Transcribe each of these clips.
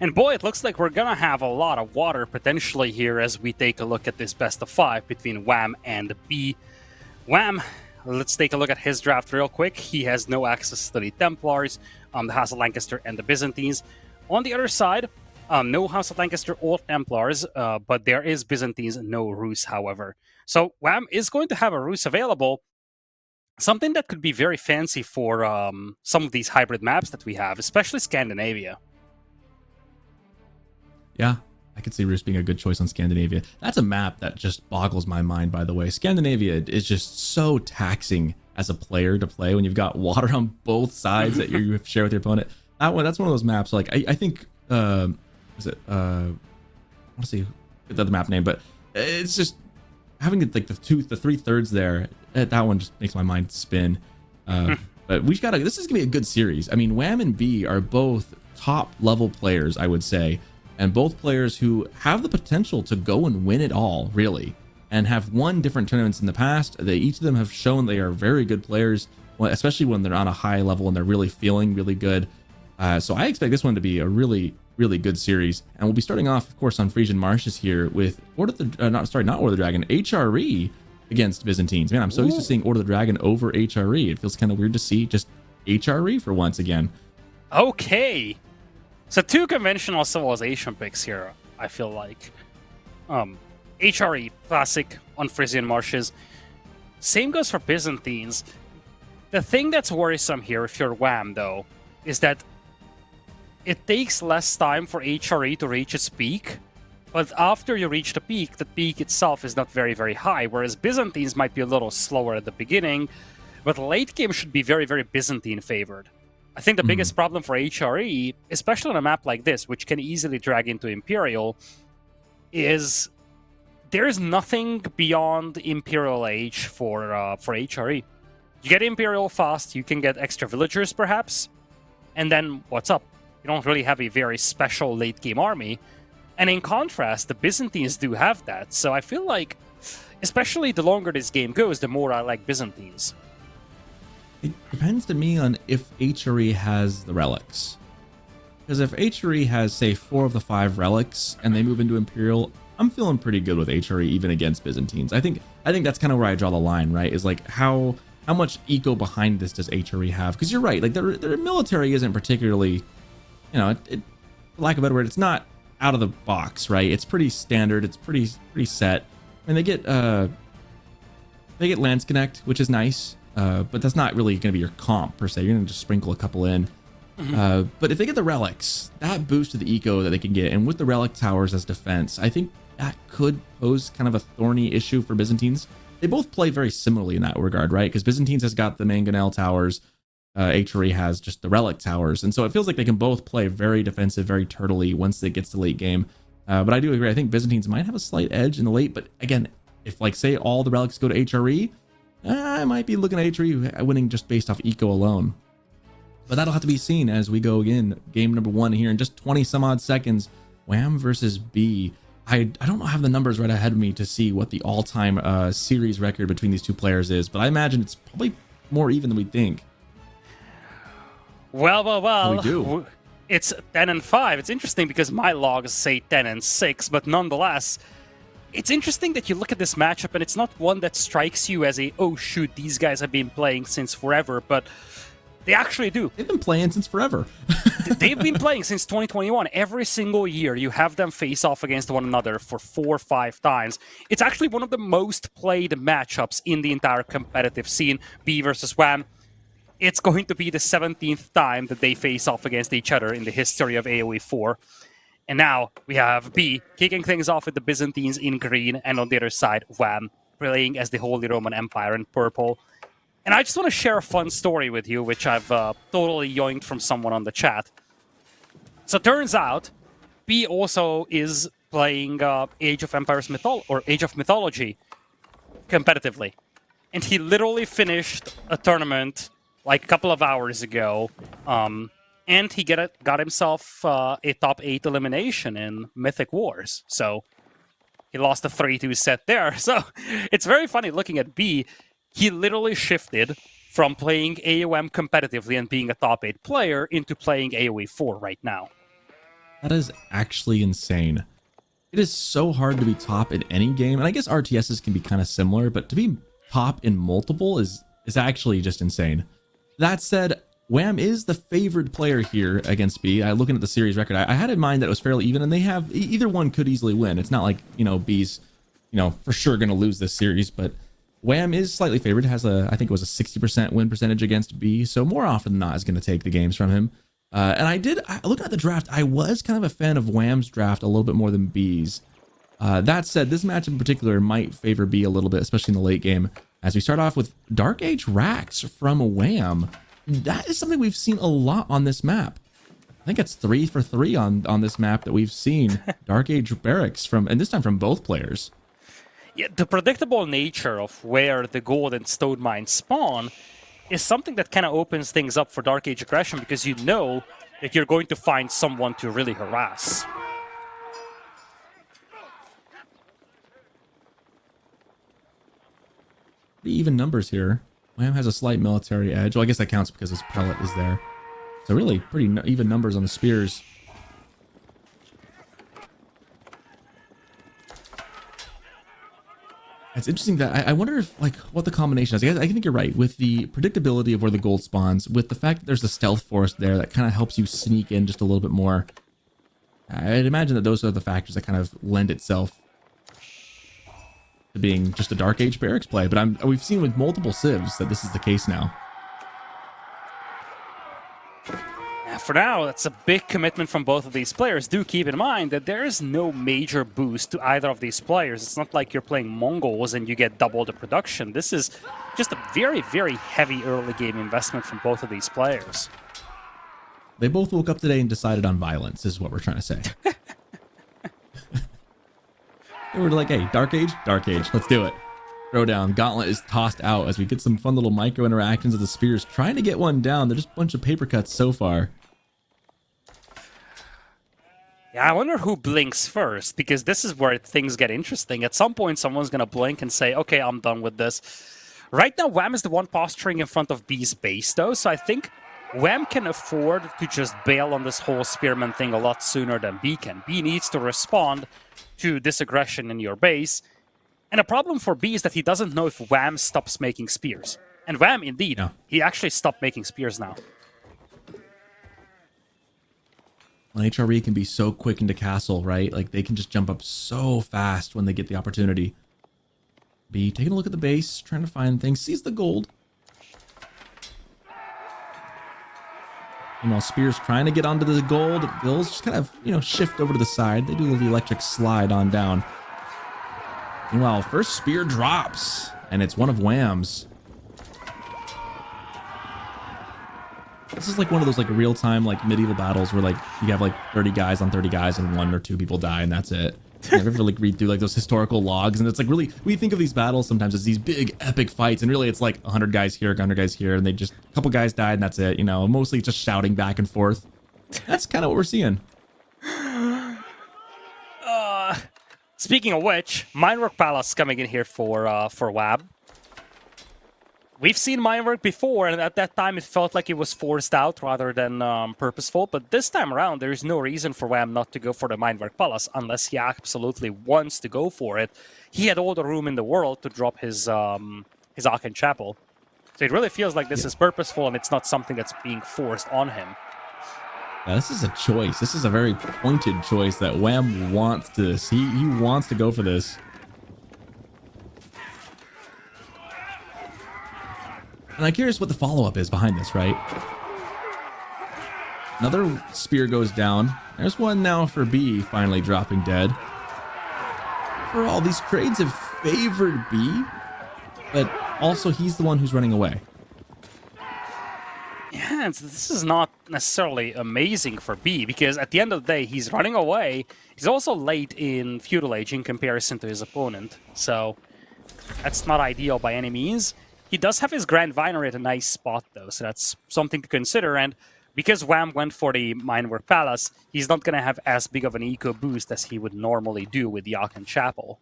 And boy, it looks like we're gonna have a lot of water potentially here as we take a look at this best of 5 between Wham and B. Wham, let's take a look at his draft real quick. He has no access to the Templars, the House of Lancaster, and the Byzantines. On the other side, no House of Lancaster or Templars, but there is Byzantines, no Rus, however. So Wham is going to have a Rus available, something that could be very fancy for some of these hybrid maps that we have, especially Scandinavia. Yeah, I could see Rus being a good choice on Scandinavia. That's a map that just boggles my mind, by the way. Scandinavia is just so taxing as a player to play when you've got water on both sides that you share with your opponent. That's one of those maps. Like I think, I want to see the map name, but it's just having like the 3/3 there. That one just makes my mind spin. But this is gonna be a good series. I mean, Wham and B are both top level players, I would say. And both players who have the potential to go and win it all, really, and have won different tournaments in the past. Each of them have shown they are very good players, especially when they're on a high level and they're really feeling really good. So I expect this one to be a really, really good series. And we'll be starting off, of course, on Frisian Marshes here with not Order the Dragon, HRE against Byzantines. Man, I'm so used to seeing Order the Dragon over HRE. It feels kind of weird to see just HRE for once again. Okay. So 2 conventional civilization picks here, I feel like. HRE, classic on Frisian Marshes. Same goes for Byzantines. The thing that's worrisome here, if you're Wham, though, is that it takes less time for HRE to reach its peak, but after you reach the peak itself is not very, very high, whereas Byzantines might be a little slower at the beginning, but late game should be very, very Byzantine favored. I think the biggest problem for HRE, especially on a map like this, which can easily drag into Imperial, is there is nothing beyond Imperial Age for HRE. You get Imperial fast, you can get extra villagers perhaps, and then what's up? You don't really have a very special late game army. And in contrast, the Byzantines do have that. So I feel like, especially the longer this game goes, the more I like Byzantines. It depends to me on if HRE has the relics. Because if HRE has, say, 4 of the 5 relics and they move into Imperial, I'm feeling pretty good with HRE even against Byzantines. I think that's kind of where I draw the line, right? Is like how much eco behind this does HRE have? Because you're right, like their military isn't particularly, for lack of a better word, it's not out of the box, right? It's pretty standard. It's pretty set. And they get Lance Connect, which is nice. But that's not really going to be your comp per se. You're going to just sprinkle a couple in. But if they get the relics, that boosts to the eco that they can get, and with the relic towers as defense, I think that could pose kind of a thorny issue for Byzantines. They both play very similarly in that regard, right? Because Byzantines has got the mangonel towers, HRE has just the relic towers, and so it feels like they can both play very defensive, very turtley once it gets to late game. But I do agree. I think Byzantines might have a slight edge in the late, but again, if like say all the relics go to HRE, I might be looking at HRE winning just based off eco alone. But that'll have to be seen as we go again. Game number 1 here in just 20 some odd seconds. Wham versus B. I don't have the numbers right ahead of me to see what the all-time series record between these two players is, but I imagine it's probably more even than we think. Well. We do. It's 10-5. It's interesting because my logs say 10-6, but nonetheless, it's interesting that you look at this matchup and it's not one that strikes you as oh shoot, these guys have been playing since forever, but they actually do. They've been playing since forever. They've been playing since 2021. Every single year you have them face off against one another for 4 or 5 times. It's actually one of the most played matchups in the entire competitive scene, B versus Wham. It's going to be the 17th time that they face off against each other in the history of AoE 4. And now we have B kicking things off with the Byzantines in green, and on the other side, Wham playing as the Holy Roman Empire in purple. And I just want to share a fun story with you, which I've totally yoinked from someone on the chat. So it turns out, B also is playing Age of Mythology competitively. And he literally finished a tournament like a couple of hours ago. And he got himself a top 8 elimination in Mythic Wars. So he lost a 3-2 set there. So it's very funny looking at B. He literally shifted from playing AOM competitively and being a top 8 player into playing AoE 4 right now. That is actually insane. It is so hard to be top in any game, and I guess RTSs can be kind of similar, but to be top in multiple is actually just insane. That said, Wham is the favored player here against B. Looking at the series record, I had in mind that it was fairly even, and they have either one could easily win. It's not like, you know, B's, you know, for sure going to lose this series, but Wham is slightly favored. Has I think it was a 60% win percentage against B, so more often than not is going to take the games from him. And looking at the draft, I was kind of a fan of Wham's draft a little bit more than B's. That said, this match in particular might favor B a little bit, especially in the late game, as we start off with Dark Age Racks from Wham. That is something we've seen a lot on this map. I think it's 3 for 3 on this map that we've seen Dark Age Barracks from, and this time from both players. Yeah, the predictable nature of where the gold and stone mines spawn is something that kind of opens things up for Dark Age aggression, because you know that you're going to find someone to really harass. Pretty even numbers here. Wham has a slight military edge. Well, I guess that counts because his prelate is there. So really pretty even numbers on the spears. It's interesting that I wonder if, like, what the combination is. I think you're right with the predictability of where the gold spawns, with the fact that there's the stealth forest there that kind of helps you sneak in just a little bit more. I'd imagine that those are the factors that kind of lend itself to being just a Dark Age barracks play. But we've seen with multiple civs that this is the case now. For now, that's a big commitment from both of these players. Do keep in mind that there is no major boost to either of these players. It's not like you're playing Mongols and you get double the production. This is just a very, very heavy early game investment from both of these players. They both woke up today and decided on violence, is what we're trying to say. They were like, hey, Dark Age, let's do it. Throw down. Gauntlet is tossed out as we get some fun little micro interactions of the spears trying to get one down. They're just a bunch of paper cuts so far. Yeah, I wonder who blinks first, because this is where things get interesting. At some point, someone's going to blink and say, okay, I'm done with this. Right now, Wham is the one posturing in front of B's base, though, so I think Wham can afford to just bail on this whole spearman thing a lot sooner than B can. B needs to respond to this aggression in your base. And a problem for B is that he doesn't know if Wham stops making spears. And Wham, indeed, he actually stopped making spears now. Well, HRE can be so quick into castle, right? Like, they can just jump up so fast when they get the opportunity. B taking a look at the base, trying to find things, sees the gold. Meanwhile, Spears trying to get onto the gold. Bills just kind of, shift over to the side. They do the electric slide on down. Meanwhile, first spear drops, and it's one of Wham's. This is like one of those like real-time like medieval battles where like you have like 30 guys on 30 guys and 1 or 2 people die and that's it. You ever like read through like those historical logs, and it's like really, we think of these battles sometimes as these big epic fights, and really it's like 100 guys here, 100 guys here, and they just, a couple guys died and that's it, mostly just shouting back and forth. That's kind of what we're seeing. Speaking of which, Minework Palace coming in here for Wham. We've seen Minework before, and at that time it felt like it was forced out rather than purposeful, but this time around there is no reason for Wham not to go for the Minework Palace unless he absolutely wants to go for it. He had all the room in the world to drop his Aachen Chapel. So it really feels like this is purposeful and it's not something that's being forced on him. Yeah, this is a choice. This is a very pointed choice that Wham wants this. He wants to go for this. And I'm curious what the follow-up is behind this, right? Another spear goes down. There's one now for B, finally dropping dead. For all, these trades have favored B, but also he's the one who's running away. Yeah, this is not necessarily amazing for B, because at the end of the day, he's running away. He's also late in Feudal Age in comparison to his opponent, so that's not ideal by any means. He does have his Grand Vinery at a nice spot, though, so that's something to consider. And because Wham went for the Minework Palace, he's not going to have as big of an eco boost as he would normally do with the Aachen Chapel.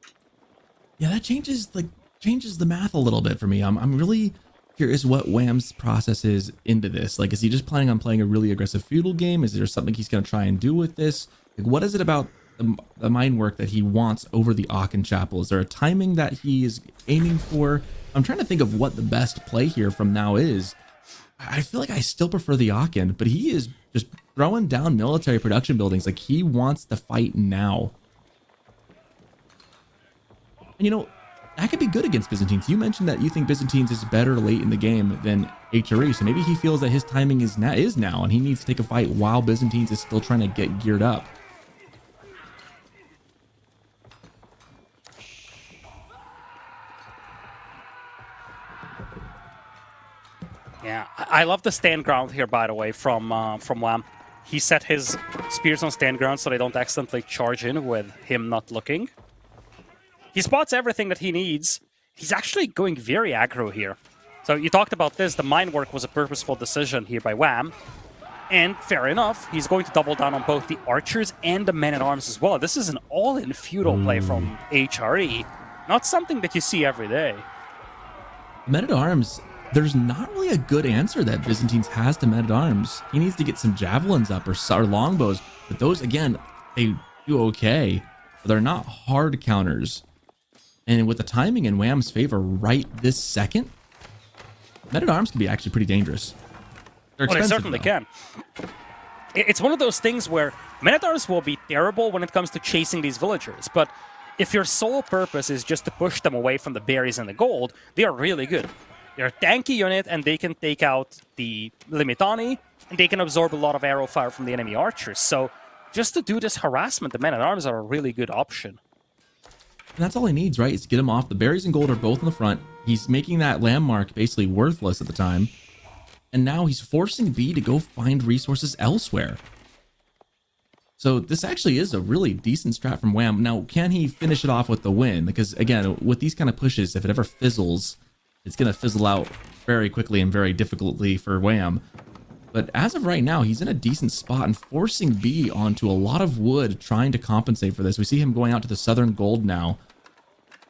Yeah, that changes the math a little bit for me. I'm really curious what Wham's process is into this. Like, is he just planning on playing a really aggressive feudal game? Is there something he's going to try and do with this? Like, what is it about the mine work that he wants over the Aachen Chapel? Is there a timing that he is aiming for? I'm trying to think of what the best play here from now is. I feel like I still prefer the Aachen, but he is just throwing down military production buildings. Like, he wants the fight now. And you know, that could be good against Byzantines. You mentioned that you think Byzantines is better late in the game than HRE, so maybe he feels that his timing is now, and he needs to take a fight while Byzantines is still trying to get geared up. Yeah, I love the stand ground here, by the way, from Wham. He set his spears on stand ground so they don't accidentally charge in with him not looking. He spots everything that he needs. He's actually going very aggro here. So you talked about this. The mine work was a purposeful decision here by Wham. And fair enough, he's going to double down on both the archers and the men-at-arms as well. This is an all-in feudal play from HRE. Not something that you see every day. Men-at-arms, there's not really a good answer that Byzantines has to men-at-arms. He needs to get some javelins up or longbows. But those, again, they do okay. But they're not hard counters. And with the timing in Wham's favor right this second, men-at-arms can be actually pretty dangerous. They're expensive, they certainly can. It's one of those things where men-at-arms will be terrible when it comes to chasing these villagers, but if your sole purpose is just to push them away from the berries and the gold, they are really good. They're a tanky unit, and they can take out the Limitani, and they can absorb a lot of arrow fire from the enemy archers. So just to do this harassment, the men-at-arms are a really good option. And that's all he needs, right? Is to get him off. The berries and gold are both in the front. He's making that landmark basically worthless at the time. And now he's forcing B to go find resources elsewhere. So this actually is a really decent strat from Wham. Now, can he finish it off with the win? Because, again, with these kind of pushes, if it ever fizzles, it's going to fizzle out very quickly and very difficultly for Wham. But as of right now, he's in a decent spot and forcing B onto a lot of wood, trying to compensate for this. We see him going out to the southern gold now,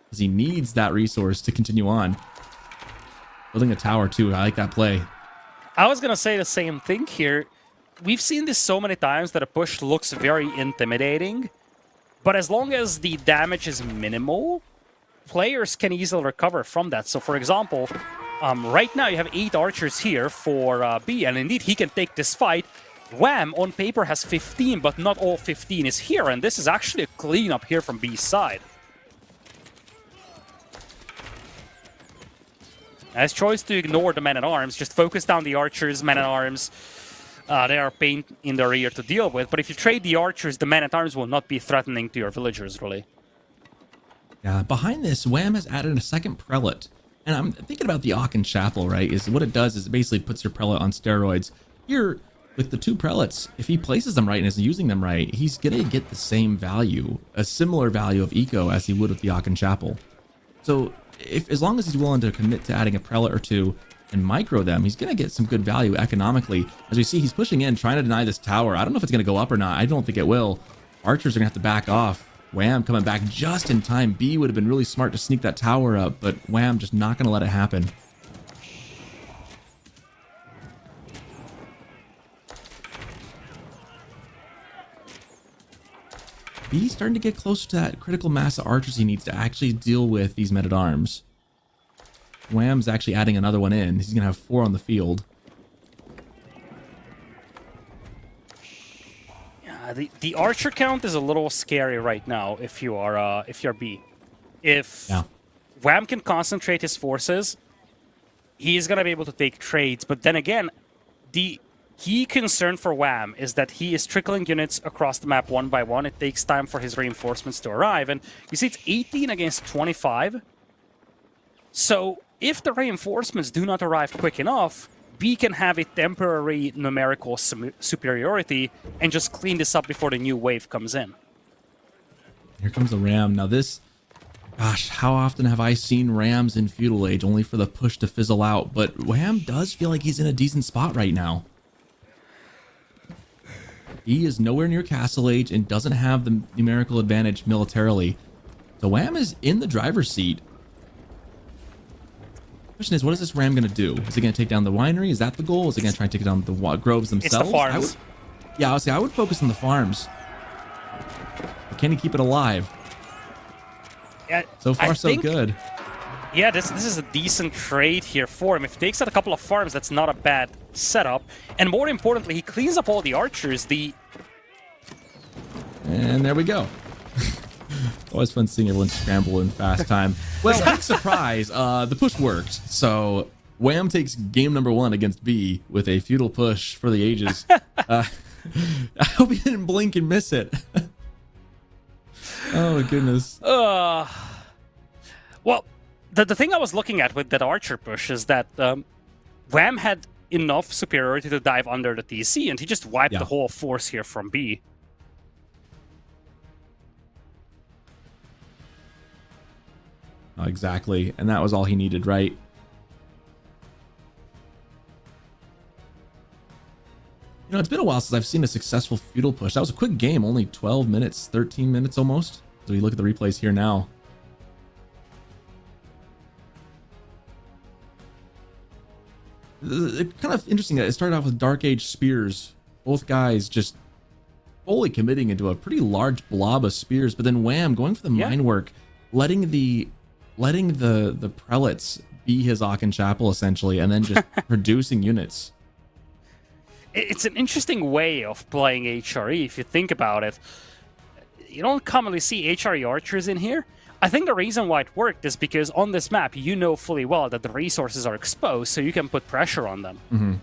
because he needs that resource to continue on. Building a tower, too. I like that play. I was going to say the same thing here. We've seen this so many times that a push looks very intimidating, but as long as the damage is minimal, players can easily recover from that. So, for example, right now you have 8 archers here for B, and indeed he can take this fight. Wham, on paper, has 15, but not all 15 is here, and this is actually a cleanup here from B's side. His choice to ignore the men-at-arms, just focus down the archers, men-at-arms. They are a pain in the rear to deal with, but if you trade the archers, the men-at-arms will not be threatening to your villagers, really. Yeah, behind this, Wham has added a second prelate. And I'm thinking about the Aachen Chapel, right? Is what it does is it basically puts your prelate on steroids. Here, with the 2 prelates, if he places them right and is using them right, he's going to get the same value, a similar value of eco as he would with the Aachen Chapel. So, as long as he's willing to commit to adding a prelate or 2 and micro them, he's going to get some good value economically. As we see, he's pushing in, trying to deny this tower. I don't know if it's going to go up or not. I don't think it will. Archers are going to have to back off. Wham coming back just in time. B would have been really smart to sneak that tower up, but Wham just not going to let it happen. B's starting to get close to that critical mass of archers he needs to actually deal with these men-at-arms. Wham's actually adding another one in. He's going to have 4 on the field. Yeah, the archer count is a little scary right now if you're B. If Wham can concentrate his forces, he is going to be able to take trades. But then again, the key concern for Wham is that he is trickling units across the map one by one. It takes time for his reinforcements to arrive. And you see it's 18 against 25. So if the reinforcements do not arrive quick enough, B can have a temporary numerical superiority and just clean this up before the new wave comes in. Here comes the ram. Now this, gosh, how often have I seen rams in feudal age only for the push to fizzle out? But Wham does feel like he's in a decent spot right now. He is nowhere near Castle Age and doesn't have the numerical advantage militarily. So Wham is in the driver's seat. Question is, what is this ram going to do? Is he going to take down the winery? Is that the goal? Is he going to try and take down the groves themselves? It's the farms. I would focus on the farms. Can he keep it alive? Yeah, So far, so good. Yeah, this is a decent trade here for him. If he takes out a couple of farms, that's not a bad setup. And more importantly, he cleans up all the archers. And there we go. Always fun seeing everyone scramble in fast time. Well, big surprise, the push worked. So Wham takes game number 1 against B with a feudal push for the ages. I hope he didn't blink and miss it. Oh, goodness. Well, the thing I was looking at with that archer push is that Wham had enough superiority to dive under the TC, and he just wiped the whole force here from B. Oh, exactly. And that was all he needed, right? You know, it's been a while since I've seen a successful feudal push. That was a quick game, only 12 minutes, 13 minutes almost. So we look at the replays here now. It's kind of interesting that it started off with Dark Age spears. Both guys just fully committing into a pretty large blob of spears, but then Wham going for the mine work, letting the prelates be his Aachen Chapel essentially, and then just producing units. It's an interesting way of playing HRE if you think about it. You don't commonly see HRE archers in here. I think the reason why it worked is because on this map, you know fully well that the resources are exposed, so you can put pressure on them. Mm-hmm.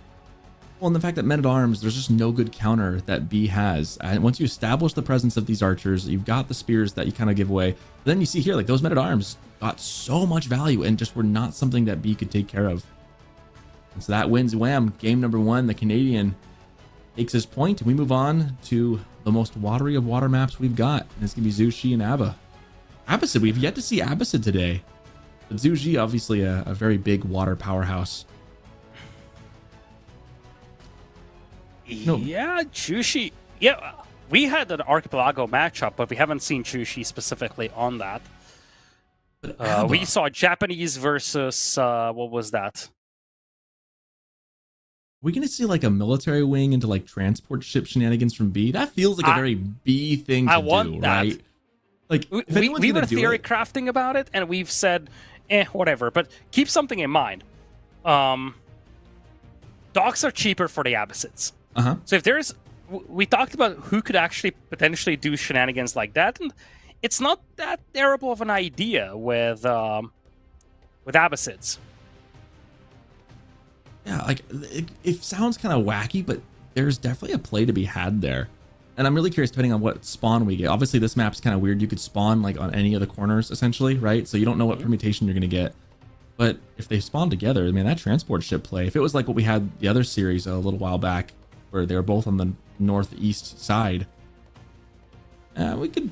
Well, and the fact that men-at-arms, there's just no good counter that B has. And once you establish the presence of these archers, you've got the spears that you kind of give away. But then you see here, like, those men-at-arms got so much value and just were not something that B could take care of. And so that wins Wham. Game number 1, the Canadian takes his point, and we move on to the most watery of water maps we've got. And it's going to be Zushi and Abba. Abbasid, we've yet to see Abbasid today. But Zushi, obviously a very big water powerhouse. No. Yeah, Chushi. Yeah, we had an Archipelago matchup, but we haven't seen Chushi specifically on that. We saw Japanese versus, what was that? We're going to see like a military wing into like transport ship shenanigans from B. That feels like a very B thing to do, right? Like, we were theory crafting about it, and we've said, whatever. But keep something in mind. Docks are cheaper for the Abbasids. So if there's... We talked about who could actually potentially do shenanigans like that, and it's not that terrible of an idea with Abbasids. Yeah, like, it sounds kind of wacky, but there's definitely a play to be had there. And I'm really curious, depending on what spawn we get. Obviously, this map's kind of weird. You could spawn, like, on any of the corners, essentially, right? So you don't know what permutation you're going to get. But if they spawn together, I mean, that transport ship play, if it was like what we had the other series a little while back, where they were both on the northeast side, we could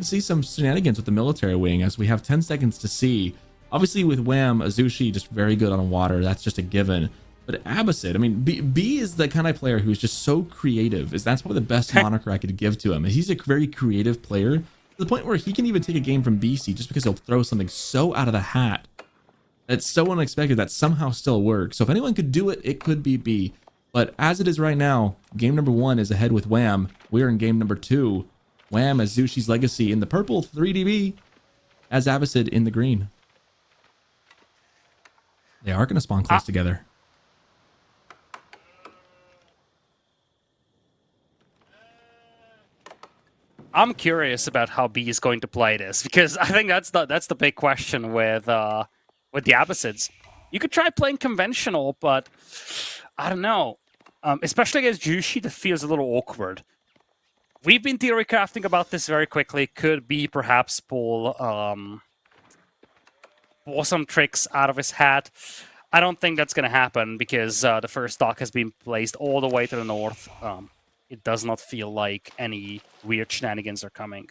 see some shenanigans with the military wing, as we have 10 seconds to see. Obviously, with Wham, Azushi just very good on water. That's just a given. But Abbasid, I mean, B is the kind of player who's just so creative. That's probably the best moniker I could give to him. He's a very creative player, to the point where he can even take a game from BC just because he'll throw something so out of the hat that's so unexpected that somehow still works. So if anyone could do it, it could be B. But as it is right now, game number 1 is ahead with Wham. We're in game number 2. Wham as Zushi's Legacy in the purple, 3DB, as Abbasid in the green. They are going to spawn close together. I'm curious about how B is going to play this, because I think that's the big question with the Abbasids. You could try playing conventional, but I don't know. Especially against Jushi, that feels a little awkward. We've been theory crafting about this very quickly. Could be perhaps pull some tricks out of his hat. I don't think that's going to happen, because the first dock has been placed all the way to the north. It does not feel like any weird shenanigans are coming.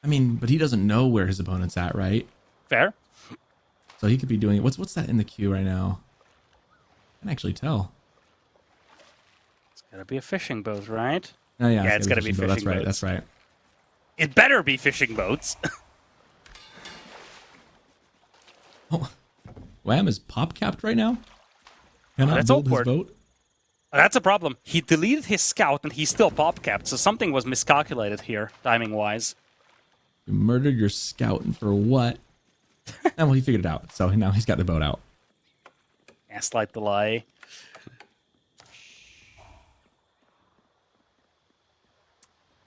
I mean, but he doesn't know where his opponent's at, right? Fair. So he could be doing... What's that in the queue right now? I can actually tell. It's got to be a fishing boat, right? Oh, yeah, it's got to be fishing boats. That's right, that's right. It better be fishing boats. Oh, Wham is pop capped right now? Cannot that's build awkward. his boat? That's a problem. He deleted his scout and he still pop capped, so something was miscalculated here, timing-wise. You murdered your scout, and for what? And well, he figured it out, so now he's got the boat out. Gaslight delay.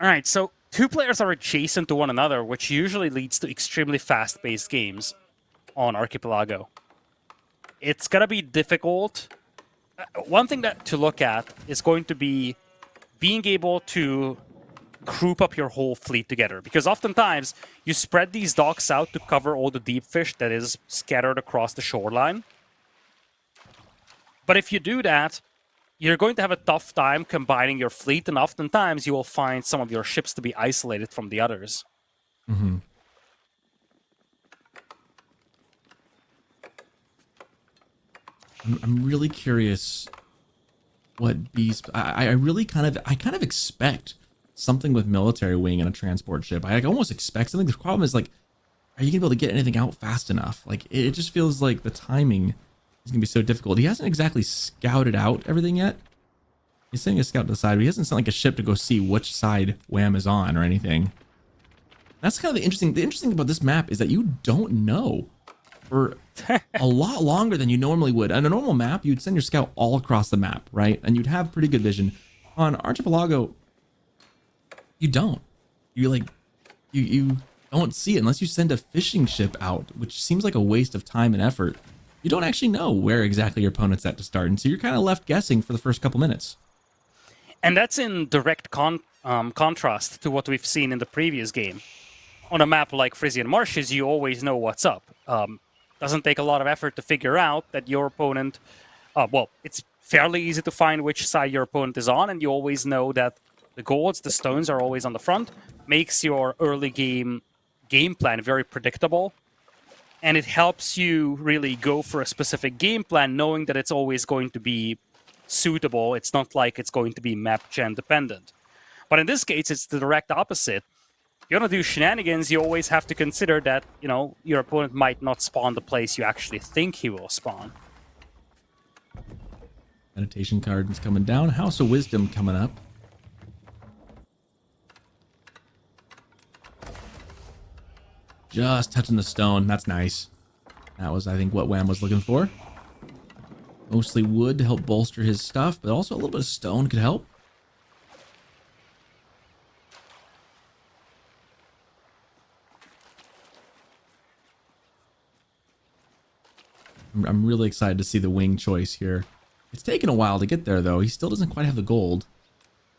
Alright, so two players are adjacent to one another, which usually leads to extremely fast-paced games on Archipelago. It's gonna be difficult. One thing to look at is going to be being able to group up your whole fleet together, because oftentimes you spread these docks out to cover all the deep fish that is scattered across the shoreline. But if you do that, you're going to have a tough time combining your fleet, and oftentimes you will find some of your ships to be isolated from the others. Mm-hmm. I'm really curious what B's. I really kind of expect something with military wing and a transport ship. I almost expect something. The problem is, like, are you gonna be able to get anything out fast enough? Like, it just feels like the timing is gonna be so difficult. He hasn't exactly scouted out everything yet. He's sending a scout to the side, but he hasn't sent like a ship to go see which side Wham is on or anything. That's kind of the interesting thing about this map is that you don't know for a lot longer than you normally would. On a normal map, you'd send your scout all across the map, right? And you'd have pretty good vision. On Archipelago, you don't. You don't see it unless you send a fishing ship out, which seems like a waste of time and effort. You don't actually know where exactly your opponent's at to start, and so you're kind of left guessing for the first couple minutes. And that's in direct contrast to what we've seen in the previous game. On a map like Frisian Marshes, you always know what's up. Doesn't take a lot of effort to figure out that your opponent... well, it's fairly easy to find which side your opponent is on, and you always know that the golds, the stones are always on the front. Makes your early game plan very predictable. And it helps you really go for a specific game plan, knowing that it's always going to be suitable. It's not like it's going to be map gen dependent. But in this case, it's the direct opposite. You want to do shenanigans, you always have to consider that, you know, your opponent might not spawn the place you actually think he will spawn. Meditation card is coming down. House of Wisdom coming up. Just touching the stone. That's nice. That was, I think, what Wham was looking for. Mostly wood to help bolster his stuff, but also a little bit of stone could help. I'm really excited to see the wing choice here. It's taken a while to get there, though. He still doesn't quite have the gold.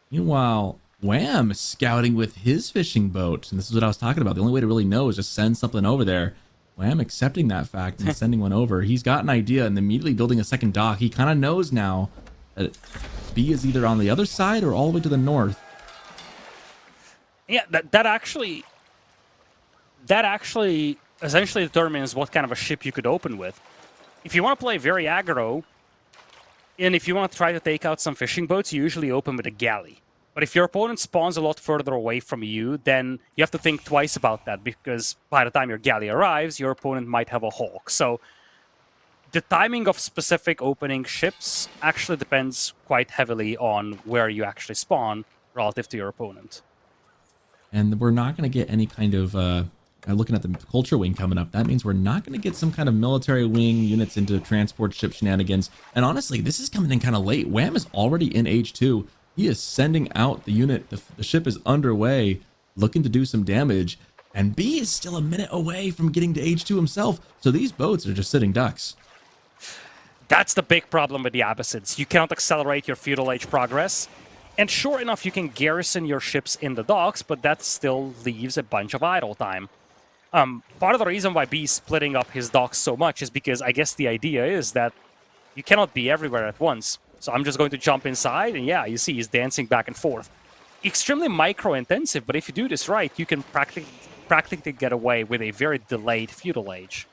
Meanwhile, Wham is scouting with his fishing boat. And this is what I was talking about. The only way to really know is just send something over there. Wham accepting that fact and sending one over. He's got an idea and immediately building a second dock. He kind of knows now that B is either on the other side or all the way to the north. Yeah, that actually essentially determines what kind of a ship you could open with. If you want to play very aggro, and if you want to try to take out some fishing boats, you usually open with a galley. But if your opponent spawns a lot further away from you, then you have to think twice about that, because by the time your galley arrives, your opponent might have a hawk. So the timing of specific opening ships actually depends quite heavily on where you actually spawn relative to your opponent. And we're not going to get any kind of, looking at the culture wing coming up, that means we're not going to get some kind of military wing units into transport ship shenanigans. And honestly, this is coming in kind of late. Wham is already in Age 2. He is sending out the unit. The ship is underway, looking to do some damage. And B is still a minute away from getting to Age 2 himself. So these boats are just sitting ducks. That's the big problem with the Abyssids. You cannot accelerate your feudal age progress. And sure enough, you can garrison your ships in the docks, but that still leaves a bunch of idle time. Part of the reason why B is splitting up his docks so much is because I guess the idea is that you cannot be everywhere at once. So I'm just going to jump inside, and yeah, you see he's dancing back and forth. Extremely micro-intensive, but if you do this right, you can practically get away with a very delayed feudal age.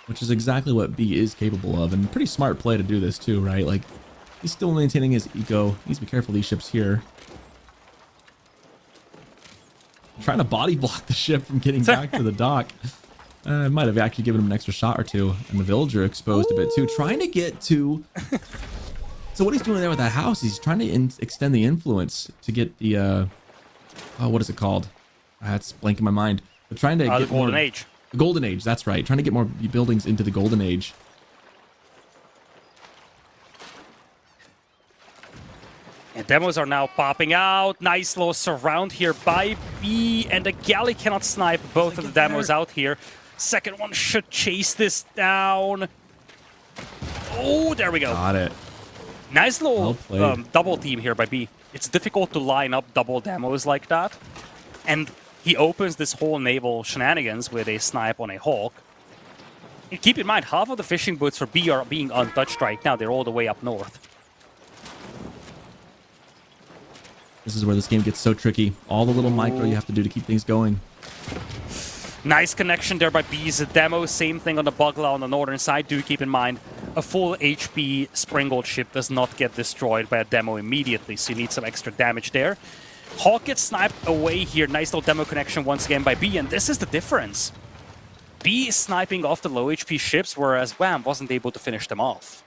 Which is exactly what B is capable of, and pretty smart play to do this too, right? Like, he's still maintaining his eco. He needs to be careful of these ships here. Trying to body block the ship from getting back to the dock. Might have actually given him an extra shot or two. And the villager exposed a bit too. Trying to get to So what he's doing there with that house, he's trying to extend the influence to get the, oh, what is it called? That's blanking my mind. But trying to get the Golden more, Age. The Golden Age, that's right. Trying to get more buildings into the Golden Age. And demos are now popping out. Nice little surround here by B. And the galley cannot snipe both of the demos out here. Second one should chase this down. Oh, there we go. Got it. Nice little Well double team here by B. It's difficult to line up double demos like that. And he opens this whole naval shenanigans with a snipe on a Hawk. And keep in mind, half of the fishing boats for B are being untouched right now. They're all the way up north. This is where this game gets so tricky. All the little micro you have to do to keep things going. Nice connection there by B's demo. Same thing on the Bugla on the northern side. Do keep in mind, a full HP Springald ship does not get destroyed by a demo immediately, so you need some extra damage there. Hawk gets sniped away here. Nice little demo connection once again by B, and this is the difference. B is sniping off the low HP ships, whereas Wham wasn't able to finish them off.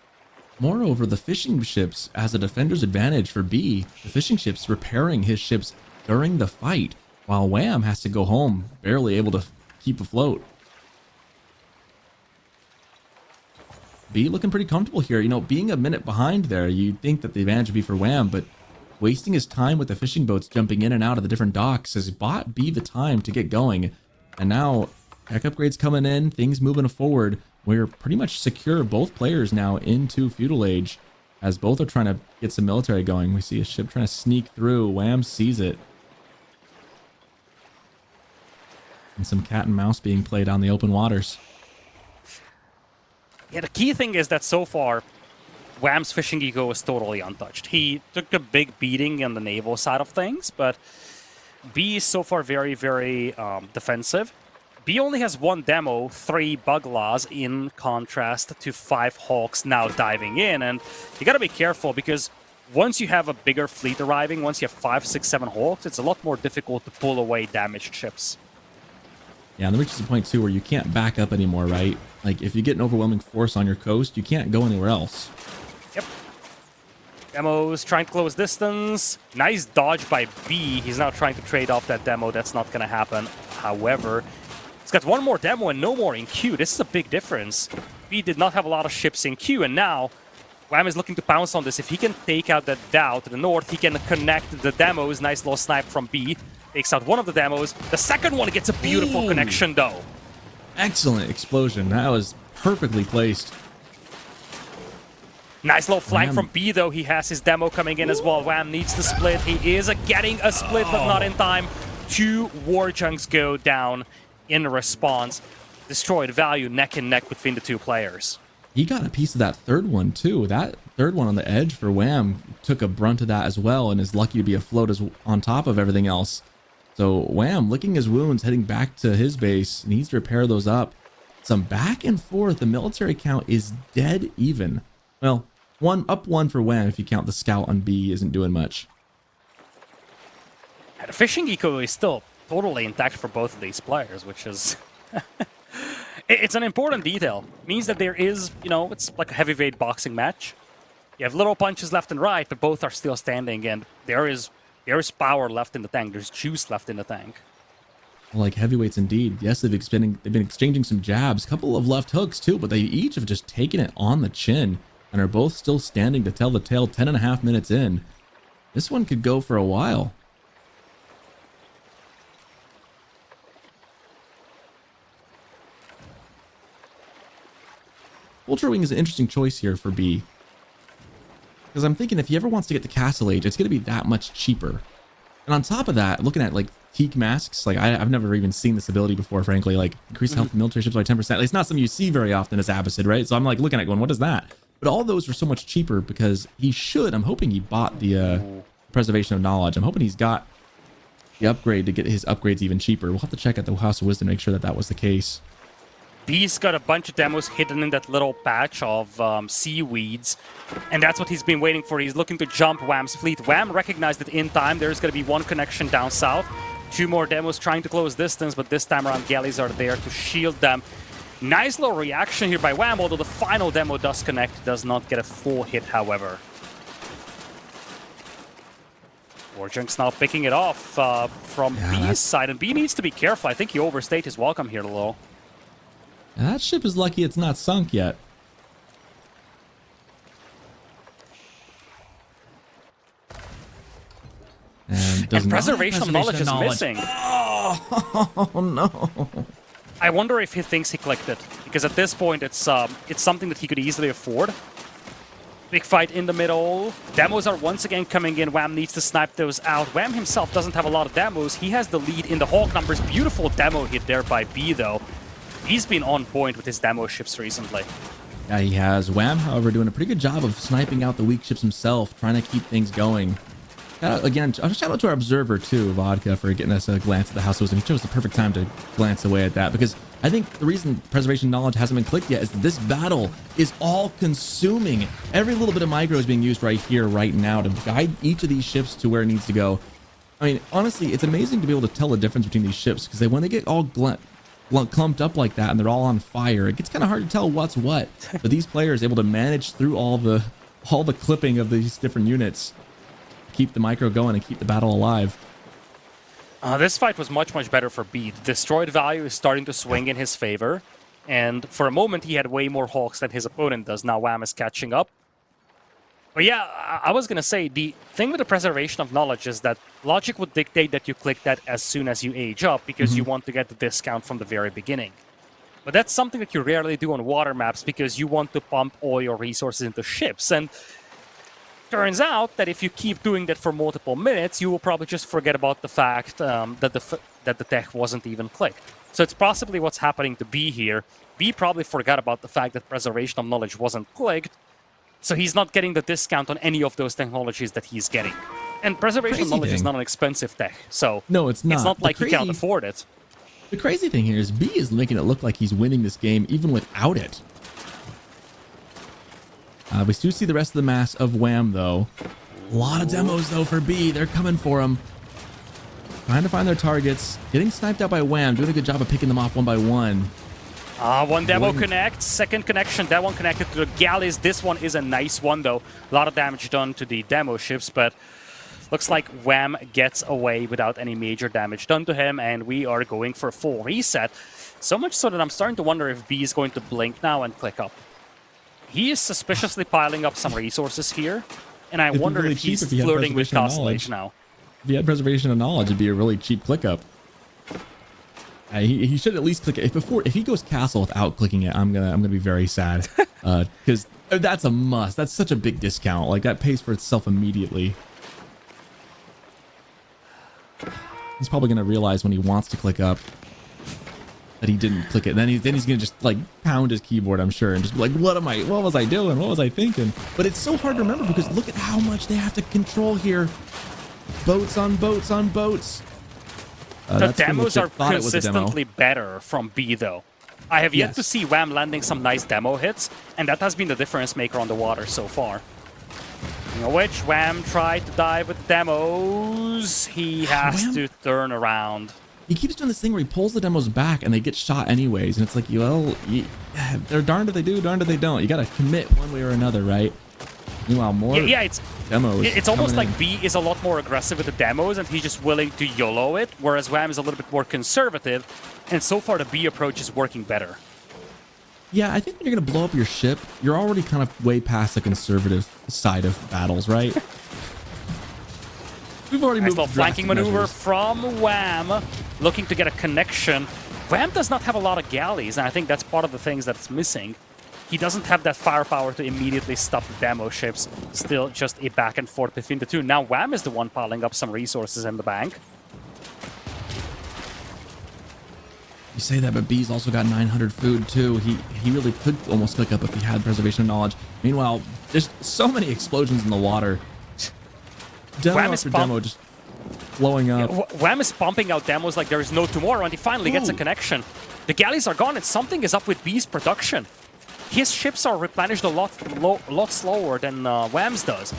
Moreover, the fishing ships has a defender's advantage for B. The fishing ships repairing his ships during the fight, while Wham has to go home, barely able to keep afloat. B looking pretty comfortable here. You know, being a minute behind there, you'd think that the advantage would be for Wham, but wasting his time with the fishing boats jumping in and out of the different docks has bought B the time to get going. And now, tech upgrades coming in, things moving forward. We're pretty much secure both players now into Feudal Age, as both are trying to get some military going. We see a ship trying to sneak through. Wham sees it. And some cat and mouse being played on the open waters. Yeah, the key thing is that so far, Wham's fishing ego is totally untouched. He took a big beating on the naval side of things, but B is so far very, very defensive. B only has one demo, 3 Buglaws, in contrast to 5 Hawks now diving in. And you gotta be careful, because once you have a bigger fleet arriving, once you have 5, 6, 7 Hawks, it's a lot more difficult to pull away damaged ships. Yeah, and there reaches a point too where you can't back up anymore, right? Like, if you get an overwhelming force on your coast, you can't go anywhere else. Yep. Demo's trying to close distance. Nice dodge by B. He's now trying to trade off that demo. That's not gonna happen. However, he's got one more demo and no more in queue. This is a big difference. B did not have a lot of ships in queue, and now Wham is looking to pounce on this. If he can take out that Dow to the north, he can connect the demos. Nice little snipe from B. Takes out one of the demos. The second one gets a beautiful connection, though. Excellent explosion. That was perfectly placed. Nice little flank from B, though. He has his demo coming in as well. Wham needs the split. He is getting a split, but not in time. 2 war junks go down in response. Destroyed value neck and neck between the 2 players. He got a piece of that third one too. That third one on the edge for Wham took a brunt of that as well, and is lucky to be afloat as on top of everything else. So Wham, licking his wounds, heading back to his base, needs to repair those up. Some back and forth. The military count is dead even. Well, up one for Wham if you count the scout on B isn't doing much. And the fishing eco is still totally intact for both of these players, which is... It's an important detail. It means that there is, you know, it's like a heavyweight boxing match. You have little punches left and right, but both are still standing, and there is power left in the tank. There's juice left in the tank. Like heavyweights indeed. Yes, they've been exchanging some jabs, a couple of left hooks too, but they each have just taken it on the chin and are both still standing to tell the tale 10.5 minutes in. This one could go for a while. Vulture Wing is an interesting choice here for B. Because I'm thinking if he ever wants to get to Castle Age, it's going to be that much cheaper. And on top of that, looking at like teak masks, like I've never even seen this ability before, frankly, like increase health of military ships by 10%. It's not something you see very often as Abbasid, right? So I'm like looking at it going, what is that? But all those are so much cheaper because I'm hoping he bought the Preservation of Knowledge. I'm hoping he's got the upgrade to get his upgrades even cheaper. We'll have to check at the House of Wisdom to make sure that that was the case. B's got a bunch of demos hidden in that little patch of seaweeds, and that's what he's been waiting for. He's looking to jump Wham's fleet. Wham recognized that in time there's going to be one connection down south. 2 more demos trying to close distance, but this time around galleys are there to shield them. Nice little reaction here by Wham, although the final demo does connect. Does not get a full hit, however. Warjunk's now picking it off from B's side, and B needs to be careful. I think he overstayed his welcome here a little. Yeah, that ship is lucky it's not sunk yet. And preservation of knowledge is missing. Oh, no. I wonder if he thinks he clicked it, because at this point it's something that he could easily afford. Big fight in the middle. Demos are once again coming in. Wham needs to snipe those out. Wham himself doesn't have a lot of demos. He has the lead in the Hawk numbers. Beautiful demo hit there by B, though. He's been on point with his demo ships recently. Yeah, he has. Wham, however, doing a pretty good job of sniping out the weak ships himself, trying to keep things going. Again, shout out to our observer too, Vodka, for getting us a glance at the house wisdom. He chose the perfect time to glance away at that, because I think the reason preservation knowledge hasn't been clicked yet is that this battle is all consuming. Every little bit of micro is being used right here, right now, to guide each of these ships to where it needs to go. I mean, honestly, it's amazing to be able to tell the difference between these ships, because when they get all clumped up like that and they're all on fire, it gets kind of hard to tell what's what. But these players are able to manage through all the clipping of these different units, keep the micro going and keep the battle alive. This fight was much better for B. The destroyed value is starting to swing in his favor, and for a moment he had way more Hawks than his opponent does. Now Wham is catching up. But yeah, I was gonna say, the thing with the preservation of knowledge is that logic would dictate that you click that as soon as you age up, because you want to get the discount from the very beginning. But that's something that you rarely do on water maps, because you want to pump all your resources into ships. And turns out that if you keep doing that for multiple minutes, you will probably just forget about the fact that the tech wasn't even clicked. So it's possibly what's happening to B here. B probably forgot about the fact that preservation of knowledge wasn't clicked, so he's not getting the discount on any of those technologies that he's getting. And preservation of knowledge is not an expensive tech, so no, it's not like he can't afford it. The crazy thing here is B is making it look like he's winning this game even without it. We do see the rest of the mass of Wham, though. A lot of demos, though, for B. They're coming for him. Trying to find their targets. Getting sniped out by Wham. Doing a good job of picking them off one by one. One demo connects. Second connection. That one connected to the galleys. This one is a nice one, though. A lot of damage done to the demo ships, but looks like Wham gets away without any major damage done to him, and we are going for a full reset. So much so that I'm starting to wonder if B is going to blink now and click up. He is suspiciously piling up some resources here, and I wonder if he's flirting with Castle Age now. If he had preservation of knowledge, it'd be a really cheap click up. He should at least click it. If he goes castle without clicking it, I'm gonna be very sad, because that's a must. That's such a big discount. Like, that pays for itself immediately. He's probably gonna realize when he wants to click up that he didn't click it. Then he's gonna just like pound his keyboard, I'm sure, and just be like, what was I doing? What was I thinking? But it's so hard to remember, because look at how much they have to control here. Boats on boats on boats. The demos are consistently better from B, though. I have yet to see Wham landing some nice demo hits, and that has been the difference maker on the water so far. Which Wham tried to dive with demos. He has to turn around. He keeps doing this thing where he pulls the demos back and they get shot anyways. And it's like, well, they're darned if they do, darned if they don't. You got to commit one way or another, right? Meanwhile, more demos. It's almost like B is a lot more aggressive with the demos, and he's just willing to YOLO it, whereas Wham is a little bit more conservative. And so far, the B approach is working better. Yeah, I think when you're going to blow up your ship, you're already kind of way past the conservative side of battles, right? We've already moved. Nice little flanking maneuver from Wham, looking to get a connection. Wham does not have a lot of galleys, and I think that's part of the things that's missing. He doesn't have that firepower to immediately stop the demo ships. Still just a back and forth between the two. Now Wham is the one piling up some resources in the bank. You say that, but B's also got 900 food too. He really could almost click up if he had preservation of knowledge. Meanwhile, there's so many explosions in the water. Demo after demo just blowing up. Wham is pumping out demos like there is no tomorrow, and he finally gets a connection. The galleys are gone, and something is up with B's production. His ships are replenished a lot slower than Wham's does.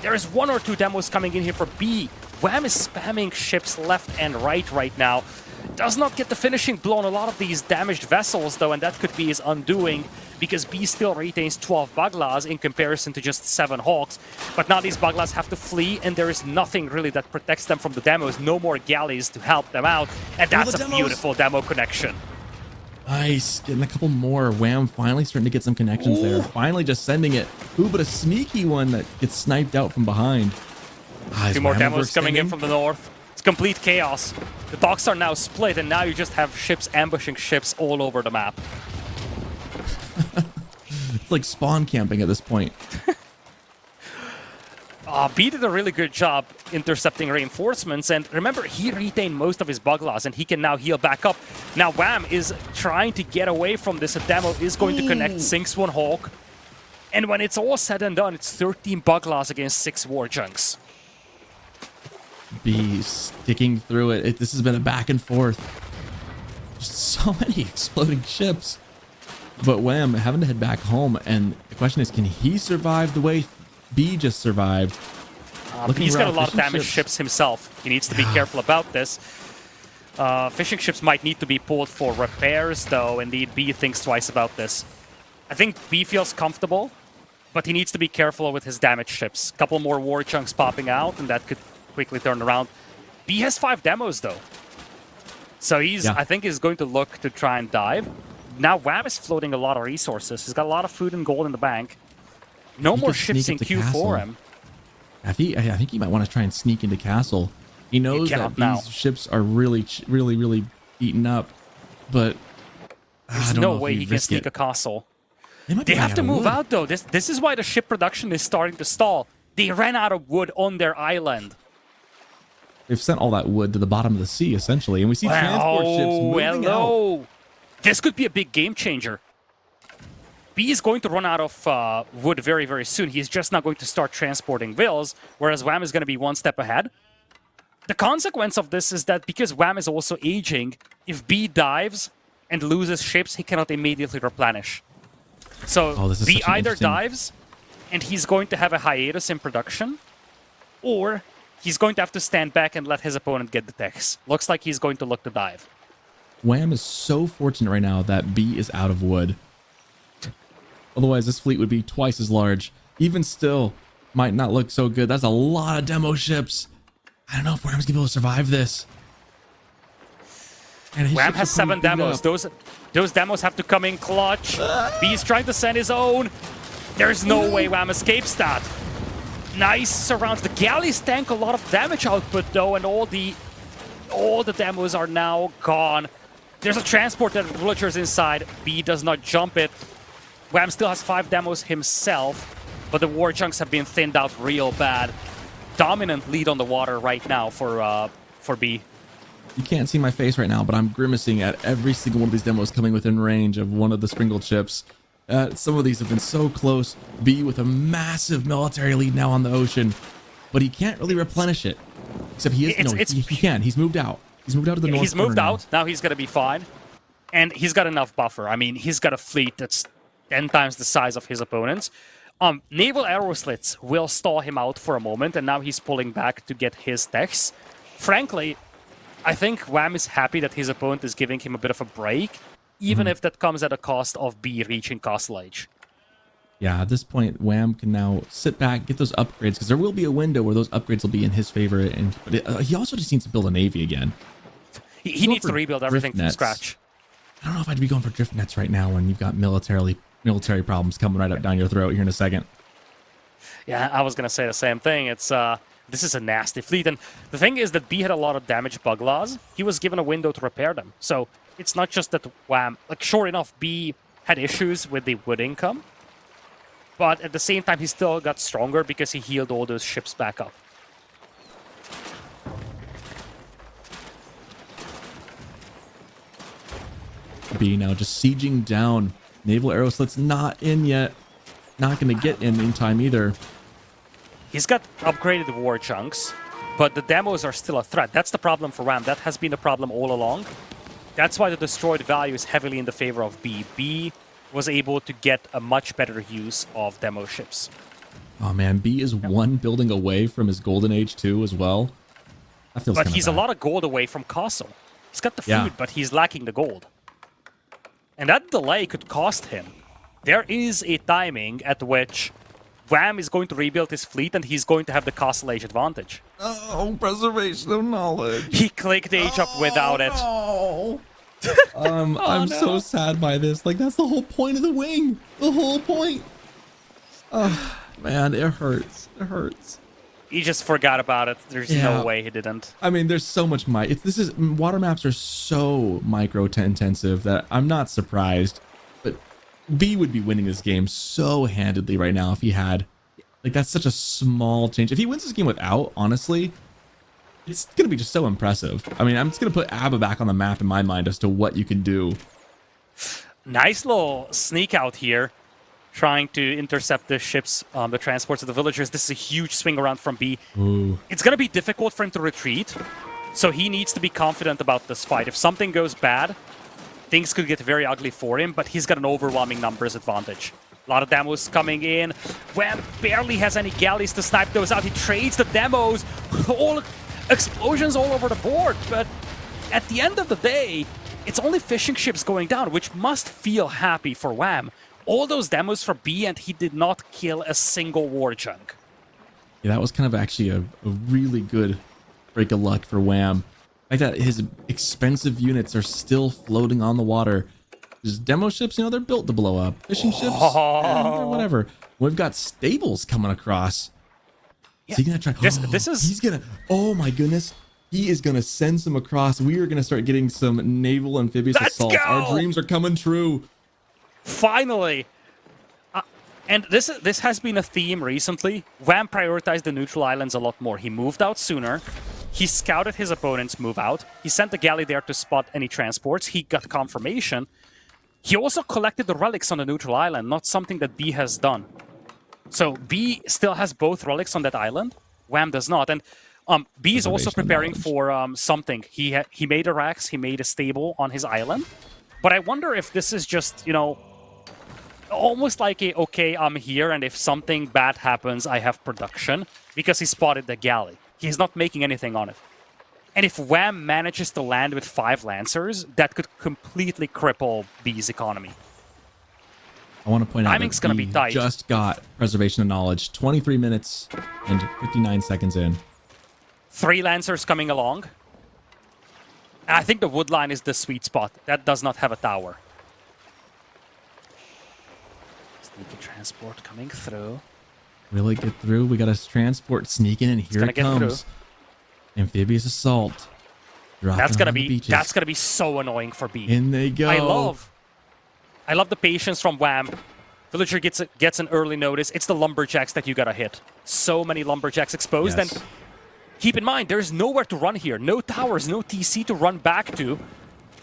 There is one or two demos coming in here for B. Wham is spamming ships left and right now. Does not get the finishing blow on a lot of these damaged vessels, though, and that could be his undoing. because B still retains 12 Baglas in comparison to just 7 Hawks. But now these Baglas have to flee, and there is nothing really that protects them from the demos. No more galleys to help them out, and that's a beautiful demo connection. Nice. Getting a couple more. Wham finally starting to get some connections there. Finally just sending it. Ooh, but a sneaky one that gets sniped out from behind. Two more demos coming in from the north. It's complete chaos. The docks are now split, and now you just have ships ambushing ships all over the map. It's like spawn camping at this point. B did a really good job intercepting reinforcements, and remember, he retained most of his Baglas, and he can now heal back up. Now Wham is trying to get away from this. A demo is going to connect, sinks one Hawk, and when it's all said and done, it's 13 Baglas against 6 War Junks. B sticking through it. This has been a back and forth. Just so many exploding ships. But Wham having to head back home, and the question is, can he survive the way B just survived? He's got a lot of damaged ships himself. He needs to be careful about this. Fishing ships might need to be pulled for repairs, though. Indeed, B thinks twice about this. I think B feels comfortable, but he needs to be careful with his damaged ships. A couple more war chunks popping out, and that could quickly turn around. B has 5 demos, though. So I think he's going to look to try and dive. Now Wham is floating a lot of resources. He's got a lot of food and gold in the bank. No more ships in queue for him. I think he might want to try and sneak into castle. He knows that these ships are really beaten up, but there's no way he can sneak a castle. They have to move out, though. This is why the ship production is starting to stall. They ran out of wood on their island. They've sent all that wood to the bottom of the sea, essentially, and we see transport ships moving out. This could be a big game changer. B is going to run out of wood very, very soon. He's just not going to start transporting vills, whereas Wham is going to be one step ahead. The consequence of this is that because Wham is also aging, if B dives and loses ships, he cannot immediately replenish. So B either dives, and he's going to have a hiatus in production, or he's going to have to stand back and let his opponent get the techs. Looks like he's going to look to dive. Wham is so fortunate right now that B is out of wood. Otherwise, this fleet would be twice as large. Even still, might not look so good. That's a lot of demo ships. I don't know if Wham's going to be able to survive this. Wham has 7 demos. Those demos have to come in clutch. B's trying to send his own. There's no way Wham escapes that. Nice surrounds. The galleys tank a lot of damage output, though, and all the demos are now gone. There's a transport that villagers inside. B does not jump it. Wham still has 5 demos himself, but the war chunks have been thinned out real bad. Dominant lead on the water right now for B. You can't see my face right now, but I'm grimacing at every single one of these demos coming within range of one of the sprinkled ships. Some of these have been so close. B with a massive military lead now on the ocean, but he can't really replenish it. Except he is. He can. He's moved out. He's moved out to the north. He's moved out. Now he's going to be fine. And he's got enough buffer. I mean, he's got a fleet that's 10 times the size of his opponents. Naval arrow slits will stall him out for a moment, and now he's pulling back to get his techs. Frankly, I think Wham is happy that his opponent is giving him a bit of a break, even if that comes at a cost of B reaching Castle Age. Yeah, at this point, Wham can now sit back, get those upgrades, because there will be a window where those upgrades will be in his favor. But he also just needs to build a navy again. He needs to rebuild everything from scratch. I don't know if I'd be going for drift nets right now when you've got military problems coming right up down your throat here in a second. Yeah, I was going to say the same thing. It's this is a nasty fleet. And the thing is that B had a lot of damaged Baglas. He was given a window to repair them. So it's not just that Wham... Like, sure enough, B had issues with the wood income. But at the same time, he still got stronger because he healed all those ships back up. B now just sieging down. Naval arrow slit's not in yet. Not going to get in time either. He's got upgraded war chunks, but the demos are still a threat. That's the problem for Wham. That has been the problem all along. That's why the destroyed value is heavily in the favor of B. B was able to get a much better use of demo ships. Oh man, B is one building away from his Golden Age 2 as well. That feels but he's a lot of gold away from Castle. He's got the food, but he's lacking the gold. And that delay could cost him. there is a timing at which Wham is going to rebuild his fleet and he's going to have the Castle Age advantage. Oh, preservation of knowledge. He clicked Age up without it. No. I'm so sad by this. Like, that's the whole point of the wing. The whole point. Oh, man, it hurts. It hurts. He just forgot about it. There's no way he didn't. I mean, there's so much water maps are so micro intensive that I'm not surprised. But B would be winning this game so handedly right now if he had, like, that's such a small change. If he wins this game without, honestly, it's gonna be just so impressive. I mean, I'm just gonna put ABBA back on the map in my mind as to what you can do. Nice little sneak out here, trying to intercept the ships, the transports of the villagers. This is a huge swing around from B. Ooh. It's going to be difficult for him to retreat, so he needs to be confident about this fight. If something goes bad, things could get very ugly for him, but he's got an overwhelming numbers advantage. A lot of demos coming in. Wham barely has any galleys to snipe those out. He trades the demos, all explosions all over the board, but at the end of the day, it's only fishing ships going down, which must feel happy for Wham. All those demos for B, and he did not kill a single war junk. Yeah, that was kind of actually a really good break of luck for Wham. Like that, his expensive units are still floating on the water. His demo ships, you know, they're built to blow up. Fishing ships, yeah, whatever. We've got stables coming across. Yeah. Is he gonna try? This is. He's gonna. Oh my goodness. He is gonna send some across. We are gonna start getting some naval amphibious assaults. Go! Our dreams are coming true. Finally! And this has been a theme recently. Wham prioritized the neutral islands a lot more. He moved out sooner. He scouted his opponent's move out. He sent the galley there to spot any transports. He got confirmation. He also collected the relics on the neutral island, not something that B has done. So B still has both relics on that island. Wham does not. And B is also preparing for something. He made a racks, he made a stable on his island. But I wonder if this is just, you know, almost like a, okay, I'm here, and if something bad happens, I have production, because he spotted the galley. He's not making anything on it. And if Wham manages to land with 5 Lancers, that could completely cripple B's economy. I want to point out Timing's that gonna be B tight. just got preservation of knowledge, 23 minutes and 59 seconds in. 3 Lancers coming along. And I think the wood line is the sweet spot. That does not have a tower. Sneaky transport coming through. Will it get through? We got a transport sneaking in. Here it comes. Amphibious assault. That's gonna be so annoying for B. In they go. I love the patience from Wham. Villager gets an early notice. It's the lumberjacks that you gotta hit. So many lumberjacks exposed, Yes. and keep in mind, there's nowhere to run here. No towers, no TC to run back to.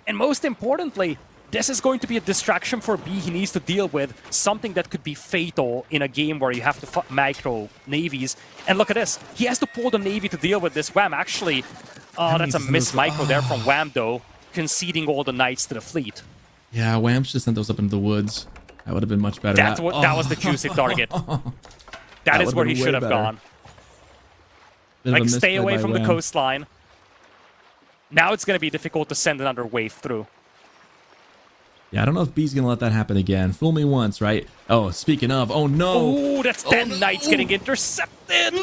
And most importantly, this is going to be a distraction for B. He needs to deal with something that could be fatal in a game where you have to micro navies. And look at this. He has to pull the navy to deal with this. Wham actually... that's a miss micro there from Wham, though, conceding all the knights to the fleet. Yeah, Wham should have sent those up into the woods. That would have been much better. That was the juicy target. that is where he should have gone. Like, stay away from the coastline. Now it's going to be difficult to send another wave through. Yeah, I don't know if B's going to let that happen again. Fool me once, right? Oh, speaking of, oh no. Oh, that's 10 knights getting intercepted.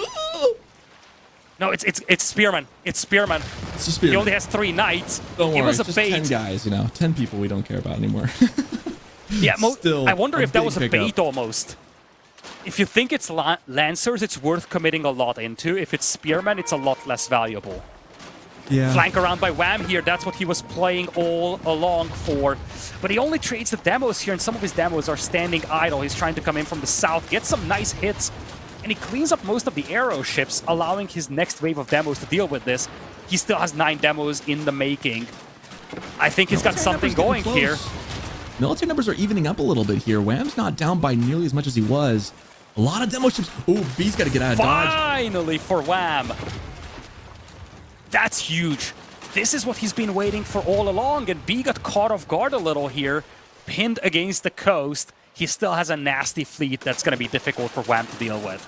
No, it's Spearman. It's Spearman. It's a Spearman. He only has 3 knights. Don't worry, it was a just bait. 10 guys, you know. 10 people we don't care about anymore. Yeah, Still I wonder if that was a big bait pickup. almost. If you think it's Lancers, it's worth committing a lot into. If it's Spearman, it's a lot less valuable. Yeah. Flank around by Wham here. That's what he was playing all along for. But he only trades the demos here, and some of his demos are standing idle. He's trying to come in from the south, get some nice hits, and he cleans up most of the arrow ships, allowing his next wave of demos to deal with this. He still has 9 demos in the making. I think he's got something going here. Military numbers are evening up a little bit here. Wham's not down by nearly as much as he was. A lot of demo ships. Oh, B's got to get out of dodge. Finally for Wham. That's huge. This is what he's been waiting for all along, and B got caught off guard a little here, pinned against the coast. He still has a nasty fleet that's going to be difficult for Wham to deal with.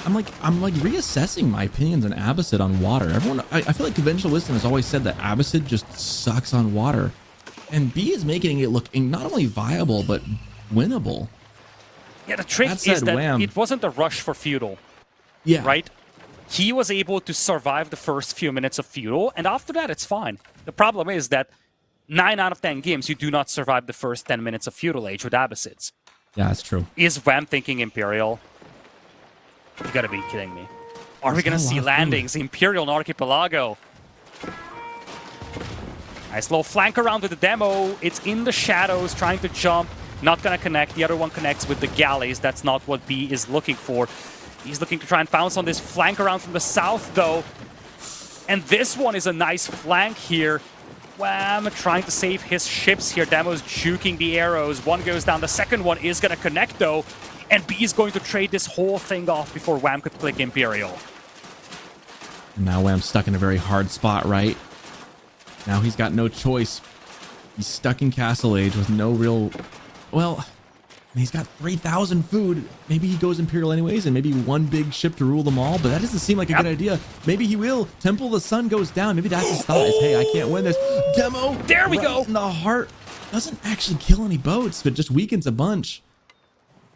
I'm like reassessing my opinions on Abbasid on water. I feel like conventional wisdom has always said that Abbasid just sucks on water. And B is making it look not only viable, but winnable. Yeah, the trick That said, is that Wham. it wasn't a rush for feudal, Yeah. right? He was able to survive the first few minutes of feudal, and after that, it's fine. The problem is that 9 out of 10 games, you do not survive the first 10 minutes of feudal age with Abbasids. Yeah, that's true. Is Wham thinking Imperial? You gotta be kidding me. Are we gonna see landings? Imperial and Archipelago. Nice little flank around with the demo. It's in the shadows, trying to jump. Not gonna connect. The other one connects with the galleys. That's not what B is looking for. He's looking to try and pounce on this flank around from the south, though. And this one is a nice flank here. Wham trying to save his ships here. Demo's juking the arrows. One goes down. The second one is gonna connect, though. And B is going to trade this whole thing off before Wham could click Imperial. And now Wham's stuck in a very hard spot, right? Now he's got no choice. He's stuck in Castle Age with no real... Well, he's got 3,000 food. Maybe he goes Imperial anyways, and maybe one big ship to rule them all, but that doesn't seem like a good idea. Maybe he will. Temple of the Sun goes down. Maybe that's his thought is, hey, I can't win this. Demo! There we go! In the heart. Doesn't actually kill any boats, but just weakens a bunch.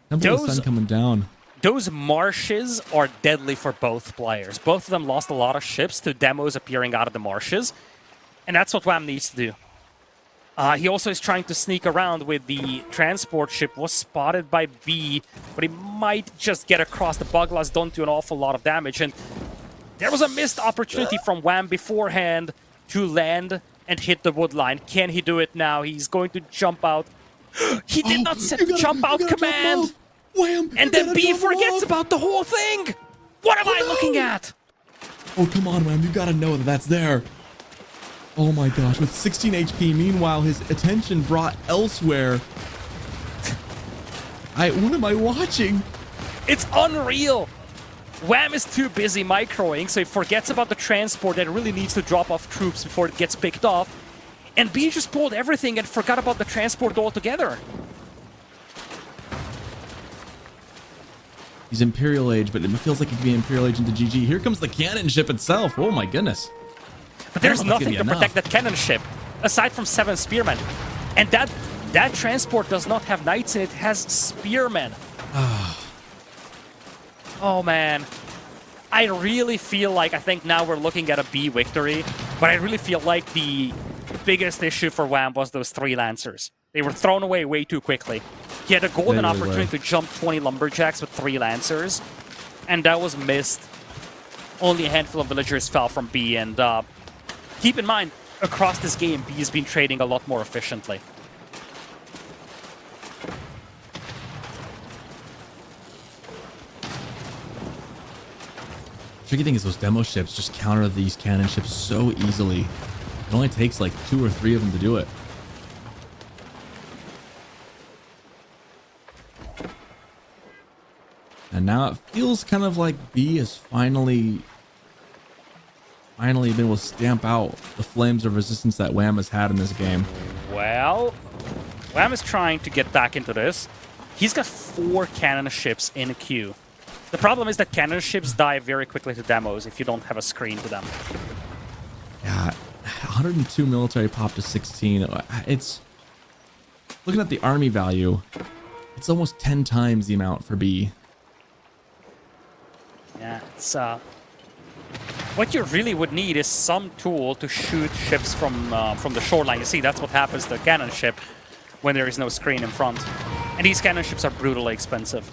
Temple of the Sun coming down. Those marshes are deadly for both players. Both of them lost a lot of ships to demos appearing out of the marshes. And that's what Wham needs to do. He also is trying to sneak around with the transport ship. Was spotted by B, but he might just get across. The Buglas don't do an awful lot of damage. And there was a missed opportunity from Wham beforehand to land and hit the wood line. Can he do it now? He's going to jump out. He did not set the jump out command. Wham! And then B forgets about the whole thing. What am I looking at? Oh, come on, Wham. You gotta know that that's there. Oh my gosh, with 16 HP. Meanwhile, his attention brought elsewhere. What am I watching? It's unreal. Wham is too busy microing, so he forgets about the transport that really needs to drop off troops before it gets picked off. And B just pulled everything and forgot about the transport altogether. He's Imperial Age, but it feels like it could be Imperial Age into GG. Here comes the cannon ship itself. Oh my goodness. But there's nothing to protect that cannon ship, aside from 7 spearmen. And that transport does not have knights in it, it has spearmen. Oh man. I really feel like, I think now we're looking at a B victory, but I really feel like the biggest issue for Wham was those 3 Lancers. They were thrown away way too quickly. He had a golden opportunity to jump 20 Lumberjacks with 3 Lancers, and that was missed. Only a handful of villagers fell from B, and keep in mind, across this game, B has been trading a lot more efficiently. Tricky thing is those demo ships just counter these cannon ships so easily. It only takes like 2 or 3 of them to do it. And now it feels kind of like B has finally been able to stamp out the flames of resistance that Wham has had in this game. Well, Wham is trying to get back into this. He's got 4 cannon ships in a queue. The problem is that cannon ships die very quickly to demos if you don't have a screen to them. Yeah, 102 military pop to 16. It's looking at the army value. It's almost 10 times the amount for B. Yeah, it's what you really would need is some tool to shoot ships from the shoreline. You see, that's what happens to a cannon ship when there is no screen in front. And these cannon ships are brutally expensive.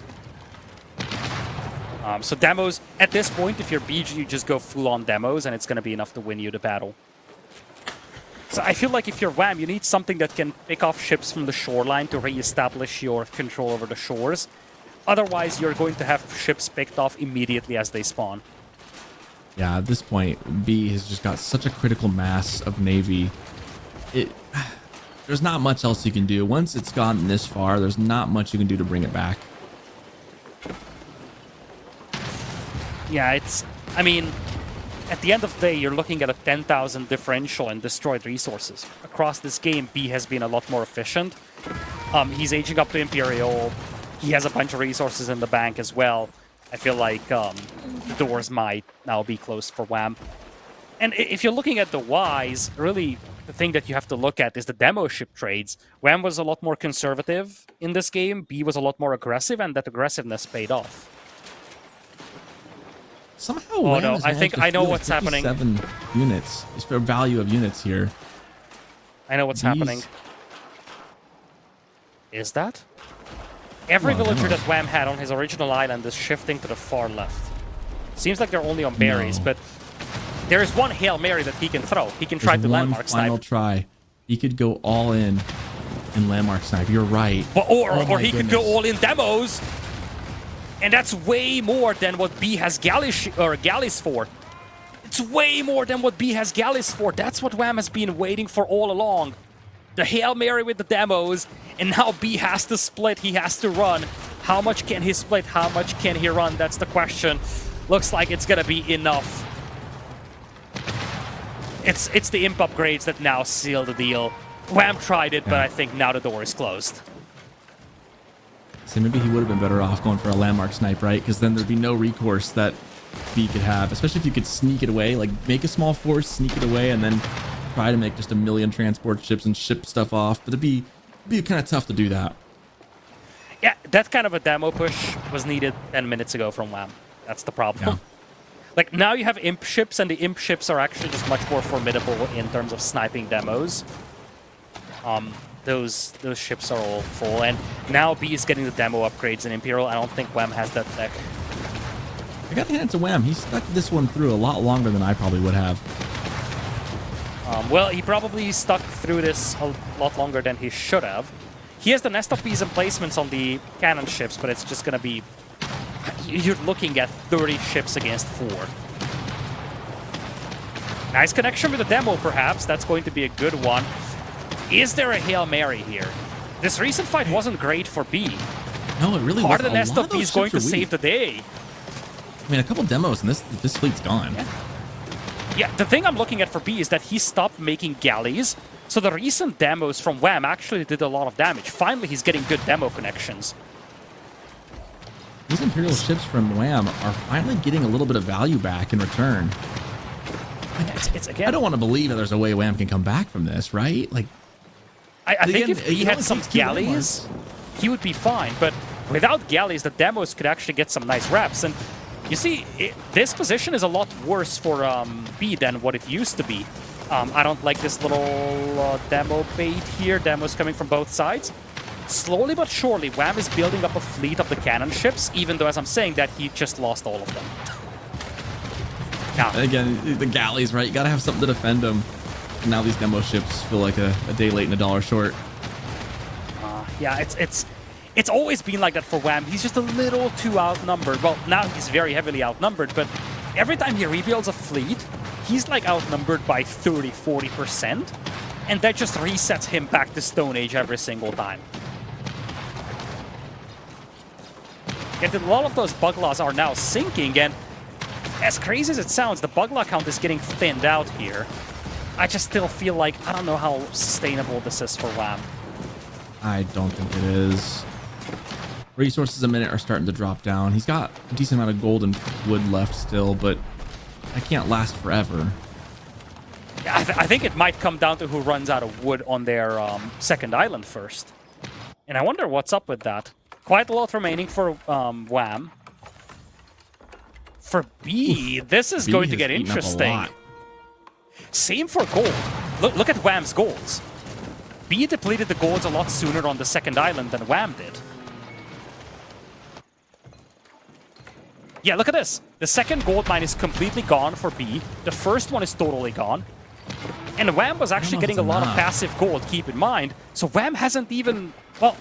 So demos, at this point, if you're BG, you just go full-on demos, and it's going to be enough to win you the battle. So I feel like if you're Wham, you need something that can pick off ships from the shoreline to re-establish your control over the shores. Otherwise, you're going to have ships picked off immediately as they spawn. Yeah, at this point, B has just got such a critical mass of navy. There's not much else you can do. Once it's gotten this far, there's not much you can do to bring it back. Yeah, I mean, at the end of the day, you're looking at a 10,000 differential in destroyed resources. Across this game, B has been a lot more efficient. He's aging up to Imperial. He has a bunch of resources in the bank as well. I feel like the doors might now be closed for Wham. And if you're looking at the Ys, really, the thing that you have to look at is the demo ship trades. Wham was a lot more conservative in this game. B was a lot more aggressive, and that aggressiveness paid off. Somehow, Oh Wham no, has I think managed to I know field what's happening. 57 units. It's for value of units here. I know what's These- happening. Is that? Every Well, villager no. that Wham had on his original island is shifting to the far left. Seems like they're only on berries, No. but there is one Hail Mary that he can throw. He can try There's to one landmark final snipe. try. He could go all in landmark snipe. You're right. But, Oh or my he could go goodness. all in demos. And that's way more than what B has galleys for. It's way more than what B has galleys for. That's what Wham has been waiting for all along. The Hail Mary with the demos, and now B has to split. He has to run. How much can he split? How much can he run? That's the question. Looks like it's gonna be enough. It's the imp upgrades that now seal the deal. Wham tried it, but I think now the door is closed. So maybe he would have been better off going for a landmark snipe, right? Because then there'd be no recourse that B could have, especially if you could sneak it away, like make a small force, sneak it away, and then try to make just a million transport ships and ship stuff off. But it'd be kind of tough to do that. Yeah, that kind of a demo push was needed 10 minutes ago from Wham. That's the problem. Yeah. Like, now you have imp ships, and the imp ships are actually just much more formidable in terms of sniping demos. Those ships are all full, and now B is getting the demo upgrades in Imperial. I don't think Wham has that tech. I got to hand it to Wham. He stuck this one through a lot longer than I probably would have. Well, he probably stuck through this a lot longer than he should have. He has the nest of bees and placements on the cannon ships, but it's just going to be... You're looking at 30 ships against 4. Nice connection with the demo, perhaps. That's going to be a good one. Is there a Hail Mary here? This recent fight wasn't great for B. No, it really Part was. of the nest of bees going to save the day. I mean, a couple demos and this fleet's gone. Yeah, the thing I'm looking at for B is that he stopped making galleys. So the recent demos from Wham actually did a lot of damage. Finally, he's getting good demo connections. These Imperial ships from Wham are finally getting a little bit of value back in return. It's again. I don't want to believe that there's a way Wham can come back from this, right? Like, I think again, if he it had only some takes 2 galleys, he would be fine. But without galleys, the demos could actually get some nice reps. And you see, this position is a lot worse for B than what it used to be. I don't like this little demo bait here. Demos coming from both sides. Slowly but surely, Wham is building up a fleet of the cannon ships, even though, as I'm saying that, he just lost all of them. Now, again, the galleys, right? You got to have something to defend them. Now these demo ships feel like a day late and a dollar short. yeah, it's always been like that for Wham. He's just a little too outnumbered. Well, now he's very heavily outnumbered, but every time he rebuilds a fleet, he's like outnumbered by 30-40%, and that just resets him back to Stone Age every single time. And a lot of those bug laws are now sinking, and as crazy as it sounds, the bug law count is getting thinned out here. I just still feel like, I don't know how sustainable this is for Wham. I don't think it is. Resources a minute are starting to drop down. He's got a decent amount of gold and wood left still, but that can't last forever. Yeah, I think it might come down to who runs out of wood on their second island first. And I wonder what's up with that. Quite a lot remaining for Wham. For B, this is B going to has get eaten up a interesting. lot. Same for gold. Look at Wham's golds. B depleted the golds a lot sooner on the second island than Wham did. Yeah, look at this. The second gold mine is completely gone for B. The first one is totally gone. And Wham was actually getting a lot of passive gold, keep in mind. So Wham hasn't even... Well,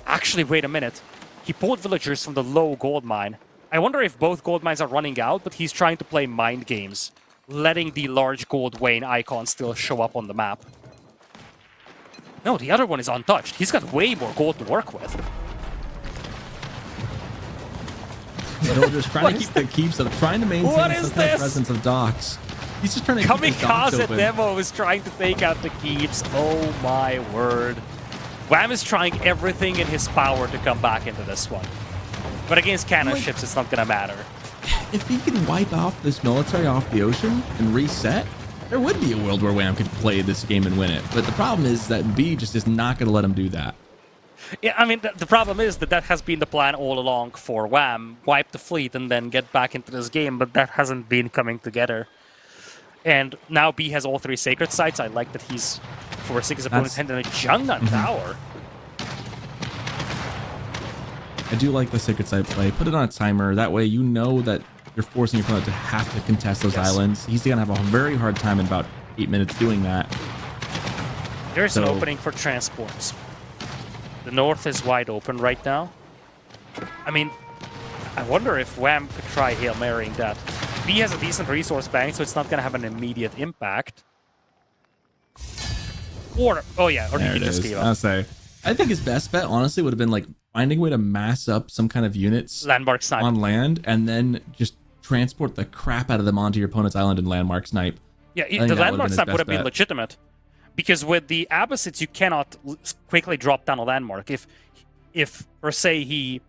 actually, wait a minute. He pulled villagers from the low gold mine. I wonder if both gold mines are running out, but he's trying to play mind games, letting the large gold Wayne icon still show up on the map. No, the other one is untouched. He's got way more gold to work with. No, just trying to keep the keeps up, trying to maintain What some is kind of this? presence of docks. He's just trying to keep his docks Kamikaze open. Demo is trying to take out the keeps. Oh my word. Wham is trying everything in his power to come back into this one. But against cannon ships, it's not gonna matter. If he can wipe off this military off the ocean and reset, there would be a world where Wham could play this game and win it. But the problem is that B just is not going to let him do that. Yeah, I mean, the problem is that has been the plan all along for Wham. Wipe the fleet and then get back into this game, but that hasn't been coming together. And now B has all 3 sacred sites. I like that he's forcing his opponent's hand in a Jungnan Tower. I do like the sacred site play. Put it on a timer. That way you know that you're forcing your opponent to have to contest those islands. He's going to have a very hard time in about 8 minutes doing that. There's an opening for transports. The north is wide open right now. I mean, I wonder if Wham could try Hail Marying that. B has a decent resource bank, so it's not going to have an immediate impact. Or, oh yeah, or he can just give up. I'll say. I think his best bet, honestly, would have been like finding a way to mass up some kind of units landmark snipe on land, and then just transport the crap out of them onto your opponent's island and landmark snipe. Yeah, the landmark snipe would have been legitimate. Because with the Abbasids, you cannot quickly drop down a landmark. If per se, he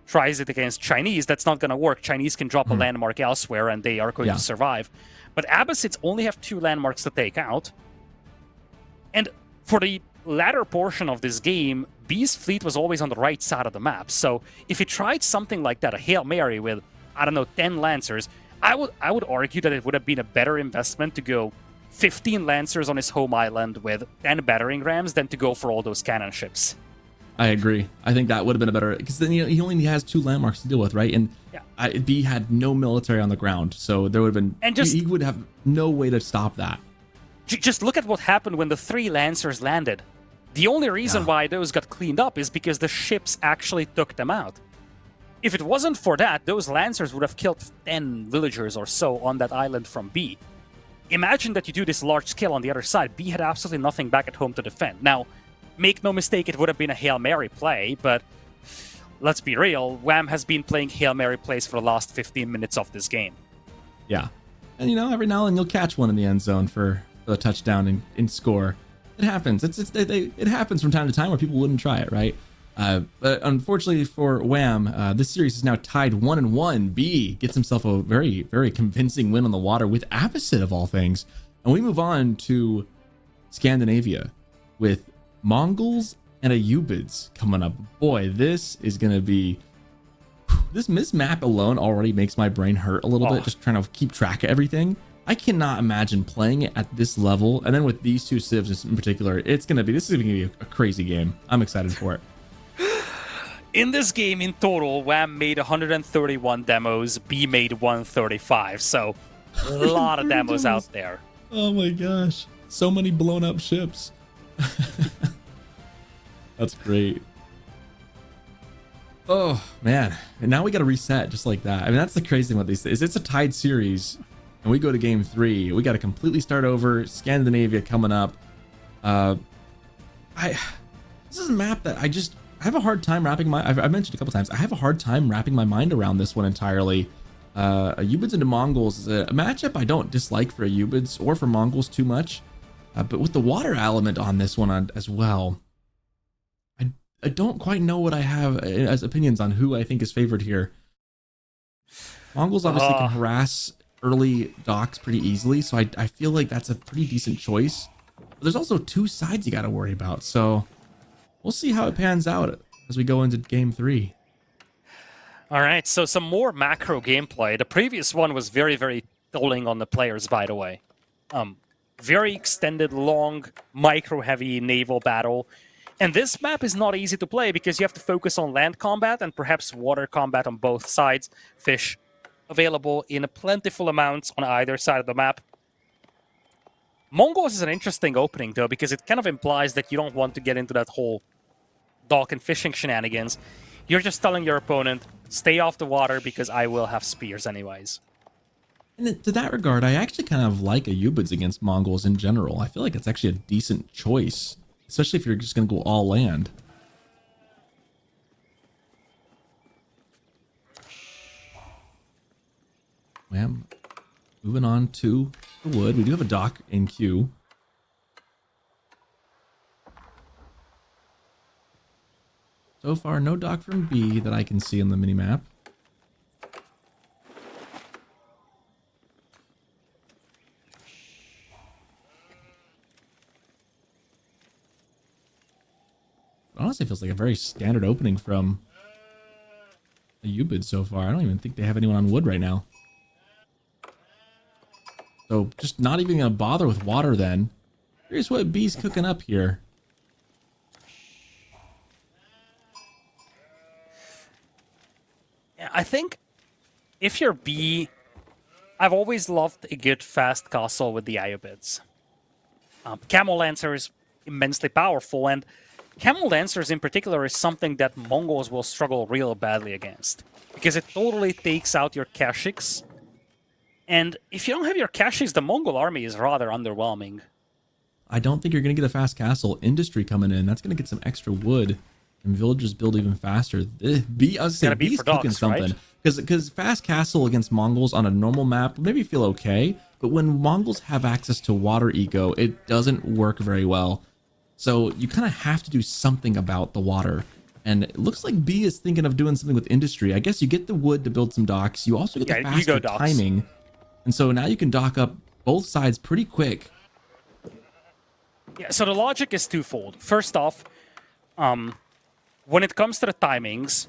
tries it against Chinese, that's not going to work. Chinese can drop a landmark elsewhere, and they are going to survive. But Abbasids only have 2 landmarks to take out. And for the latter portion of this game, B's fleet was always on the right side of the map. So if he tried something like that, a Hail Mary with, I don't know, 10 Lancers, I would argue that it would have been a better investment to go 15 Lancers on his home island with 10 battering rams than to go for all those cannon ships. I agree. I think that would have been a better, because then he only has 2 landmarks to deal with, right? And B had no military on the ground, so there would have been, and he would have no way to stop that. Just look at what happened when the 3 Lancers landed. The only reason why those got cleaned up is because the ships actually took them out. If it wasn't for that, those Lancers would have killed 10 villagers or so on that island from B. Imagine that you do this large scale on the other side. B had absolutely nothing back at home to defend. Now, make no mistake, it would have been a Hail Mary play, but let's be real, Wham has been playing Hail Mary plays for the last 15 minutes of this game. Yeah. And, every now and then you'll catch one in the end zone for a touchdown and score. It happens. It happens from time to time where people wouldn't try it, right? But unfortunately for Wham, this series is now tied 1-1. B gets himself a very, very convincing win on the water with Abbasid of all things. And we move on to Scandinavia with Mongols and Ayyubids coming up. Boy, this is going to be... This map alone already makes my brain hurt a little bit, just trying to keep track of everything. I cannot imagine playing it at this level. And then with these 2 civs in particular, this is going to be a crazy game. I'm excited for it. In this game, in total, Wham made 131 demos, B made 135, so a lot of demos out there. Oh my gosh. So many blown up ships. That's great. Oh, man. And now we got to reset just like that. I mean, that's the crazy thing about these things. It's a tied series, and we go to game 3. We got to completely start over. Scandinavia coming up. This is a map that I have a hard time wrapping I've mentioned a couple times, I have a hard time wrapping my mind around this one entirely. Ayyubids into Mongols is a matchup I don't dislike for Ayyubids or for Mongols too much. But with the water element on this one as well, I don't quite know what I have as opinions on who I think is favored here. Mongols obviously can harass early docks pretty easily, so I feel like that's a pretty decent choice. But there's also 2 sides you got to worry about, so we'll see how it pans out as we go into game 3. All right, so some more macro gameplay. The previous one was very, very tolling on the players, by the way. Very extended, long, micro-heavy naval battle. And this map is not easy to play because you have to focus on land combat and perhaps water combat on both sides. Fish available in plentiful amounts on either side of the map. Mongols is an interesting opening, though, because it kind of implies that you don't want to get into that whole dock and fishing shenanigans. You're just telling your opponent, stay off the water because I will have spears anyways. And to that regard, I actually kind of like Ayyubids against Mongols in general. I feel like it's actually a decent choice, especially if you're just going to go all land. Wham. Moving on to the wood. We do have a dock in queue. So far, no dock from B that I can see on the minimap. honestly feels like a very standard opening from the U-Bid so far. I don't even think they have anyone on wood right now. So just not even going to bother with water then. Here's what B's cooking up here. I think if you're B, I've always loved a good fast castle with the Amphibious. Camel Lancer is immensely powerful, and Camel Lancers in particular is something that Mongols will struggle real badly against, because it totally takes out your Kashyyyks. And if you don't have your Kashyyyks, the Mongol army is rather underwhelming. I don't think you're going to get a fast castle. Industry coming in. That's going to get some extra wood. And villagers build even faster. B, I was saying, B's cooking something. Because fast castle against Mongols on a normal map would maybe feel okay. But when Mongols have access to water eco, it doesn't work very well. So you kind of have to do something about the water. And it looks like B is thinking of doing something with industry. I guess you get the wood to build some docks. You also get the faster timing. And so now you can dock up both sides pretty quick. Yeah, so the logic is twofold. First off, when it comes to the timings,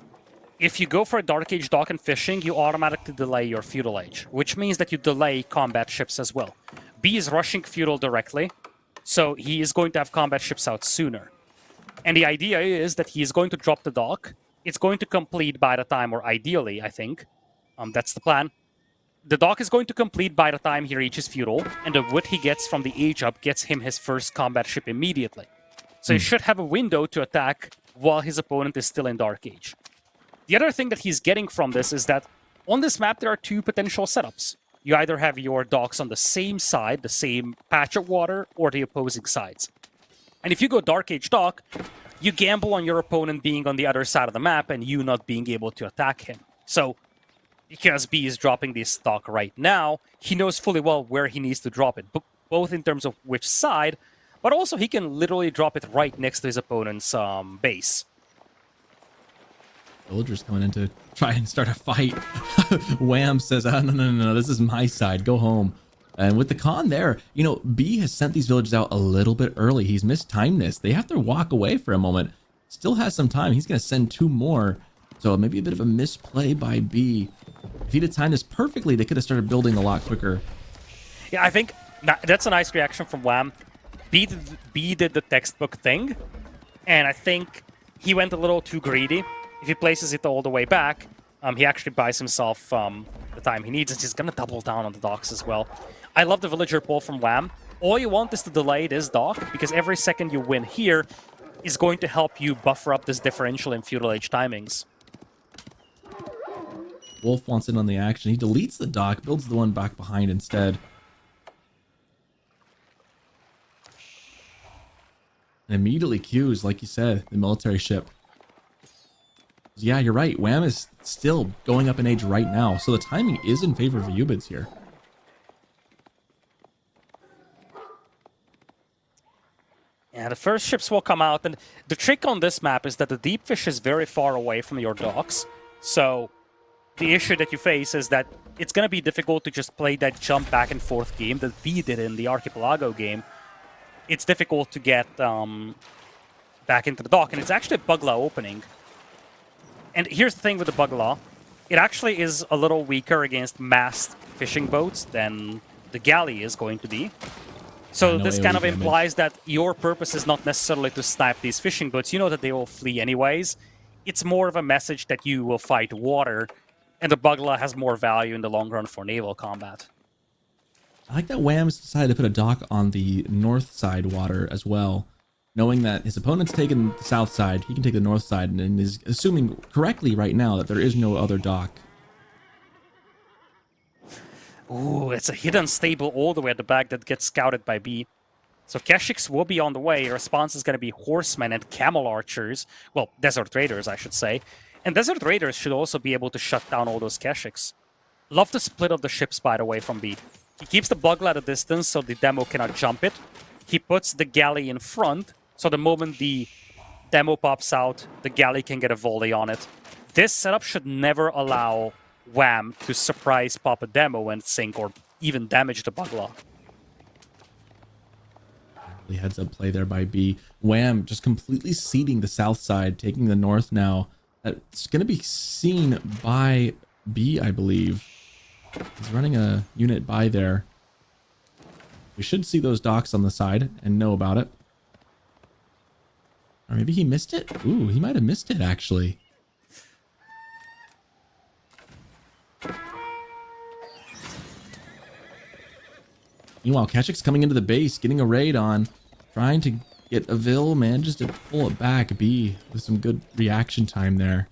if you go for a Dark Age dock and fishing, you automatically delay your Feudal Age, which means that you delay combat ships as well. B is rushing Feudal directly, so he is going to have combat ships out sooner. And the idea is that he is going to drop the dock. It's going to complete by the time, or ideally, I think, that's the plan. The dock is going to complete by the time he reaches Feudal, and the wood he gets from the Age up gets him his first combat ship immediately. So he should have a window to attack while his opponent is still in Dark Age. The other thing that he's getting from this is that on this map there are two potential setups. You either have your docks on the same side, the same patch of water, or the opposing sides. And if you go Dark Age dock, you gamble on your opponent being on the other side of the map and you not being able to attack him. So, because B is dropping this dock right now, he knows fully well where he needs to drop it, both in terms of which side, but also he can literally drop it right next to his opponent's base. Villagers coming in to try and start a fight. Wham says, oh, no, this is my side. Go home. And with the con there, you know, B has sent these villagers out a little bit early. He's mistimed this. They have to walk away for a moment. Still has some time. He's going to send 2 more. So maybe a bit of a misplay by B. If he'd have timed this perfectly, they could have started building a lot quicker. Yeah, I think that's a nice reaction from Wham. B did the textbook thing, and I think he went a little too greedy. If he places it all the way back, he actually buys himself the time he needs, and he's going to double down on the docks as well. I love the villager pull from Wham. All you want is to delay this dock, because every second you win here is going to help you buffer up this differential in Feudal Age timings. Wolf wants in on the action. He deletes the dock, builds the one back behind instead. And immediately cues, like you said, the military ship. Yeah, you're right. Wham is still going up in age right now, so the timing is in favor of the U-Bids here. Yeah, the first ships will come out, and the trick on this map is that the deep fish is very far away from your docks, so the issue that you face is that it's going to be difficult to just play that jump back and forth game that B did in the Archipelago game. It's difficult to get back into the dock, and it's actually a Bugla opening. And here's the thing with the Bugla. It actually is a little weaker against massed fishing boats than the galley is going to be. So this kind of implies that your purpose is not necessarily to snipe these fishing boats. You know that they will flee anyways. It's more of a message that you will fight water, and the Bugla has more value in the long run for naval combat. I like that Wham's decided to put a dock on the north side water as well. Knowing that his opponent's taking the south side, he can take the north side, and is assuming correctly right now that there is no other dock. Ooh, it's a hidden stable all the way at the back that gets scouted by B. So Kashyyyks will be on the way. The response is going to be horsemen and camel archers. Well, desert raiders, I should say. And desert raiders should also be able to shut down all those Kashyyyks. Love the split of the ships, by the way, from B. He keeps the Bugla at a distance so the demo cannot jump it. He puts the galley in front, so the moment the demo pops out, the galley can get a volley on it. This setup should never allow Wham to surprise pop a demo and sink or even damage the Bugla. The heads-up play there by B. Wham just completely ceding the south side, taking the north now. That's going to be seen by B, I believe. He's running a unit by there. We should see those docks on the side and know about it. Or maybe he missed it? Ooh, he might have missed it, actually. Meanwhile, Keshik's coming into the base, getting a raid on, trying to get Avil, manages to pull it back. B with some good reaction time there.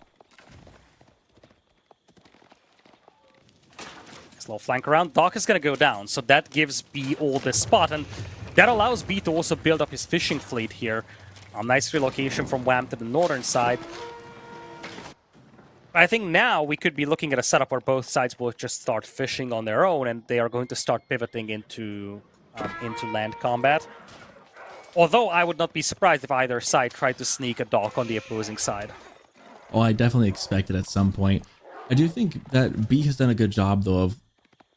Slow flank around. Dock is going to go down, so that gives B all this spot, and that allows B to also build up his fishing fleet here. Nice relocation from Wham to the northern side. I think now we could be looking at a setup where both sides will just start fishing on their own, and they are going to start pivoting into land combat. Although I would not be surprised if either side tried to sneak a dock on the opposing side. Oh, I definitely expect it at some point. I do think that B has done a good job, though, of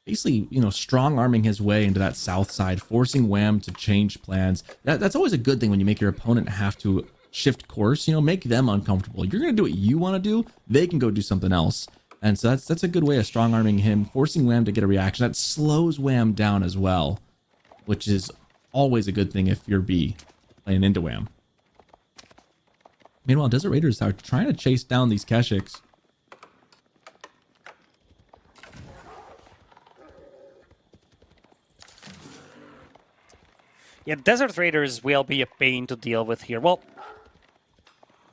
basically, strong arming his way into that south side, forcing Wham to change plans. That's always a good thing when you make your opponent have to shift course, make them uncomfortable. You're going to do what you want to do, they can go do something else. And so that's a good way of strong arming him, forcing Wham to get a reaction. That slows Wham down as well, which is always a good thing if you're B playing into Wham. Meanwhile, Desert Raiders are trying to chase down these Keshiks. Yeah, Desert Raiders will be a pain to deal with here. Well,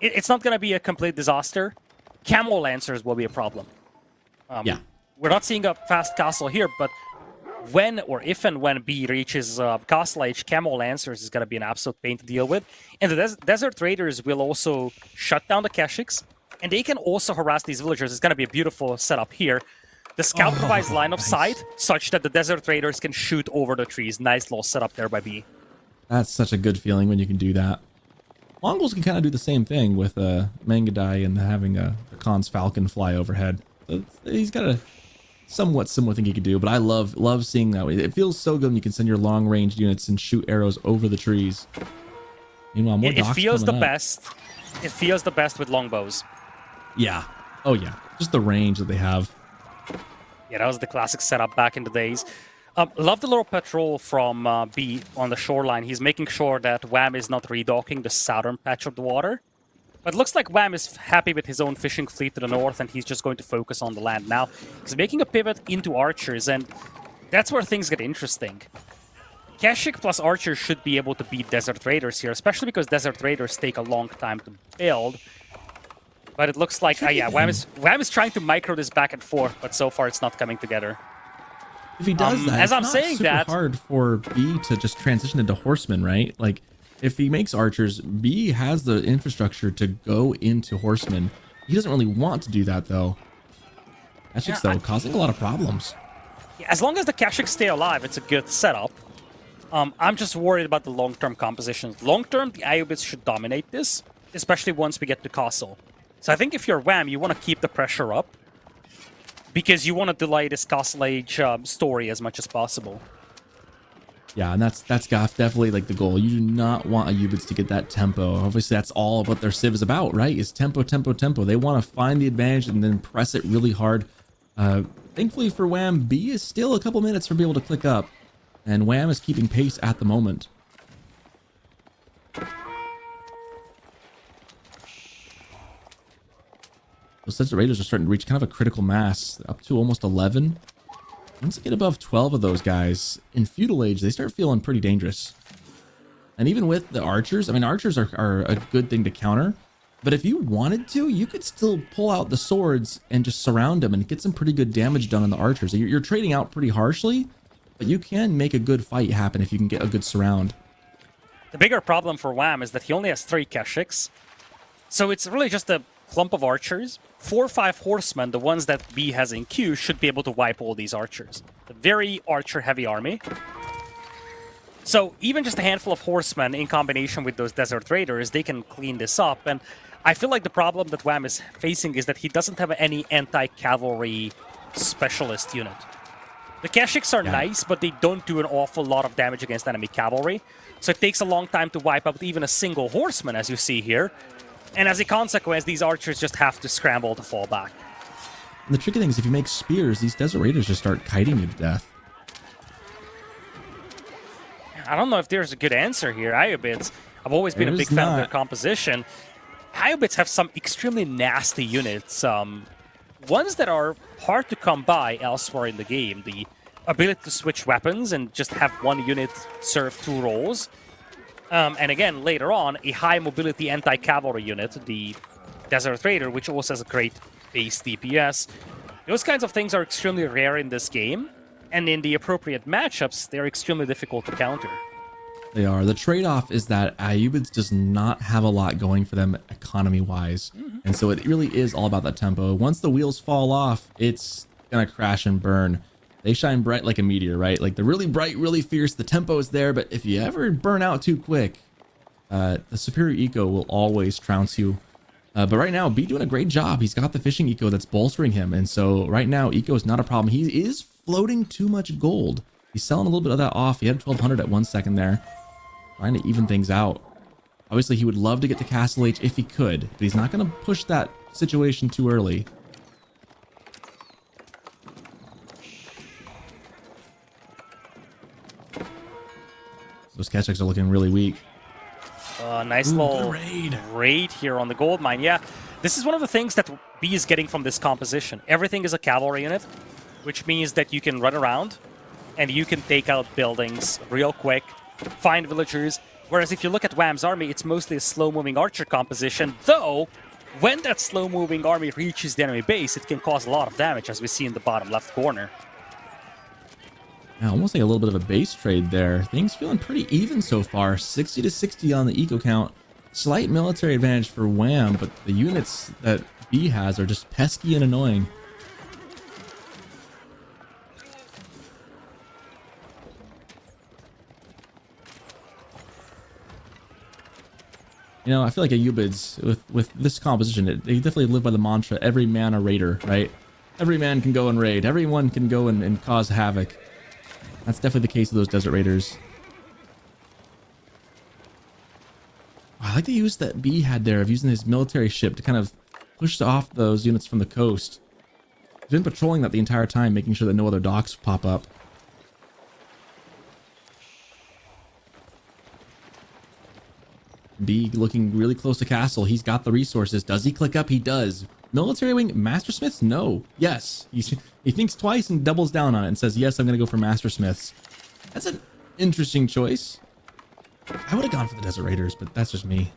it's not going to be a complete disaster. Camel Lancers will be a problem. Yeah. We're not seeing a fast castle here, but when or if and when B reaches Castle Age, Camel Lancers is going to be an absolute pain to deal with. And the Desert Raiders will also shut down the Keshiks, and they can also harass these villagers. It's going to be a beautiful setup here. The scout provides line of sight such that the Desert Raiders can shoot over the trees. Nice little setup there by B. That's such a good feeling when you can do that. Mongols can kind of do the same thing with Mangadai and having a Khan's Falcon fly overhead. So he's got a somewhat similar thing he could do, but I love seeing that. It feels so good when you can send your long-range units and shoot arrows over the trees. Meanwhile, more docks feels the coming up. best. It feels the best with longbows. Yeah. Oh, yeah. Just the range that they have. Yeah, that was the classic setup back in the days. Love the little patrol from B on the shoreline. He's making sure that Wham is not redocking the southern patch of the water. But it looks like Wham is happy with his own fishing fleet to the north, and he's just going to focus on the land now. He's making a pivot into archers, and that's where things get interesting. Keshik plus archers should be able to beat Desert Raiders here, especially because Desert Raiders take a long time to build. But it looks like, Wham is trying to micro this back and forth, but so far it's not coming together. If he does that, as it's I'm not saying super that, hard for B to just transition into horsemen, right? Like, if he makes archers, B has the infrastructure to go into horsemen. He doesn't really want to do that, though. Keshiks, though, causing a lot of problems. As long as the Keshiks stay alive, it's a good setup. I'm just worried about the long-term composition. Long-term, the Amphibious should dominate this, especially once we get to Castle. So I think if you're Wham, you want to keep the pressure up, because you want to delay this Castle Age story as much as possible. Yeah, and that's definitely like the goal. You do not want Amphibious to get that tempo. Obviously, that's all what their Civ is about, right? Is tempo, tempo, tempo. They want to find the advantage and then press it really hard. Thankfully for Wham, B is still a couple minutes from being able to click up, and Wham is keeping pace at the moment. Those Desert Raiders are starting to reach kind of a critical mass, up to almost 11. Once they get above 12 of those guys, in Feudal Age, they start feeling pretty dangerous. And even with the archers, I mean, archers are a good thing to counter. But if you wanted to, you could still pull out the swords and just surround them and get some pretty good damage done on the archers. You're trading out pretty harshly, but you can make a good fight happen if you can get a good surround. The bigger problem for Wham is that he only has 3 Keshiks. So it's really just a clump of archers. 4 or 5 horsemen, the ones that B has in queue, should be able to wipe all these archers. A very archer-heavy army. So even just a handful of horsemen in combination with those Desert Raiders, they can clean this up. And I feel like the problem that Wham is facing is that he doesn't have any anti-cavalry specialist unit. The Keshiks are Yeah. nice, but they don't do an awful lot of damage against enemy cavalry. So it takes a long time to wipe out even a single horseman, as you see here. And as a consequence, these archers just have to scramble to fall back. And the tricky thing is if you make spears, these Desert Raiders just start kiting you to death. I don't know if there's a good answer here. Iobits, I've always been a big fan of their composition. Iobits have some extremely nasty units. Ones that are hard to come by elsewhere in the game. The ability to switch weapons and just have one unit serve two roles. And again, later on, a high mobility anti-cavalry unit, the Desert Raider, which also has a great base DPS. Those kinds of things are extremely rare in this game. And in the appropriate matchups, they're extremely difficult to counter. They are. The trade-off is that Iubids does not have a lot going for them economy-wise. And so it really is all about that tempo. Once the wheels fall off, it's going to crash and burn. They shine bright like a meteor, right? Like they're really bright, really fierce. The tempo is there, but if you ever burn out too quick, the superior eco will always trounce you. But right now, B doing a great job. He's got the fishing eco that's bolstering him. And so right now, eco is not a problem. He is floating too much gold. He's selling a little bit of that off. He had 1200 at 1 second there. Trying to even things out. Obviously, he would love to get to Castle H if he could, but he's not going to push that situation too early. Those Keshiks are looking really weak. Nice little raid here on the gold mine. Yeah, this is one of the things that B is getting from this composition. Everything is a cavalry unit, which means that you can run around and you can take out buildings real quick, find villagers. Whereas if you look at Wham's army, it's mostly a slow-moving archer composition, though when that slow-moving army reaches the enemy base, it can cause a lot of damage, as we see in the bottom left corner. Now, almost like a little bit of a base trade there. Things feeling pretty even so far. 60 to 60 on the eco count. Slight military advantage for Wham, but the units that B has are just pesky and annoying. You know, I feel like Ayubids, with this composition, they definitely live by the mantra, every man a raider, right? Every man can go and raid. Everyone can go and cause havoc. That's definitely the case of those Desert Raiders. I like the use that B had there of using his military ship to kind of push off those units from the coast. He's been patrolling that the entire time, making sure that no other docks pop up. B looking really close to castle. He's got the resources. Does he click up? He does. Military wing Mastersmiths? No. Yes. He thinks twice and doubles down on it and says, yes, I'm going to go for Mastersmiths. That's an interesting choice. I would have gone for the Desert Raiders, but that's just me.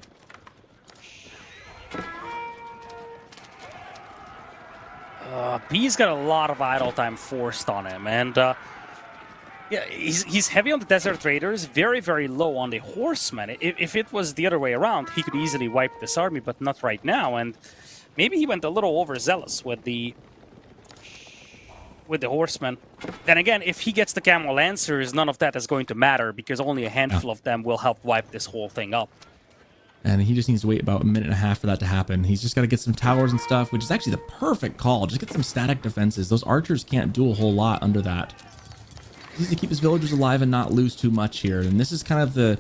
B's got a lot of idle time forced on him, and yeah, he's heavy on the Desert Raiders, very, very low on the Horsemen. If it was the other way around, he could easily wipe this army, but not right now, and maybe he went a little overzealous with the Horsemen. Then again, if he gets the Camel Lancers, none of that is going to matter, because only a handful of them will help wipe this whole thing up. And he just needs to wait about a minute and a half for that to happen. He's just got to get some towers and stuff, which is actually the perfect call. Just get some static defenses. Those archers can't do a whole lot under that. He needs to keep his villagers alive and not lose too much here. And this is kind of the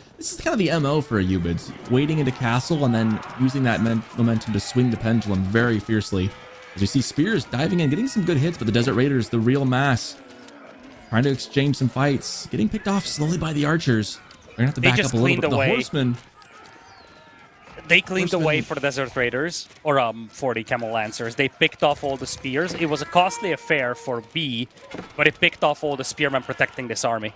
MO for Ayubids. Waiting into castle and then using that momentum to swing the pendulum very fiercely. As you see Spears diving in, getting some good hits, but the Desert Raiders, the real mass, trying to exchange some fights, getting picked off slowly by the archers. They're gonna have to back up a little bit. The Horsemen. They cleaned away for the Desert Raiders, or for the Camel Lancers. They picked off all the spears. It was a costly affair for B, but it picked off all the spearmen protecting this army.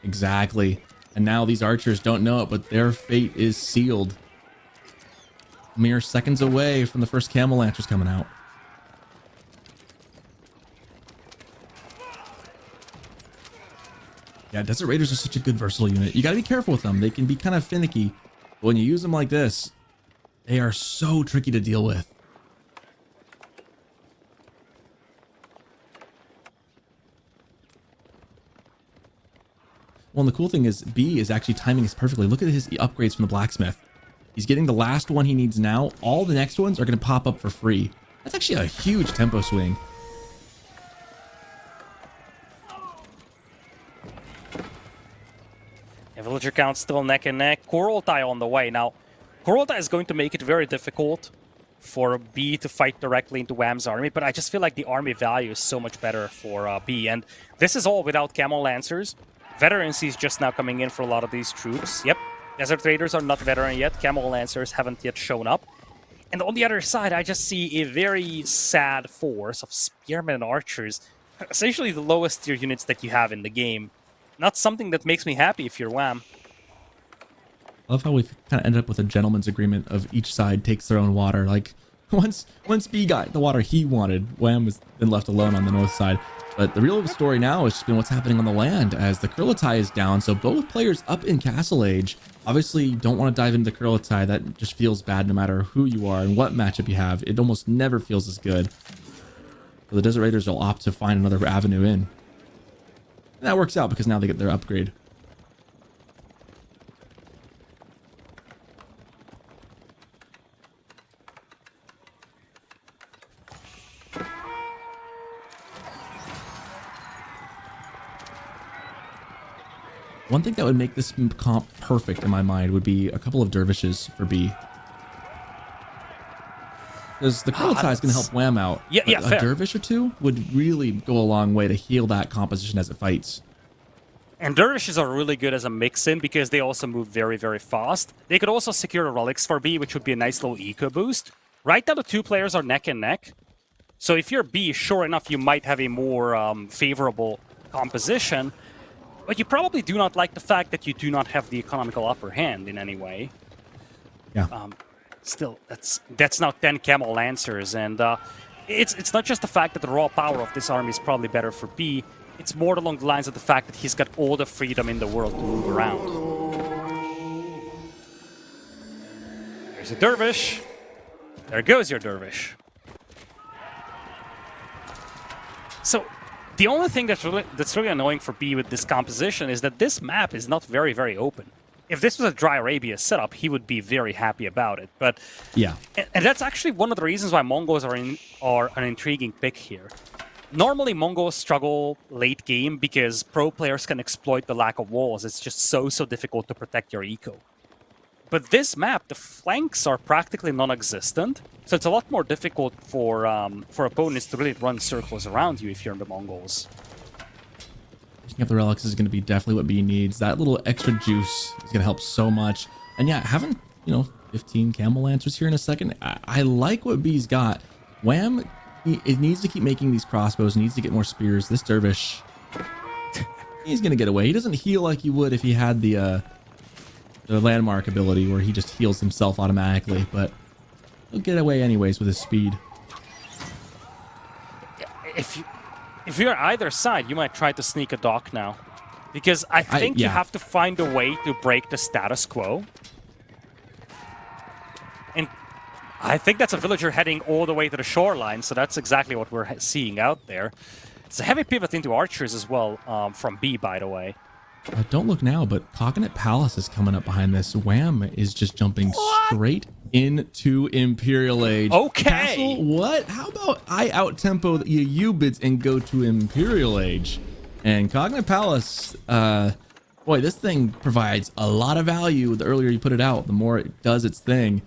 Exactly. And now these archers don't know it, but their fate is sealed. Mere seconds away from the first Camel Lancers coming out. Yeah, Desert Raiders are such a good versatile unit. You got to be careful with them. They can be kind of finicky. But when you use them like this, they are so tricky to deal with. Well, and the cool thing is B is actually timing this perfectly. Look at his upgrades from the blacksmith. He's getting the last one he needs now. All the next ones are going to pop up for free. That's actually a huge tempo swing. Yeah, villager count still neck and neck. Kurultai on the way. Now, Kurultai is going to make it very difficult for B to fight directly into Wham's army, but I just feel like the army value is so much better for B. And this is all without Camel Lancers. Veterancy is just now coming in for a lot of these troops. Yep, Desert Raiders are not veteran yet. Camel Lancers haven't yet shown up. And on the other side, I just see a very sad force of Spearmen and Archers. Essentially the lowest tier units that you have in the game. Not something that makes me happy if you're Wham. I love how we've kind of ended up with a gentleman's agreement of each side takes their own water. Like, once B got the water he wanted, Wham was then left alone on the north side. But the real story now has just been what's happening on the land as the Kurultai is down. So both players up in Castle Age obviously don't want to dive into the Kurultai. That just feels bad no matter who you are and what matchup you have. It almost never feels as good. So the Desert Raiders will opt to find another avenue in. And that works out because now they get their upgrade. One thing that would make this comp perfect in my mind would be a couple of dervishes for B. Because the Kurultai is going to help Wham out. Yeah, yeah, a dervish or two would really go a long way to heal that composition as it fights. And dervishes are really good as a mix-in because they also move very, very fast. They could also secure the relics for B, which would be a nice little eco boost. Right now, the two players are neck and neck. So if you're B, sure enough, you might have a more favorable composition. But you probably do not like the fact that you do not have the economical upper hand in any way. Yeah. Still, that's now 10 Camel Lancers, and it's not just the fact that the raw power of this army is probably better for B. It's more along the lines of the fact that he's got all the freedom in the world to move around. There's a dervish. There goes your dervish. So the only thing that's really annoying for B with this composition is that this map is not very, very open. If this was a Dry Arabia setup, he would be very happy about it. But yeah, and that's actually one of the reasons why Mongols are an intriguing pick here. Normally, Mongols struggle late game because pro players can exploit the lack of walls. It's just so difficult to protect your eco. But this map, the flanks are practically non-existent, so it's a lot more difficult for opponents to really run circles around you if you're in the Mongols. Picking up the relics is going to be definitely what B needs. That little extra juice is going to help so much. And yeah, having 15 Camel Lancers here in a second, I like what B's got. Wham, it needs to keep making these crossbows. Needs to get more spears. This dervish, he's going to get away. He doesn't heal like he would if he had the landmark ability where he just heals himself automatically, but he'll get away anyways with his speed. If you're either side, you might try to sneak a dock now, because I think you have to find a way to break the status quo. And I think that's a villager heading all the way to the shoreline, so that's exactly what we're seeing out there. It's a heavy pivot into archers as well from B, by the way. Don't look now, but Cognate Palace is coming up behind this. Wham is just jumping straight into Imperial Age. Okay. Castle, what? How about I out-tempo the EU bids and go to Imperial Age? And Cognate Palace, boy, this thing provides a lot of value. The earlier you put it out, the more it does its thing.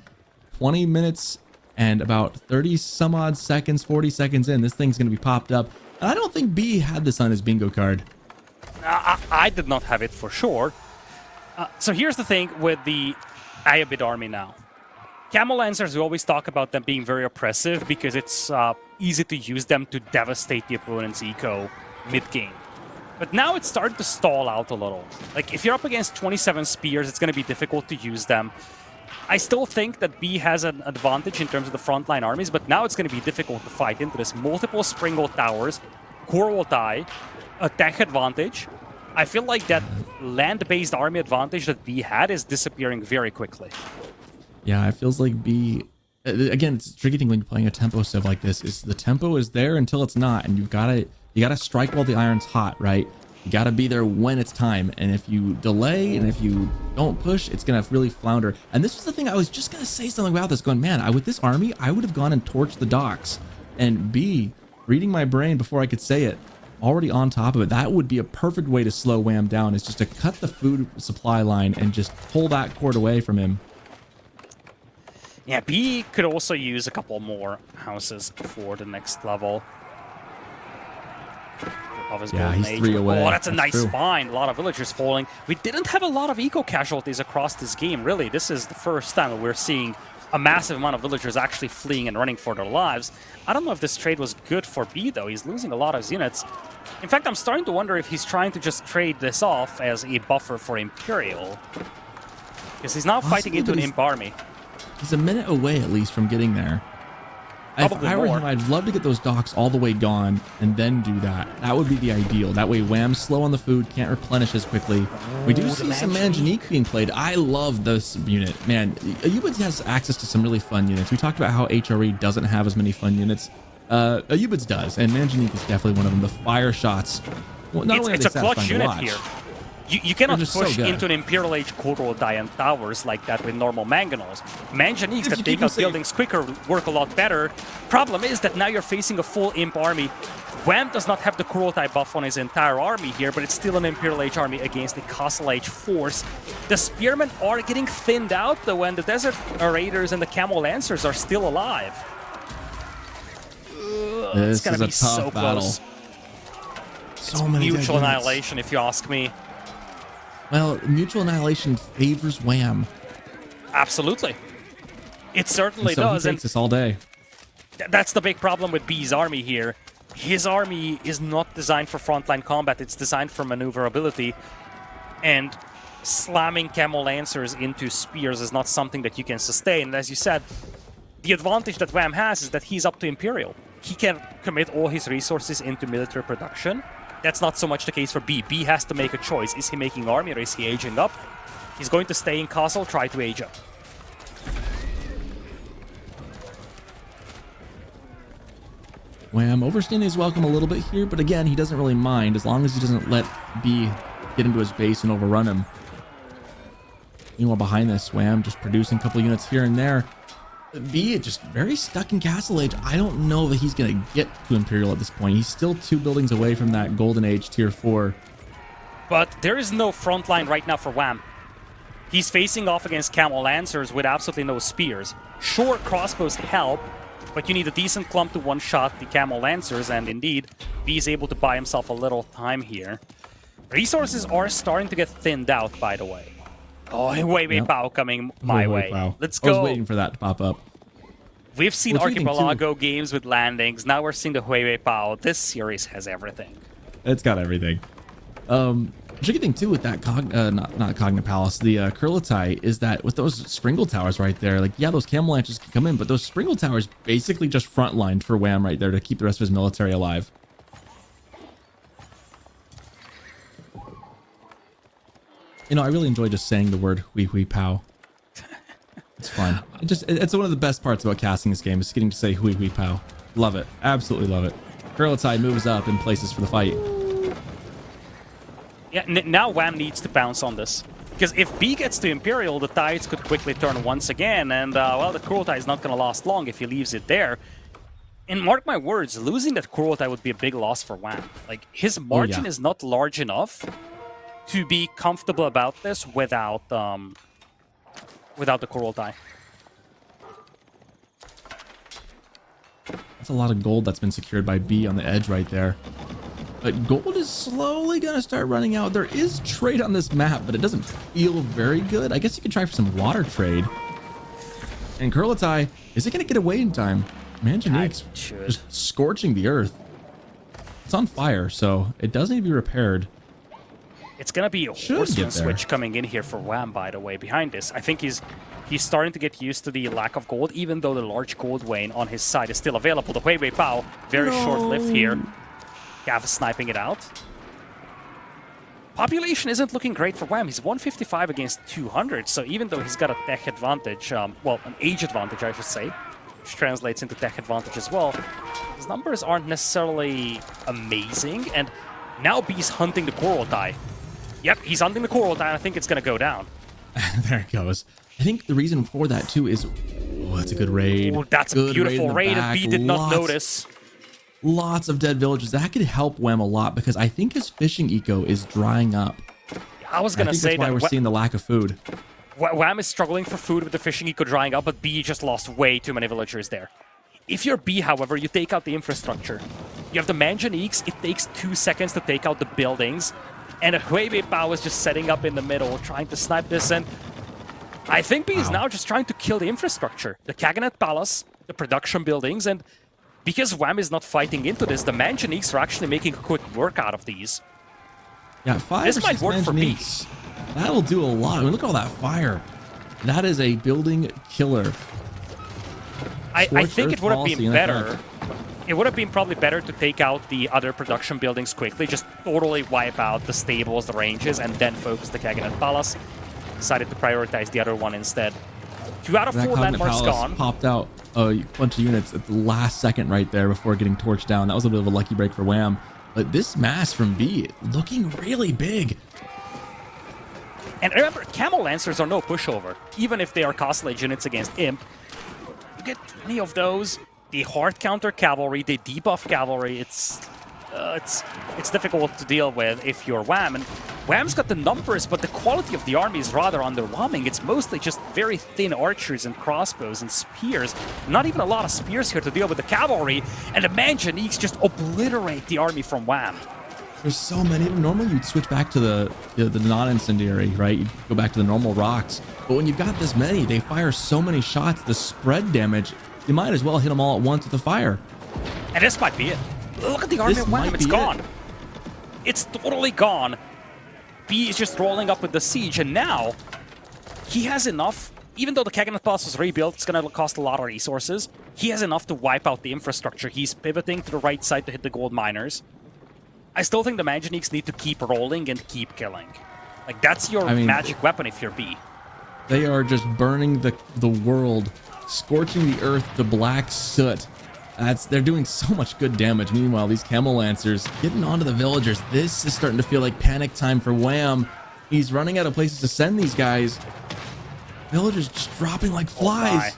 20 minutes and about 30 some odd seconds, 40 seconds in, this thing's going to be popped up. And I don't think B had this on his bingo card. I did not have it for sure. So here's the thing with the Ayyubid army now. Camel Lancers, we always talk about them being very oppressive because it's easy to use them to devastate the opponent's eco mid-game. But now it's starting to stall out a little. Like, if you're up against 27 spears, it's going to be difficult to use them. I still think that B has an advantage in terms of the frontline armies, but now it's going to be difficult to fight into this. Multiple Springald Towers, Kurultai, a tech advantage. I feel like that land-based army advantage that B had is disappearing very quickly. Yeah, it feels like B... Again, it's a tricky thing when you're playing a tempo civ like this, is the tempo is there until it's not, and you gotta strike while the iron's hot, right? You gotta be there when it's time, and if you delay and if you don't push, it's gonna really flounder. And this was the thing, I was just gonna say something about this, going, man, with this army, I would have gone and torched the docks. And B, reading my brain before I could say it, already on top of it. That would be a perfect way to slow Wham down, is just to cut the food supply line and just pull that court away from him. Yeah, B could also use a couple more houses for the next level of his golden age. 3 away. Oh, that's a nice true. find. A lot of villagers falling. We didn't have a lot of eco casualties across this game, really. This is the first time that we're seeing a massive amount of villagers actually fleeing and running for their lives. I don't know if this trade was good for B, though. He's losing a lot of his units. In fact, I'm starting to wonder if he's trying to just trade this off as a buffer for Imperial. Because he's now fighting into an imp army. He's a minute away, at least, from getting there. Probably if I were more. him, I'd love to get those docks all the way gone and then do that. That would be the ideal. That way, Wham's slow on the food, can't replenish as quickly. We do see some Manjanique being played. I love this unit. Man, Ayubid has access to some really fun units. We talked about how HRE doesn't have as many fun units. Ayubid's does, and Manjanique is definitely one of them. The fire shots. Well, not only are It's they a clutch satisfying to unit watch, here. You cannot just push so good. into an Imperial Age Korodai and towers like that with normal Mangonels. Manjaniques that you take keep them out safe. buildings quicker work a lot better. Problem is that now you're facing a full imp army. Wham does not have the Korodai buff on his entire army here, but it's still an Imperial Age army against a Castle Age force. The Spearmen are getting thinned out though, and the Desert Raiders and the Camel Lancers are still alive. This It's gonna is a be tough so battle. close. So many dead Mutual units. annihilation, if you ask me. Well, mutual annihilation favors Wham. Absolutely. It certainly So does. he And takes this all day. that's the big problem with B's army here. His army is not designed for frontline combat, it's designed for maneuverability. And slamming Camel Lancers into spears is not something that you can sustain. And as you said, the advantage that Wham has is that he's up to Imperial. He can commit all his resources into military production. That's not so much the case for B. B has to make a choice. Is he making army or is he aging up? He's going to stay in castle, try to age up. Wham overstaying his welcome a little bit here, but again, he doesn't really mind as long as he doesn't let B get into his base and overrun him. Meanwhile, behind this, Wham just producing a couple units here and there. B just very stuck in Castle Age. I don't know that he's going to get to Imperial at this point. He's still 2 buildings away from that Golden Age Tier 4. But there is no front line right now for Wham. He's facing off against Camel Lancers with absolutely no spears. Sure, crossbows help, but you need a decent clump to one-shot the Camel Lancers, and indeed, B is able to buy himself a little time here. Resources are starting to get thinned out, by the way. Oh, Wei Yep. Pao coming my way. Wow. Let's I was go. waiting for that to pop up. We've seen What do you think, Archipelago games with landings. Now we're seeing the Wei Pao. This series has everything. It's got everything. Tricky thing too with that not Cogna Palace, the Kurlatai, is that with those Springle Towers right there, like, yeah, those Camel Lancers can come in, but those Springle Towers basically just frontlined for Wham right there to keep the rest of his military alive. You know, I really enjoy just saying the word "hui hui pow." It's fun. It's one of the best parts about casting this game, is getting to say "hui hui pow." Love it, absolutely love it. Kurlatai moves up in places for the fight. Yeah, now Wham needs to bounce on this. Because if B gets to Imperial, the tides could quickly turn once again, and, well, the Kurultai is not going to last long if he leaves it there. And mark my words, losing that Kurultai would be a big loss for Wham. Like, his margin is not large enough to be comfortable about this without the Kurultai. That's a lot of gold that's been secured by B on the edge right there. But gold is slowly going to start running out. There is trade on this map, but it doesn't feel very good. I guess you could try for some water trade. And Kurlatai, is it going to get away in time? Manjanique's just scorching the earth. It's on fire, so it does need to be repaired. It's going to be a horseman switch coming in here for Wham, by the way, behind this. I think he's starting to get used to the lack of gold, even though the large gold vein on his side is still available. The Wei Wei Pao, very short-lived here. Gav sniping it out. Population isn't looking great for Wham. He's 155 against 200, so even though he's got a tech advantage, well, an age advantage, I should say, which translates into tech advantage as well, his numbers aren't necessarily amazing, and now B's hunting the Kurultai. Yep, he's hunting the Kurultai, and I think it's going to go down. There it goes. I think the reason for that, too, is... Oh, that's a good raid. Oh, that's a beautiful raid, and B did not notice. Lots of dead villagers. That could help Wham a lot because I think his fishing eco is drying up. I was gonna say that's why we're seeing the lack of food. Wham is struggling for food with the fishing eco drying up, but B just lost way too many villagers there. If you're B, however, you take out the infrastructure. You have the manganiques, it takes 2 seconds to take out the buildings, and Huebe Bao is just setting up in the middle, trying to snipe this, and I think B is now just trying to kill the infrastructure. The Kaganet Palace, the production buildings, and because Wham is not fighting into this, the manganiques are actually making a quick work out of these. Yeah, 5 This or might 6 work for B. manganiques. That'll do a lot. I mean, look at all that fire. That is a building killer. I think it would have been policy in better. effect. It would have been probably better to take out the other production buildings quickly, just totally wipe out the stables, the ranges, and then focus the Kaganet Palace. Decided to prioritize the other one instead. 2 out of 4 That Cognate landmarks Palace gone. popped out a bunch of units at the last second right there before getting torched down. That was a bit of a lucky break for Wham. But this mass from B looking really big. And remember, Camel Lancers are no pushover. Even if they are costly units against Imp, you get 20 of those. They hard counter cavalry, they debuff cavalry. It's difficult to deal with if you're Wham. And Wham's got the numbers, but the quality of the army is rather underwhelming. It's mostly just very thin archers and crossbows and spears. Not even a lot of spears here to deal with the cavalry. And the Manganiques just obliterate the army from Wham. There's so many of them. Normally you'd switch back to the non-incendiary, right? You'd go back to the normal rocks. But when you've got this many, they fire so many shots, the spread damage, you might as well hit them all at once with the fire. And this might be it. Look at the army of Wham, it's gone. It's totally gone. B is just rolling up with the siege, and now he has enough. Even though the Kaganet Palace was rebuilt, it's going to cost a lot of resources. He has enough to wipe out the infrastructure. He's pivoting to the right side to hit the gold miners. I still think the Manganiques need to keep rolling and keep killing. Like, that's your magic weapon if you're B. They are just burning the world, scorching the earth to black soot. They're doing so much good damage. Meanwhile, these Camel Lancers getting onto the villagers. This is starting to feel like panic time for Wham. He's running out of places to send these guys. Villagers just dropping like flies.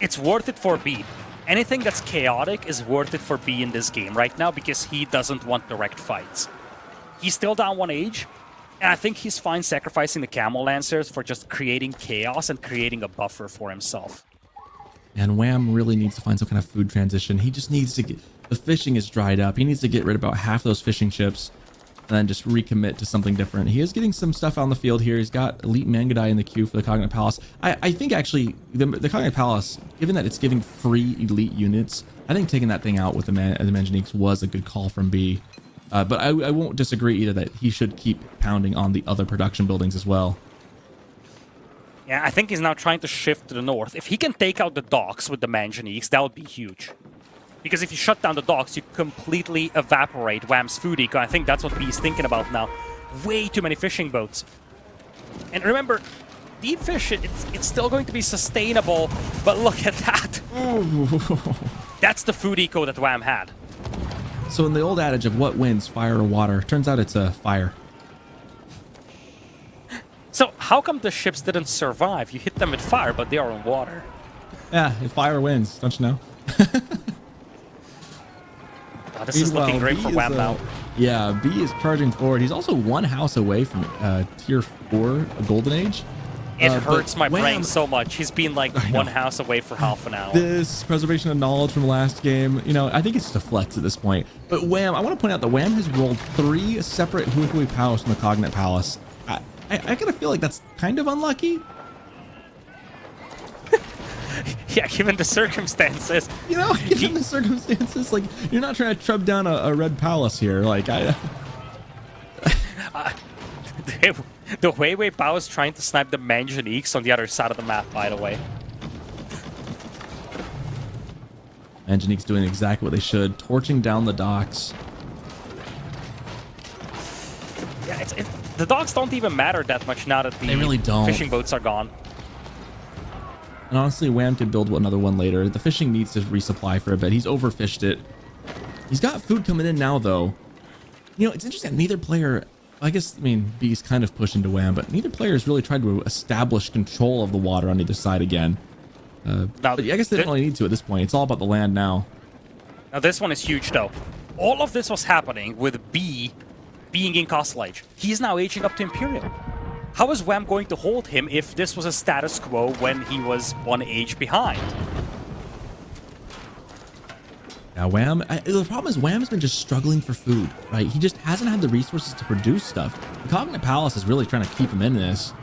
It's worth it for B. Anything that's chaotic is worth it for B in this game right now because he doesn't want direct fights. He's still down 1 age, and I think he's fine sacrificing the Camel Lancers for just creating chaos and creating a buffer for himself. And Wham really needs to find some kind of food transition. He just needs to get... The fishing is dried up. He needs to get rid of about half those fishing ships and then just recommit to something different. He is getting some stuff on the field here. He's got Elite Mangudai in the queue for the Cognate Palace. I think actually the Cognate Palace, given that it's giving free elite units, I think taking that thing out with the Manganiques was a good call from B. But I won't disagree either that he should keep pounding on the other production buildings as well. Yeah, I think he's now trying to shift to the north. If he can take out the docks with the Manganiques, that would be huge. Because if you shut down the docks, you completely evaporate Wham's food eco. I think that's what he's thinking about now. Way too many fishing boats. And remember, deep fish, it's still going to be sustainable, but look at that. That's the food eco that Wham had. So in the old adage of what wins, fire or water, turns out it's a fire. So how come the ships didn't survive? You hit them with fire, but they are in water. Yeah, fire wins, don't you know? Oh, this is looking great for Wham now. Yeah, B is charging forward. He's also 1 house away from tier 4 Golden Age. It hurts my brain so much. He's been like 1 house away for half an hour. This preservation of knowledge from last game, you know, I think it's just a flex at this point. But Wham, I want to point out that Wham has rolled 3 separate Hui Hui Paos from the Cognate Palace. I gotta feel like that's kind of unlucky. Yeah, given the circumstances. You know, given the circumstances, like, you're not trying to trub down a red palace here. Like, the Huihui Bao is trying to snipe the Manganiques on the other side of the map, by the way. Manganiques doing exactly what they should, torching down the docks. Yeah, the docks don't even matter that much now that the They really don't. fishing boats are gone. And honestly, Wham could build another one later. The fishing needs to resupply for a bit. He's overfished it. He's got food coming in now, though. You know, it's interesting. Neither player, I guess, I mean, B's kind of pushing to Wham, but neither player has really tried to establish control of the water on either side again. But I guess they don't really need to at this point. It's all about the land now. Now this one is huge though. All of this was happening with B being in Castle Age. He's now aging up to Imperial. How is Wham going to hold him if this was a status quo when he was 1 age behind? Now Wham, the problem is Wham's been just struggling for food, right? He just hasn't had the resources to produce stuff. The Cognate Palace is really trying to keep him in this.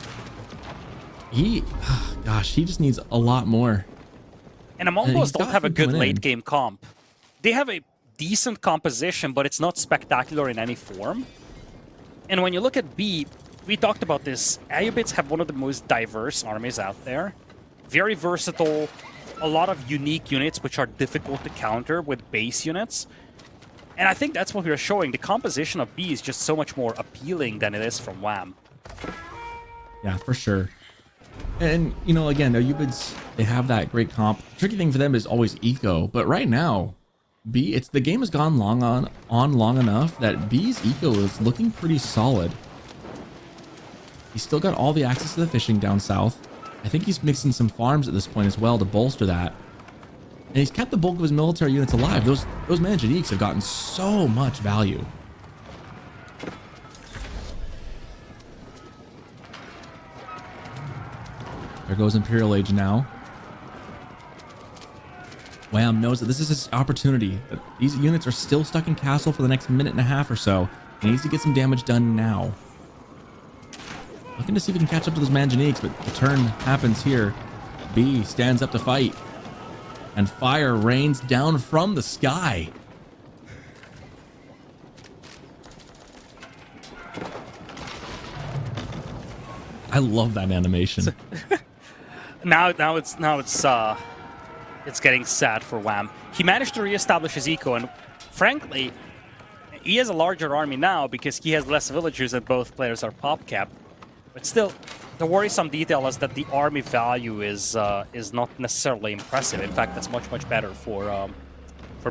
Gosh, he just needs a lot more. And the Mongols don't have a good late game comp. They have a decent composition, but it's not spectacular in any form. And when you look at B, we talked about this. Ayyubids have one of the most diverse armies out there. Very versatile, a lot of unique units which are difficult to counter with base units. And I think that's what we're showing. The composition of B is just so much more appealing than it is from Wham. Yeah, for sure. And, you know, again, Ayyubids, they have that great comp. The tricky thing for them is always eco. But right now, B, the game has gone long enough that B's eco is looking pretty solid. He's still got all the access to the fishing down south. I think he's mixing some farms at this point as well to bolster that. And he's kept the bulk of his military units alive. Those Manjaniques have gotten so much value. There goes Imperial Age now. Wham knows that this is his opportunity. That these units are still stuck in castle for the next minute and a half or so. He needs to get some damage done now. Looking to see if he can catch up to those Manjaniques, but the turn happens here. B stands up to fight. And fire rains down from the sky. I love that animation. Now it's getting sad for Wham. He managed to reestablish his eco, and frankly, he has a larger army now because he has less villagers and both players are pop capped. But still, the worrisome detail is that the army value is not necessarily impressive. In fact, that's much better for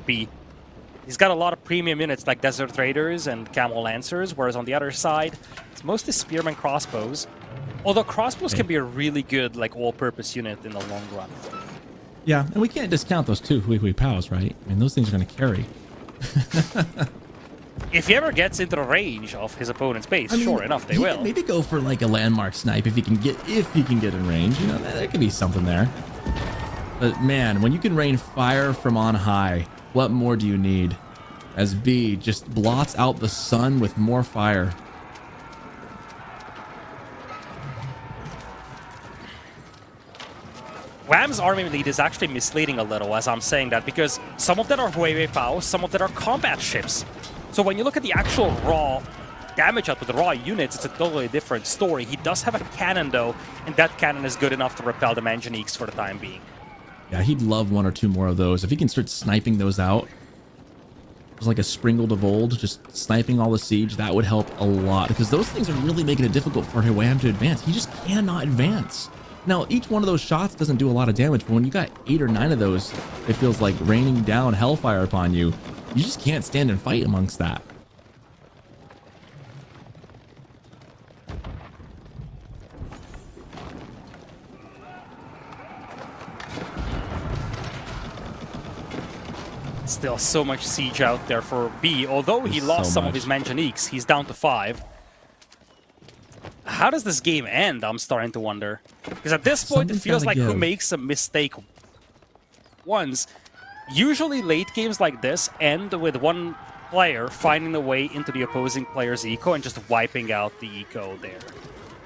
B. He's got a lot of premium units like Desert Raiders and Camel Lancers, whereas on the other side, it's mostly Spearman crossbows. Although crossbows can be a really good like all-purpose unit in the long run. Yeah, and we can't discount those two Hui Pows, right? I mean, those things are going to carry. If he ever gets into the range of his opponent's base, sure enough, they will. Maybe go for like a landmark snipe if he can get in range. You know, there could be something there. But man, when you can rain fire from on high, what more do you need? As B just blots out the sun with more fire. Wham's army lead is actually misleading a little as I'm saying that, because some of them are Huawei Pows, some of them are combat ships. So when you look at the actual raw damage output, the raw units, it's a totally different story. He does have a cannon though, and that cannon is good enough to repel the Manjaniques for the time being. Yeah, he'd love one or two more of those. If he can start sniping those out, it's like a Springald of old, just sniping all the siege, that would help a lot, because those things are really making it difficult for Wham to advance. He just cannot advance. Now, each one of those shots doesn't do a lot of damage, but when you got 8 or 9 of those, it feels like raining down hellfire upon you. You just can't stand and fight amongst that. Still so much siege out there for B. Although he lost some of his Manjaniques, he's down to 5. How does this game end? I'm starting to wonder. Because at this point, it feels like who makes a mistake once. Usually late games like this end with one player finding a way into the opposing player's eco and just wiping out the eco there.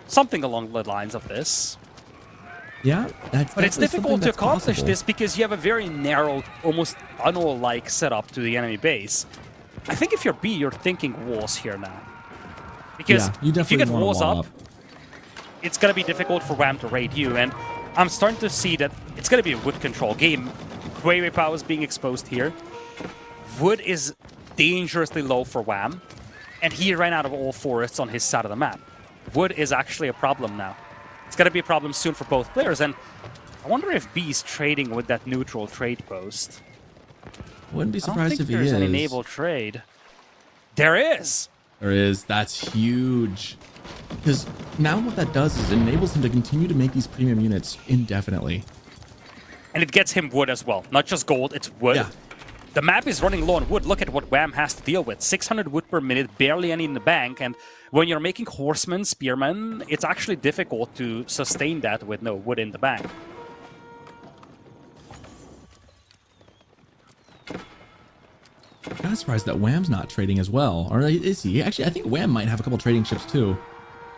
Something along the lines of this. Yeah, but it's difficult to accomplish this because you have a very narrow, almost tunnel-like setup to the enemy base. I think if you're B, you're thinking walls here now. Because if you get walls up, it's going to be difficult for Wham to raid you, and I'm starting to see that it's going to be a wood control game. Huawei Power is being exposed here. Wood is dangerously low for Wham, and he ran out of all forests on his side of the map. Wood is actually a problem now. It's going to be a problem soon for both players, and I wonder if B is trading with that neutral trade post. Wouldn't be surprised if he is. I don't think there's any naval trade. There is! There is. That's huge. Because now what that does is it enables him to continue to make these premium units indefinitely. And it gets him wood as well. Not just gold, it's wood. Yeah. The map is running low on wood. Look at what Wham has to deal with. 600 wood per minute, barely any in the bank. And when you're making horsemen, spearmen, it's actually difficult to sustain that with no wood in the bank. I'm kind of surprised that Wham's not trading as well. Or is he? Actually, I think Wham might have a couple trading ships too.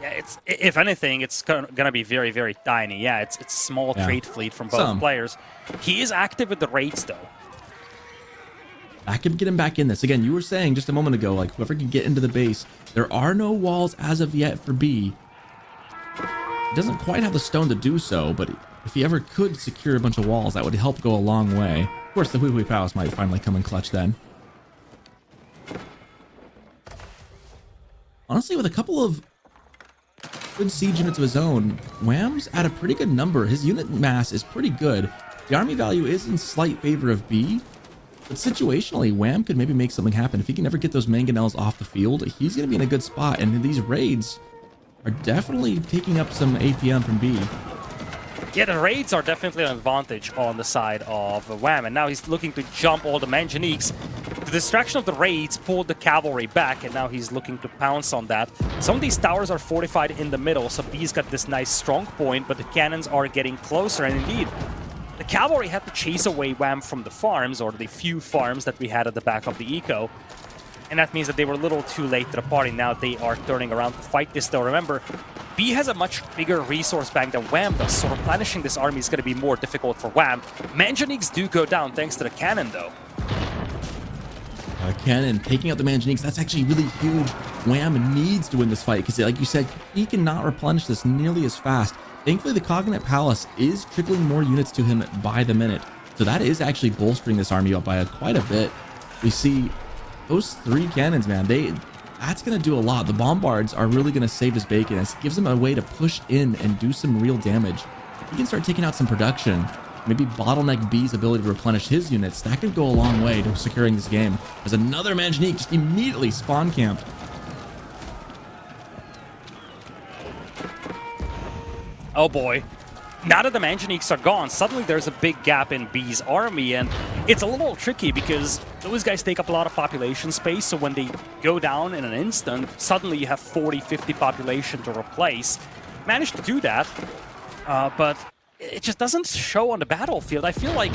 Yeah, it's, if anything, it's gonna be very, very tiny. Yeah, it's a small trade fleet from both players. He is active with the raids, though. That could get him back in this. Again, you were saying just a moment ago, like, whoever can get into the base. There are no walls as of yet for B. He doesn't quite have the stone to do so, but if he ever could secure a bunch of walls, that would help go a long way. Of course, the Hui Palace might finally come in clutch then. Honestly, with a couple of good siege units of his own, Wham's at a pretty good number. His unit mass is pretty good. The army value is in slight favor of B, but situationally, Wham could maybe make something happen. If he can ever get those mangonels off the field, he's going to be in a good spot. And these raids are definitely taking up some APM from B. Yeah, the raids are definitely an advantage on the side of Wham, and now he's looking to jump all the manganiques. The distraction of the raids pulled the cavalry back, and now he's looking to pounce on that. Some of these towers are fortified in the middle, so B's got this nice strong point, but the cannons are getting closer, and indeed, the cavalry had to chase away Wham from the farms, or the few farms that we had at the back of the eco. And that means that they were a little too late to the party. Now they are turning around to fight this, though. Remember, B has a much bigger resource bank than Wham does, so replenishing this army is going to be more difficult for Wham. Manganiques do go down thanks to the cannon, though. Cannon taking out the Manganiques, that's actually really huge. Wham needs to win this fight because, like you said, he cannot replenish this nearly as fast. Thankfully, the Cognate Palace is trickling more units to him by the minute, so that is actually bolstering this army up by quite a bit. We see those 3 cannons, man, that's going to do a lot. The bombards are really going to save his bacon. It gives him a way to push in and do some real damage. He can start taking out some production. Maybe bottleneck B's ability to replenish his units. That could go a long way to securing this game. There's another Manganique just immediately spawn camped. Oh boy. Now that the Manganiques are gone, suddenly there's a big gap in B's army, and it's a little tricky because those guys take up a lot of population space, so when they go down in an instant, suddenly you have 40, 50 population to replace. Managed to do that, but it just doesn't show on the battlefield. I feel like,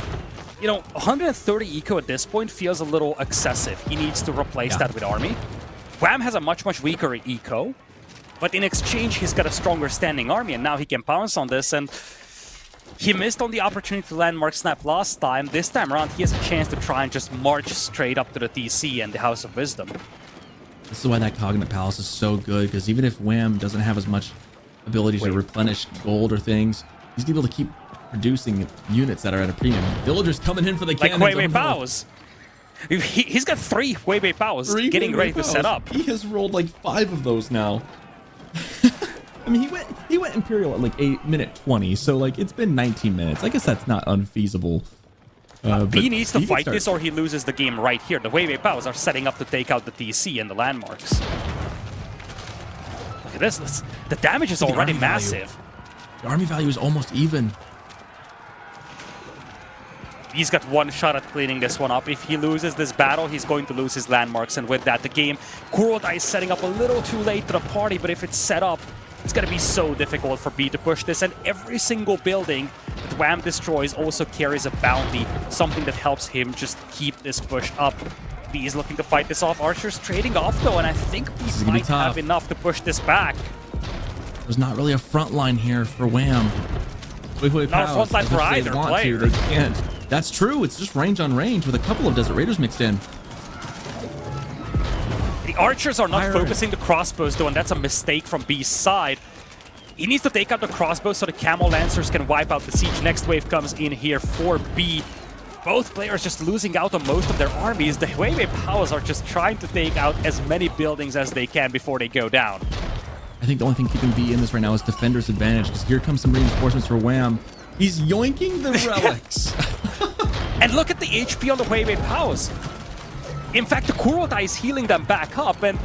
you know, 130 eco at this point feels a little excessive. He needs to replace that with army. Wham has a much, much weaker eco, but in exchange, he's got a stronger standing army, and now he can pounce on this, and he missed on the opportunity to landmark snap last time. This time around, he has a chance to try and just march straight up to the TC and the House of Wisdom. This is why that Cognate Palace is so good, because even if Wham doesn't have as much ability to replenish gold or things, he's able to keep producing units that are at a premium. Villagers coming in for the cannons. Like Wei Paos. He's got 3 Wei Paos getting ready to set up. He has rolled like 5 of those now. I mean, he went Imperial at like minute 20, so like it's been 19 minutes. I guess that's not unfeasible. B needs to fight this or he loses the game right here. The Wei Paos are setting up to take out the TC and the landmarks. Look at this. The damage is already massive. The army value is almost even. He's got 1 shot at cleaning this one up. If he loses this battle, he's going to lose his landmarks, and with that, the game. Kurotai is setting up a little too late to the party, but if it's set up, it's going to be so difficult for B to push this, and every single building that Wham destroys also carries a bounty, something that helps him just keep this push up. B is looking to fight this off. Archer's trading off, though, and I think B might have enough to push this back. There's not really a front line here for Wham. Not a front line for either player. They can't. That's true. It's just range on range with a couple of Desert Raiders mixed in. The archers are not focusing the crossbows, though, and that's a mistake from B's side. He needs to take out the crossbows so the Camel Lancers can wipe out the siege. Next wave comes in here for B. Both players just losing out on most of their armies. The Wei Paos are just trying to take out as many buildings as they can before they go down. I think the only thing keeping B in this right now is Defender's advantage, because here comes some reinforcements for Wham. He's yoinking the relics. And look at the HP on the Wei Paos. In fact, the Kurotai is healing them back up, and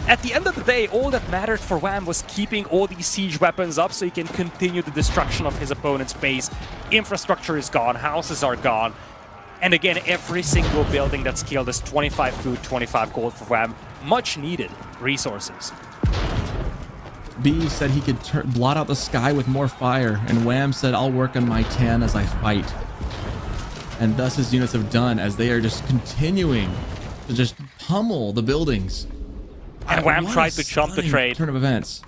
at the end of the day, all that mattered for Wham was keeping all these siege weapons up so he can continue the destruction of his opponent's base. Infrastructure is gone, houses are gone. And again, every single building that's killed is 25 food, 25 gold for Wham. Much needed resources. B said he could blot out the sky with more fire, and Wham said, I'll work on my tan as I fight. And thus his units have done, as they are just continuing to just pummel the buildings. And Wham tried to jump the trade. Turn of events.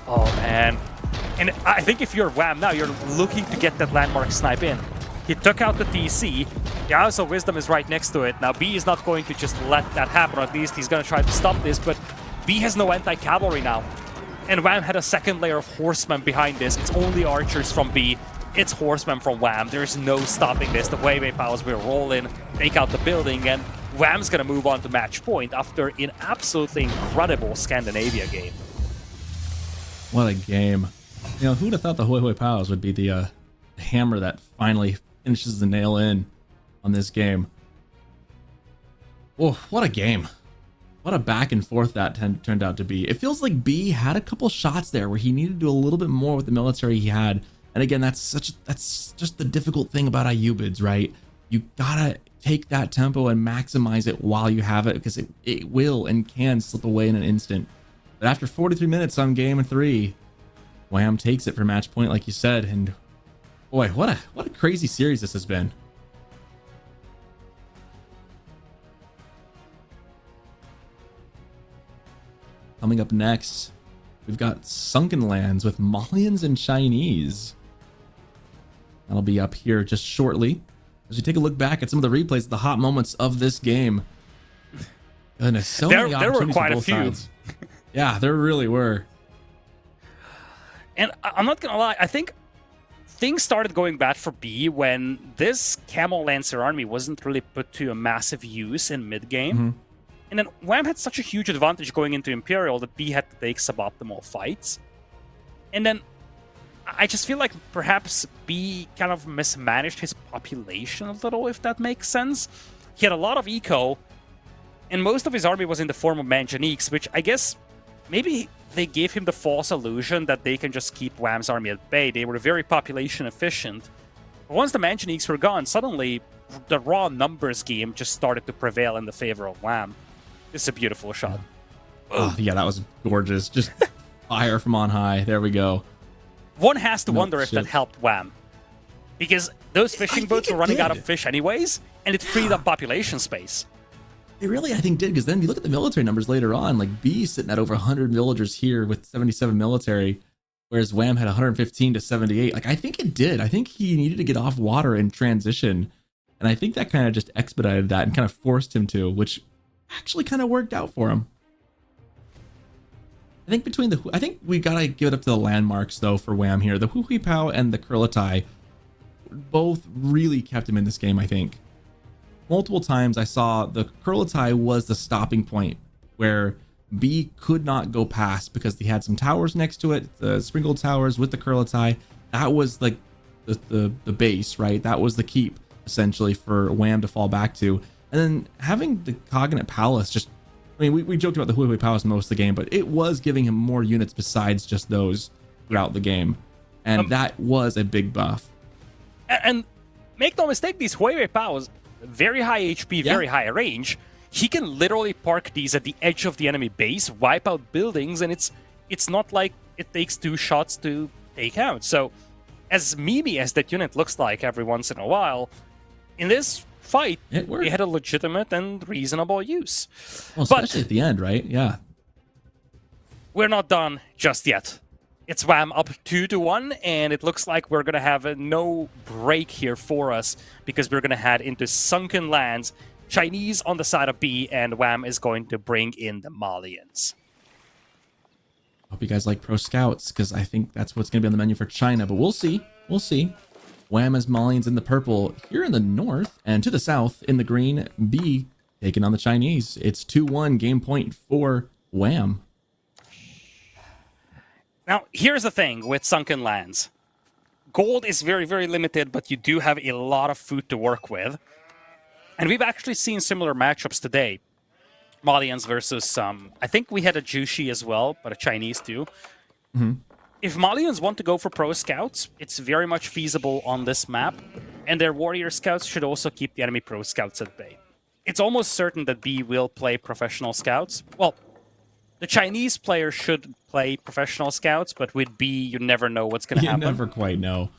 Oh, man. And I think if you're Wham now, you're looking to get that landmark snipe in. He took out the DC. The House of Wisdom is right next to it. Now, B is not going to just let that happen, or at least he's going to try to stop this, but B has no anti-cavalry now. And Wham had a second layer of horsemen behind this. It's only archers from B. It's horsemen from Wham. There's no stopping this. The Wei powers will roll in, take out the building, and Wham's going to move on to match point after an absolutely incredible Scandinavia game. What a game. You know, who'd have thought the Wei Powers would be the hammer that finally finishes the nail in on this game? Oh, what a game. What a back and forth that turned out to be. It feels like B had a couple shots there where he needed to do a little bit more with the military he had. And again, that's just the difficult thing about Ayyubids, right? You gotta take that tempo and maximize it while you have it, because it will and can slip away in an instant. But after 43 minutes on game 3, Wham takes it for match point, like you said. And boy, what a crazy series this has been. Coming up next, we've got Sunken Lands with Malians and Chinese. That'll be up here just shortly as we take a look back at some of the replays of the hot moments of this game. Goodness, so many there were opportunities quite on a both few. sides. Yeah, there really were. And I'm not gonna lie, I think things started going bad for B when this Camel Lancer army wasn't really put to a massive use in mid-game. Mm-hmm. And then Wham had such a huge advantage going into Imperial that B had to take suboptimal fights. And then I just feel like perhaps B kind of mismanaged his population a little, if that makes sense. He had a lot of eco, and most of his army was in the form of Manganiques, which I guess maybe they gave him the false illusion that they can just keep Wham's army at bay. They were very population efficient. But once the Manganiques were gone, suddenly the raw numbers game just started to prevail in the favor of Wham. This is a beautiful shot. Oh, yeah, that was gorgeous. Just fire from on high. There we go. One has to wonder if that helped Wham. Because those fishing boats were running out of fish anyways, and it freed up population space. They really, I think, did, because then you look at the military numbers later on, like B sitting at over 100 villagers here with 77 military, whereas Wham had 115 to 78. Like, I think it did. I think he needed to get off water and transition. And I think that kind of just expedited that and kind of forced him to, which actually kind of worked out for him. I think we gotta give it up to the landmarks though for Wham here. The Hui Pao and the Kurlatai both really kept him in this game, I think. Multiple times I saw the Kurlatai was the stopping point where B could not go past because they had some towers next to it, the sprinkled towers with the Kurlatai. That was like the base, right? That was the keep essentially for Wham to fall back to. And then having the Cognate Palace just, I mean, we joked about the Hui Palace most of the game, but it was giving him more units besides just those throughout the game. And that was a big buff. And make no mistake, these Hui Powers, very high HP, very high range. He can literally park these at the edge of the enemy base, wipe out buildings, and it's not like it takes 2 shots to take out. So as memey as that unit looks like every once in a while, in this fight, it had a legitimate and reasonable use. Well, especially at the end, right? Yeah. We're not done just yet. It's Wham up 2-1, and it looks like we're going to have no break here for us because we're going to head into Sunken Lands. Chinese on the side of B, and Wham is going to bring in the Malians. Hope you guys like Pro Scouts, because I think that's what's going to be on the menu for China, but we'll see. We'll see. Wham has Malians in the purple here in the north, and to the south in the green, B taking on the Chinese. It's 2-1 game point for Wham. Now, here's the thing with Sunken Lands. Gold is very, very limited, but you do have a lot of food to work with. And we've actually seen similar matchups today. Malians versus I think we had a Jushi as well, but a Chinese too. Mm-hmm. if Malians want to go for pro scouts, it's very much feasible on this map, and their warrior scouts should also keep the enemy pro scouts at bay. It's almost certain that B will play professional scouts. Well, the Chinese player should play professional scouts, but with B, you never know what's going to happen. You never quite know.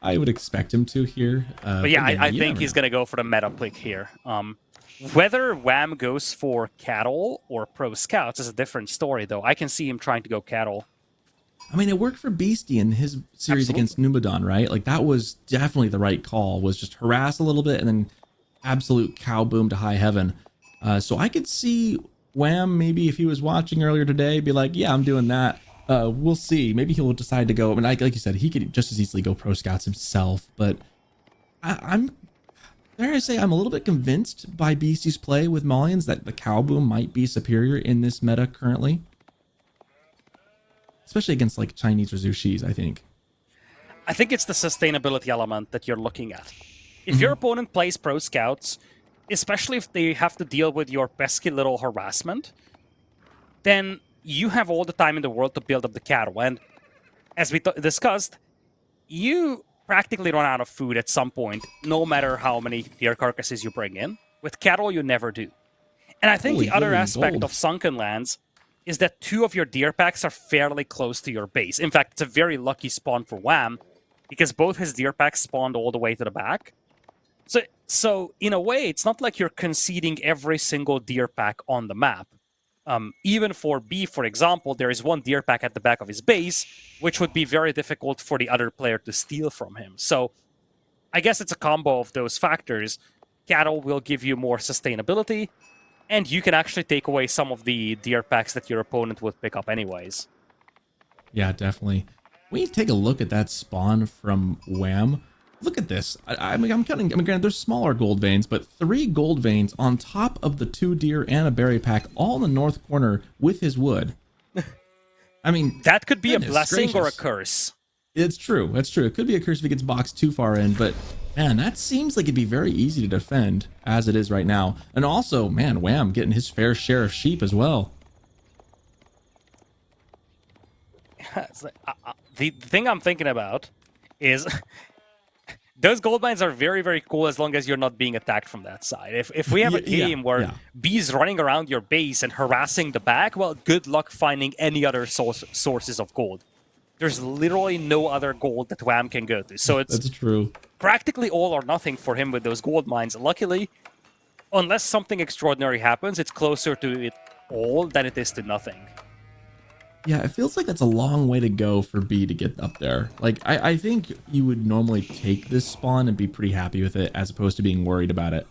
I would expect him to here. But yeah, I think he's going to go for the meta pick here. Whether Wham goes for cattle or pro scouts is a different story, though. I can see him trying to go cattle. I mean, it worked for Beastie in his series against Numadon, right? Like, that was definitely the right call, was just harass a little bit and then absolute cow boom to high heaven. So I could see Wham, maybe if he was watching earlier today, be like, yeah, I'm doing that. We'll see. Maybe he'll decide to go. I mean, like you said, he could just as easily go pro scouts himself, but I'm dare I say I'm a little bit convinced by Beastie's play with Malians that the cow boom might be superior in this meta currently. Especially against like Chinese or Zushis, I think. I think it's the sustainability element that you're looking at. If your opponent plays pro scouts, especially if they have to deal with your pesky little harassment, then you have all the time in the world to build up the cattle. And as we discussed, you practically run out of food at some point, no matter how many deer carcasses you bring in. With cattle, you never do. And I think the other aspect of Sunken Lands is that 2 of your deer packs are fairly close to your base. In fact, it's a very lucky spawn for Wham, because both his deer packs spawned all the way to the back. So in a way, it's not like you're conceding every single deer pack on the map. Even for B, for example, there is 1 deer pack at the back of his base, which would be very difficult for the other player to steal from him. So I guess it's a combo of those factors. Cattle will give you more sustainability, and you can actually take away some of the deer packs that your opponent would pick up anyways. Yeah, definitely. When you take a look at that spawn from Wham, look at this. I'm counting. I mean, granted, there's smaller gold veins, but 3 gold veins on top of the 2 deer and a berry pack, all in the north corner with his wood. I mean, that could be a blessing or a curse. It's true. That's true. It could be a curse if he gets boxed too far in, but man, that seems like it'd be very easy to defend as it is right now. And also, man, Wham getting his fair share of sheep as well. The thing I'm thinking about is those gold mines are very, very cool as long as you're not being attacked from that side. If we have a game where B's running around your base and harassing the back, well, good luck finding any other sources of gold. There's literally no other gold that Wham can go to. So it's That's true. Practically all or nothing for him with those gold mines. Luckily, unless something extraordinary happens, it's closer to it all than it is to nothing. Yeah, it feels like that's a long way to go for B to get up there. Like, I think you would normally take this spawn and be pretty happy with it as opposed to being worried about it.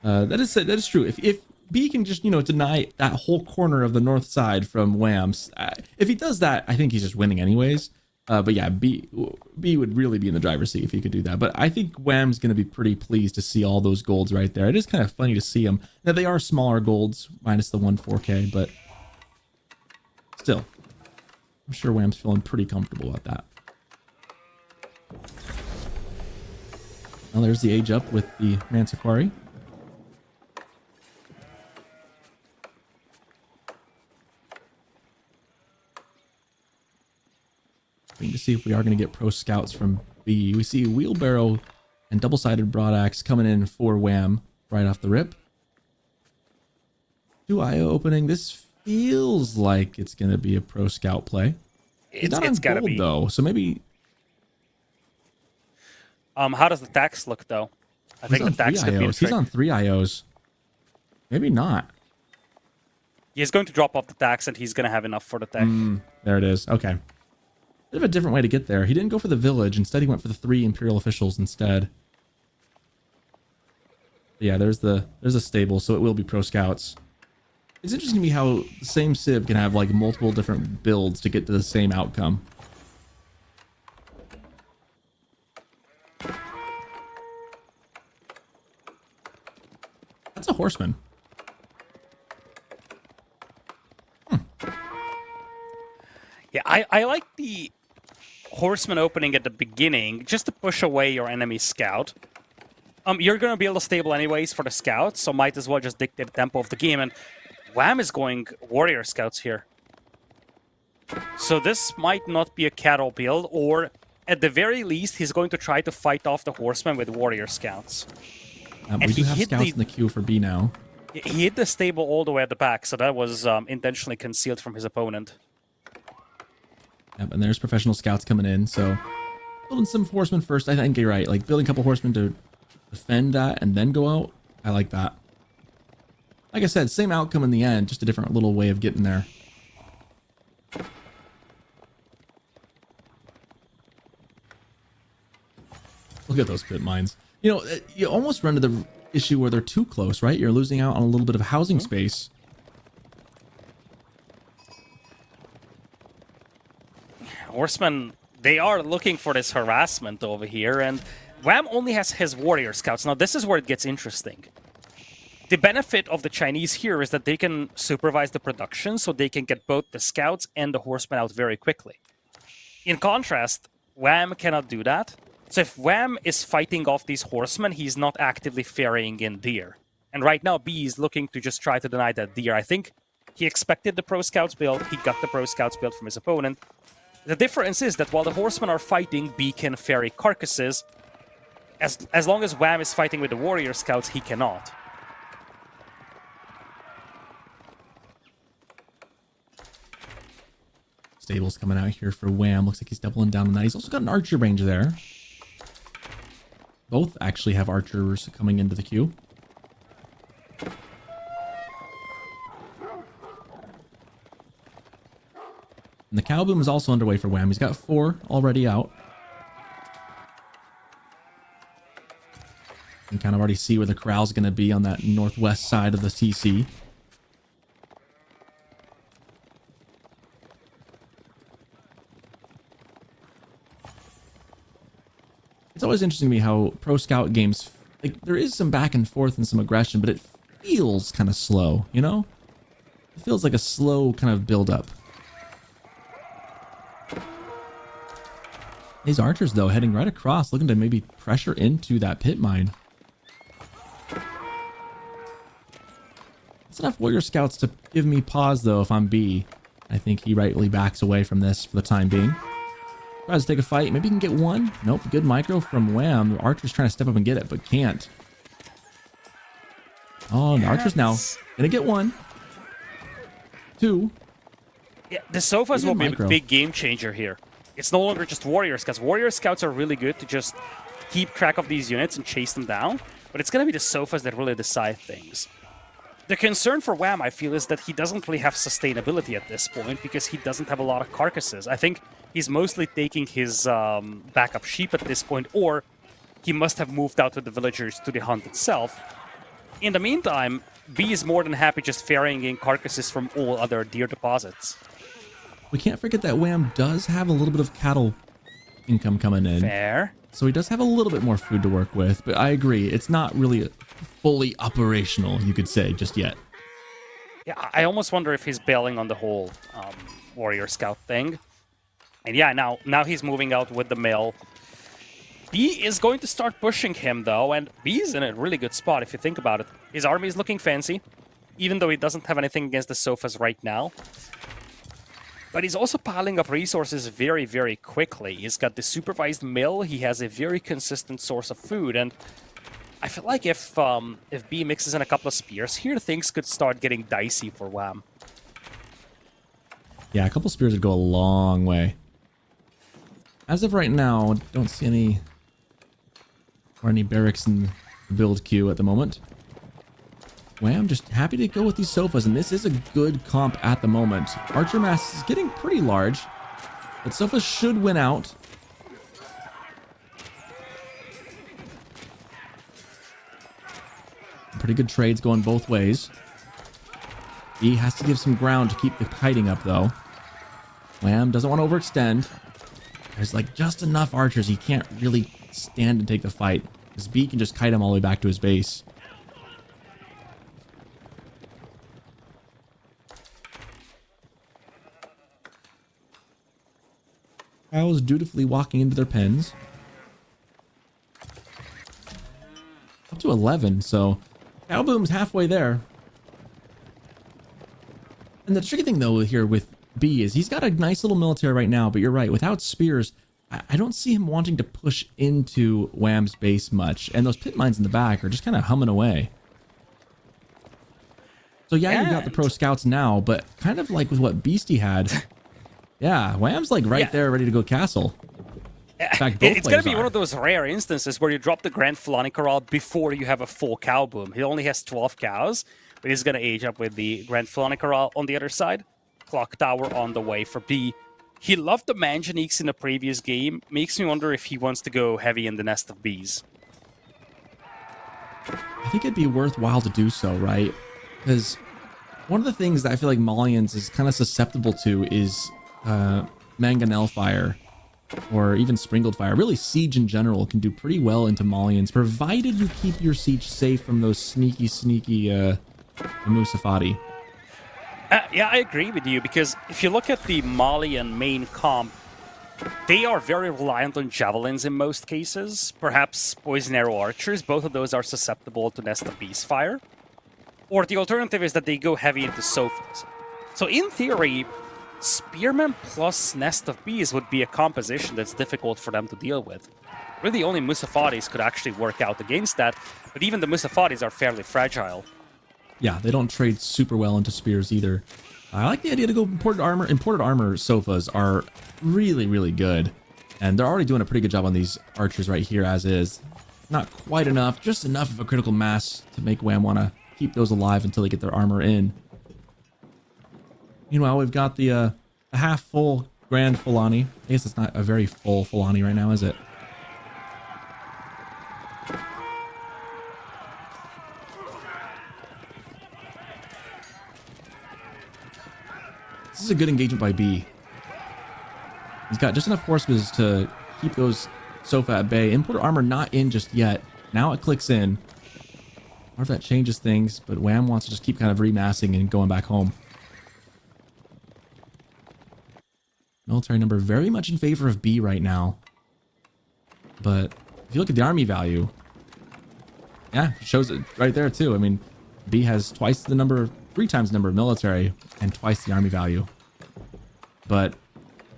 That is true. If B can just, deny that whole corner of the north side from Wham's, if he does that, I think he's just winning anyways. But yeah, B would really be in the driver's seat if he could do that. But I think Wham's going to be pretty pleased to see all those golds right there. It is kind of funny to see them. Now, they are smaller golds, minus the 1/4K, but still, I'm sure Wham's feeling pretty comfortable about that. Now there's the age up with the Mantiquari. Waiting to see if we are going to get pro scouts from B. We see wheelbarrow and double-sided broadaxe coming in for Wham right off the rip. 2 IO opening. This feels like it's going to be a pro scout play. It's got to be though, so maybe. How does the tax look though? I think the tax could be a trick. He's on 3 IOs. Maybe not. He's going to drop off the tax, and he's going to have enough for the tech. There it is. Okay. Bit of a different way to get there. He didn't go for the village. Instead, he went for the 3 Imperial officials instead. But yeah, there's a stable, so it will be pro scouts. It's interesting to me how the same Civ can have like multiple different builds to get to the same outcome. That's a horseman. Yeah, I like the horseman opening at the beginning just to push away your enemy scout. You're going to be able to stable anyways for the scouts, so might as well just dictate the tempo of the game. And Wham is going warrior scouts here. So this might not be a cattle build, or at the very least, he's going to try to fight off the horsemen with warrior scouts. We he do have hit scouts in the queue for B now. He hit the stable all the way at the back, so that was intentionally concealed from his opponent. Yep, and there's professional scouts coming in, so building some horsemen first. I think you're right. Like building a couple horsemen to defend that and then go out. I like that. Like I said, same outcome in the end, just a different little way of getting there. Look at those pit mines. You know, you almost run to the issue where they're too close, right? You're losing out on a little bit of housing space. Horsemen, they are looking for this harassment over here, and Wham only has his warrior scouts. Now, this is where it gets interesting. The benefit of the Chinese here is that they can supervise the production, so they can get both the scouts and the horsemen out very quickly. In contrast, Wham cannot do that. So if Wham is fighting off these horsemen, he's not actively ferrying in deer. And right now, B is looking to just try to deny that deer. I think he expected the pro scouts build. He got the pro scouts build from his opponent. The difference is that while the horsemen are fighting, B can ferry carcasses. As long as Wham is fighting with the warrior scouts, he cannot. Stable's coming out here for Wham. Looks like he's doubling down on that. He's also got an archer range there. Both actually have archers coming into the queue. And the cow boom is also underway for Wham. He's got 4 already out. You can kind of already see where the corral's going to be on that northwest side of the CC. It's always interesting to me how pro scout games, like, there is some back and forth and some aggression, but it feels kind of slow, you know? It feels like a slow kind of build up. These archers, though, heading right across, looking to maybe pressure into that pit mine. That's enough warrior scouts to give me pause, though, if I'm B. I think he rightly backs away from this for the time being. Tries to take a fight. Maybe he can get one. Nope. Good micro from Wham. The Archer's trying to step up and get it, but can't. Oh, the Archer's now gonna get 1. 2. Yeah, the sofas will be a big game changer here. It's no longer just warrior scouts. Warrior scouts are really good to just keep track of these units and chase them down, but it's gonna be the sofas that really decide things. The concern for Wham, I feel, is that he doesn't really have sustainability at this point because he doesn't have a lot of carcasses. I think he's mostly taking his backup sheep at this point, or he must have moved out with the villagers to the hunt itself. In the meantime, B is more than happy just ferrying in carcasses from all other deer deposits. We can't forget that Wham does have a little bit of cattle income coming in. Fair. So he does have a little bit more food to work with, but I agree, it's not really fully operational, you could say, just yet. Yeah, I almost wonder if he's bailing on the whole warrior scout thing. And yeah, now he's moving out with the mill. B is going to start pushing him, though, and B's in a really good spot, if you think about it. His army is looking fancy, even though he doesn't have anything against the sofas right now. But he's also piling up resources very, very quickly. He's got the supervised mill, he has a very consistent source of food, and I feel like if B mixes in a couple of spears here, things could start getting dicey for Wham. Yeah, a couple spears would go a long way. As of right now, don't see any barracks in the build queue at the moment. Wham, just happy to go with these sofas, and this is a good comp at the moment. Archer mass is getting pretty large, but sofas should win out. Pretty good trades going both ways. He has to give some ground to keep the kiting up, though. Wham doesn't want to overextend. There's like just enough archers. He can't really stand and take the fight. His B can just kite him all the way back to his base. Cows dutifully walking into their pens. Up to 11, so cow boom's halfway there. And the tricky thing, though, here with B is he's got a nice little military right now, but you're right. Without spears, I don't see him wanting to push into Wham's base much. And those pit mines in the back are just kind of humming away. So yeah, you've got the pro scouts now, but kind of like with what Beastie had. Yeah, Wham's like right there ready to go castle. In fact, both it's going to be one of those rare instances where you drop the Grand Fulani Corral before you have a full cow boom. He only has 12 cows, but he's going to age up with the Grand Fulani Corral on the other side. Clock Tower on the way for B. He loved the Manganiques in the previous game. Makes me wonder if he wants to go heavy in the nest of bees. I think it'd be worthwhile to do so, right? Because one of the things that I feel like Malians is kind of susceptible to is mangonel fire or even sprinkled fire. Really, siege in general can do pretty well into Malians, provided you keep your siege safe from those sneaky Musafati. Yeah, I agree with you, because if you look at the Malian main comp, they are very reliant on javelins in most cases. Perhaps poison arrow archers. Both of those are susceptible to nest of bees fire. Or the alternative is that they go heavy into sofas. So in theory, spearmen plus nest of bees would be a composition that's difficult for them to deal with. Really, only Musafatis could actually work out against that, but even the Musafatis are fairly fragile. Yeah, they don't trade super well into spears either. I like the idea to go imported armor. Imported armor sofas are really, really good. And they're already doing a pretty good job on these archers right here as is. Not quite enough, just enough of a critical mass to make Wham want to keep those alive until they get their armor in. Meanwhile, we've got the half-full Grand Fulani. I guess it's not a very full Fulani right now, is it? This is a good engagement by B. He's got just enough horsemen to keep those Sofa at bay. Importer armor not in just yet. Now it clicks in. Or if that changes things, but Wham wants to just keep kind of remassing and going back home. Military number very much in favor of B right now. But if you look at the army value, yeah, it shows it right there too. I mean, B has twice the number, 3 times the number of military and twice the army value. But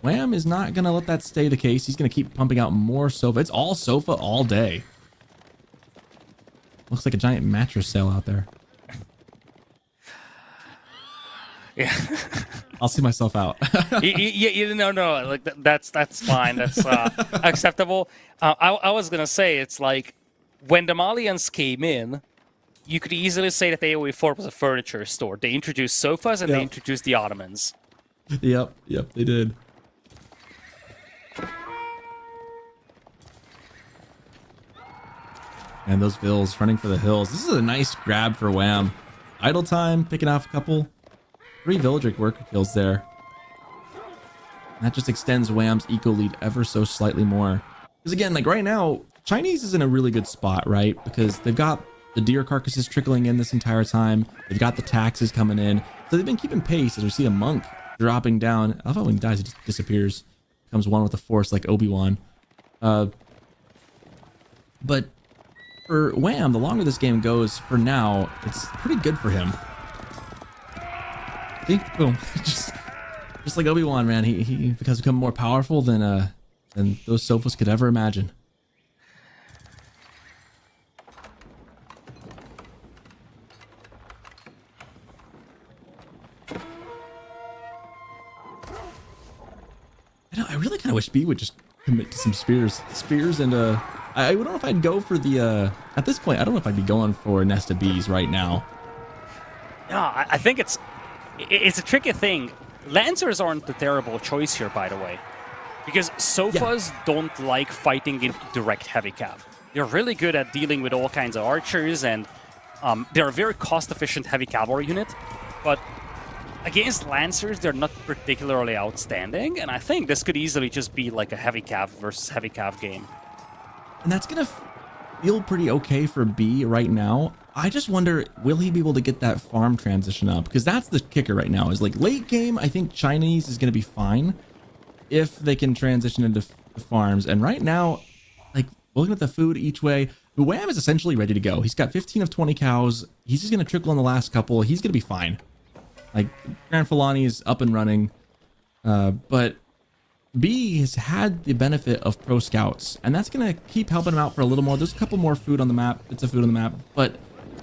Wham is not going to let that stay the case. He's going to keep pumping out more Sofa. It's all Sofa all day. Looks like a giant mattress sale out there. Yeah. I'll see myself out. No, like that's fine. That's acceptable. I was gonna say, it's like when the Malians came in, you could easily say that AoE4 was a furniture store. They introduced sofas and they introduced the Ottomans. Yep, they did. And those vills running for the hills. This is a nice grab for Wham. Idle time, picking off a couple. 3 villager worker kills there. And that just extends Wham's eco lead ever so slightly more. Because again, like right now, Chinese is in a really good spot, right? Because they've got the deer carcasses trickling in this entire time. They've got the taxes coming in. So they've been keeping pace as we see a monk dropping down. I love how when he dies, he just disappears. Becomes one with the force like Obi-Wan. But for Wham, the longer this game goes, for now, it's pretty good for him. See? Boom. just like Obi-Wan, man. He becomes become more powerful than those sofas could ever imagine. I really kind of wish B would just commit to some spears. And I don't know if I'd go for the at this point, I don't know if I'd be going for a nest of bees right now. No, I think it's a tricky thing. Lancers aren't a terrible choice here, by the way, because sofas don't like fighting into direct heavy cav. They're really good at dealing with all kinds of archers, and they're a very cost-efficient heavy cavalry unit, but against Lancers, they're not particularly outstanding, and I think this could easily just be like a heavy cav versus heavy cav game. And that's going to feel pretty okay for B right now. I just wonder, will he be able to get that farm transition up? Because that's the kicker right now, is like late game, I think Chinese is going to be fine if they can transition into the farms. And right now, like looking at the food each way, Wham is essentially ready to go. He's got 15 of 20 cows. He's just going to trickle in the last couple. He's going to be fine. Like Grand Fulani is up and running. But B has had the benefit of pro scouts, and that's going to keep helping him out for a little more. There's a couple more food on the map, bits of food on the map, but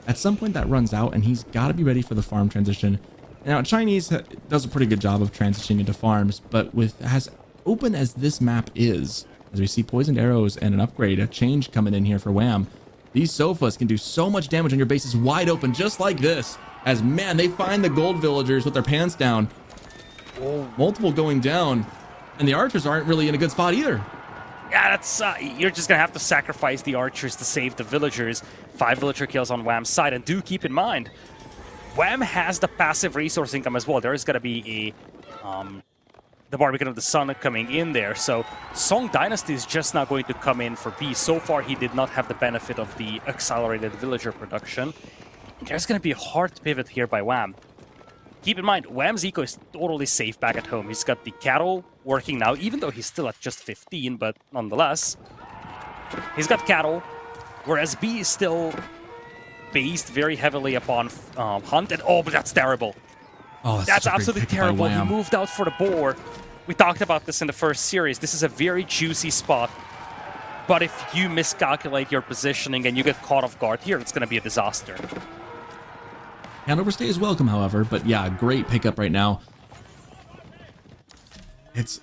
at some point that runs out, and he's got to be ready for the farm transition. Now, Chinese does a pretty good job of transitioning into farms, but with as open as this map is, as we see poisoned arrows and an upgrade, a change coming in here for Wham, these sofas can do so much damage on your bases wide open, just like this. As, man, they find the gold villagers with their pants down. Multiple going down, and the archers aren't really in a good spot either. Yeah, that's you're just gonna have to sacrifice the archers to save the villagers. 5 villager kills on Wham's side, and do keep in mind, Wham has the passive resource income as well. There is gonna be a the Barbican of the Sun coming in there, so Song Dynasty is just not going to come in for B. So far, he did not have the benefit of the accelerated villager production. There's gonna be a hard pivot here by Wham. Keep in mind, Wham's eco is totally safe back at home. He's got the cattle working now, even though he's still at just 15, but nonetheless. He's got cattle, whereas B is still based very heavily upon hunt. And oh, but that's terrible. Oh, that's absolutely terrible. He moved out for the boar. We talked about this in the first series. This is a very juicy spot. But if you miscalculate your positioning and you get caught off guard here, it's going to be a disaster. Can't overstay is welcome, however, but yeah, great pickup right now. This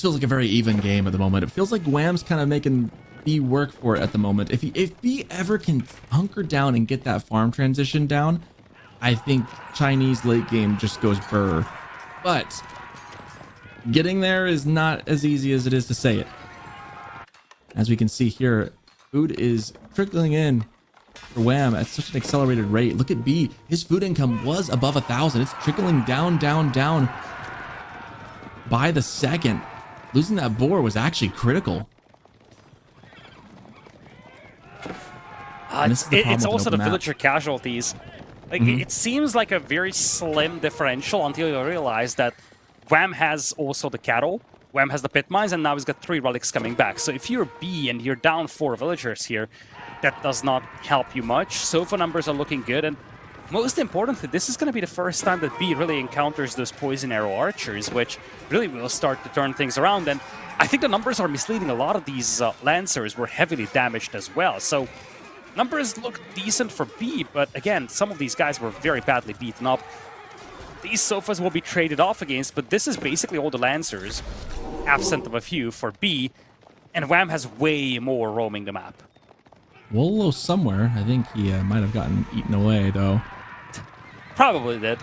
feels like a very even game at the moment. It feels like Wham's kind of making B work for it at the moment. If B ever can hunker down and get that farm transition down, I think Chinese late game just goes burr. But getting there is not as easy as it is to say it. As we can see here, food is trickling in for Wham at such an accelerated rate. Look at B. His food income was above 1,000. It's trickling down, down, down by the second. Losing that boar was actually critical. It's also the villager casualties. Like, it seems like a very slim differential until you realize that Wham has also the cattle, Wham has the pit mines, and now he's got 3 relics coming back. So if you're B and you're down 4 villagers here, that does not help you much. Sofa numbers are looking good, and most importantly, this is going to be the first time that B really encounters those poison arrow archers, which really will start to turn things around. And I think the numbers are misleading. A lot of these lancers were heavily damaged as well. So numbers look decent for B, but again, some of these guys were very badly beaten up. These sofas will be traded off against, but this is basically all the lancers, absent of a few, for B, and Wham has way more roaming the map. Wolo somewhere. I think he might have gotten eaten away, though. Probably did.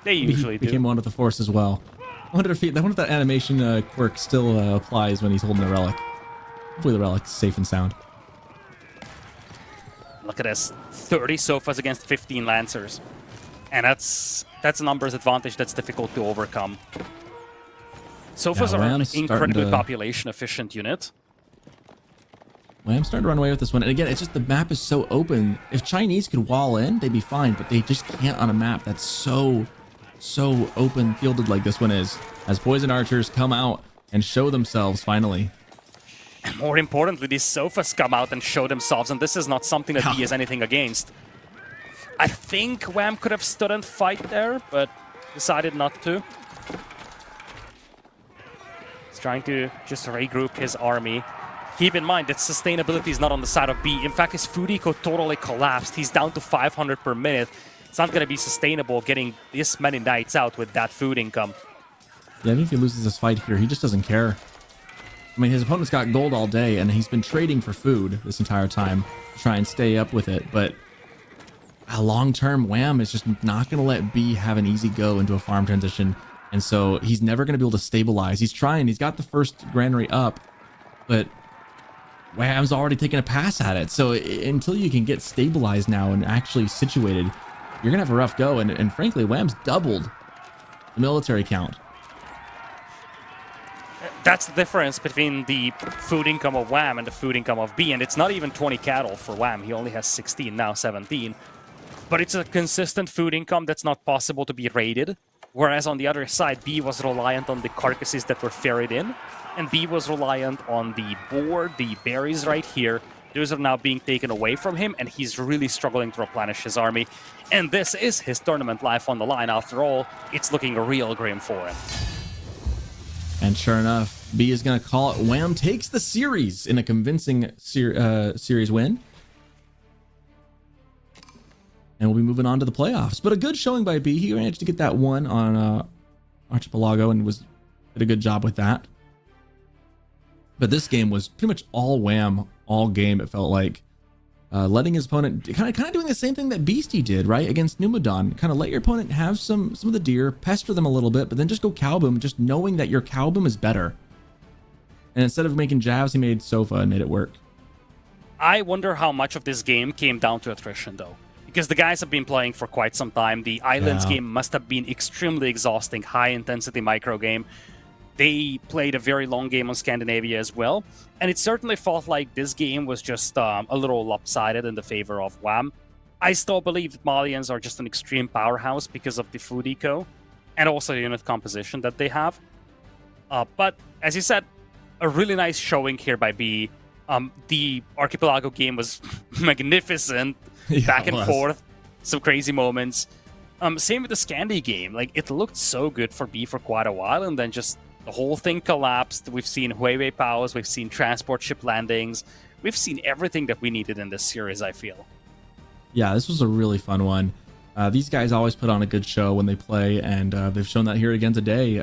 They usually do. Became one with the Force as well. I wonder if that animation quirk still applies when he's holding the relic. Hopefully the relic's safe and sound. Look at this. 30 sofas against 15 lancers. And that's a numbers advantage that's difficult to overcome. Sofas are an incredibly population efficient unit. I'm starting to run away with this one. And again, it's just the map is so open. If Chinese could wall in, they'd be fine, but they just can't on a map that's so open fielded like this one is. As poison archers come out and show themselves finally. And more importantly, these sofas come out and show themselves, and this is not something that B has anything against. I think Wham could have stood and fight there, but decided not to. He's trying to just regroup his army. Keep in mind that sustainability is not on the side of B. In fact, his food eco totally collapsed. He's down to 500 per minute. It's not going to be sustainable getting this many knights out with that food income. Yeah, I think if he loses this fight here, he just doesn't care. I mean, his opponent's got gold all day, and he's been trading for food this entire time to try and stay up with it. But long-term, Wham is just not going to let B have an easy go into a farm transition. And so he's never going to be able to stabilize. He's trying. He's got the first granary up, but Wham's already taking a pass at it. So until you can get stabilized now and actually situated, you're going to have a rough go. And frankly, Wham's doubled the military count. That's the difference between the food income of Wham and the food income of B. And it's not even 20 cattle for Wham. He only has 16, now 17. But it's a consistent food income that's not possible to be raided. Whereas on the other side, B was reliant on the carcasses that were ferried in. And B was reliant on the boar, the berries right here. Those are now being taken away from him, and he's really struggling to replenish his army. And this is his tournament life on the line. After all, it's looking real grim for him. And sure enough, B is going to call it. Wham takes the series in a convincing series win. And we'll be moving on to the playoffs. But a good showing by B. He managed to get that one on Archipelago and did a good job with that. But this game was pretty much all Wham all game, it felt like. Letting his opponent kind of doing the same thing that Beastie did, right, against Numodon. Kind of let your opponent have some of the deer, pester them a little bit, but then just go cow boom, just knowing that your cow boom is better. And instead of making jabs, he made Sofa and made it work. I wonder how much of this game came down to attrition, though. Because the guys have been playing for quite some time. The Islands game must have been extremely exhausting, high-intensity micro game. They played a very long game on Scandinavia as well, and it certainly felt like this game was just a little lopsided in the favor of Wham. I still believe that Malians are just an extreme powerhouse because of the food eco and also the unit composition that they have. But as you said, a really nice showing here by B. The Archipelago game was magnificent, back and forth, some crazy moments. Same with the Scandi game. Like, it looked so good for B for quite a while, and then just the whole thing collapsed. We've seen Huawei powers, we've seen transport ship landings, we've seen everything that we needed in this series, I feel. Yeah, this was a really fun one. These guys always put on a good show when they play, and they've shown that here again today.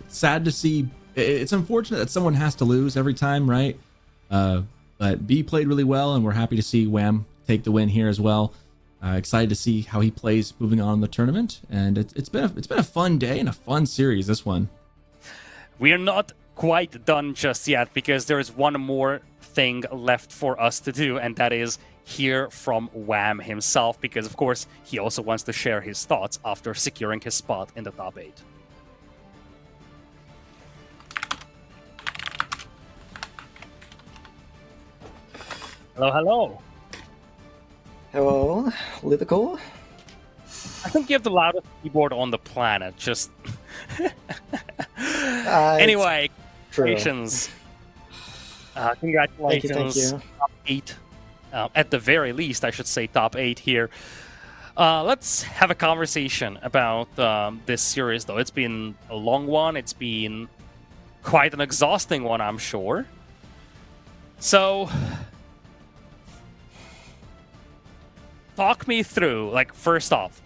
Sad to see. It's unfortunate that someone has to lose every time, right? But B played really well, and we're happy to see Wham take the win here as well. Excited to see how he plays moving on in the tournament, and it's been a fun day and a fun series, this one. We are not quite done just yet, because there is one more thing left for us to do, and that is hear from Wham himself, because of course he also wants to share his thoughts after securing his spot in the top 8. Hello, hello. Hello, Lytical. I think you have the loudest keyboard on the planet, just... Anyway, congratulations. Congratulations. Thank you. Top 8. At the very least, I should say top 8 here. Let's have a conversation about this series, though. It's been a long one. It's been quite an exhausting one, I'm sure. So, talk me through, like, first off,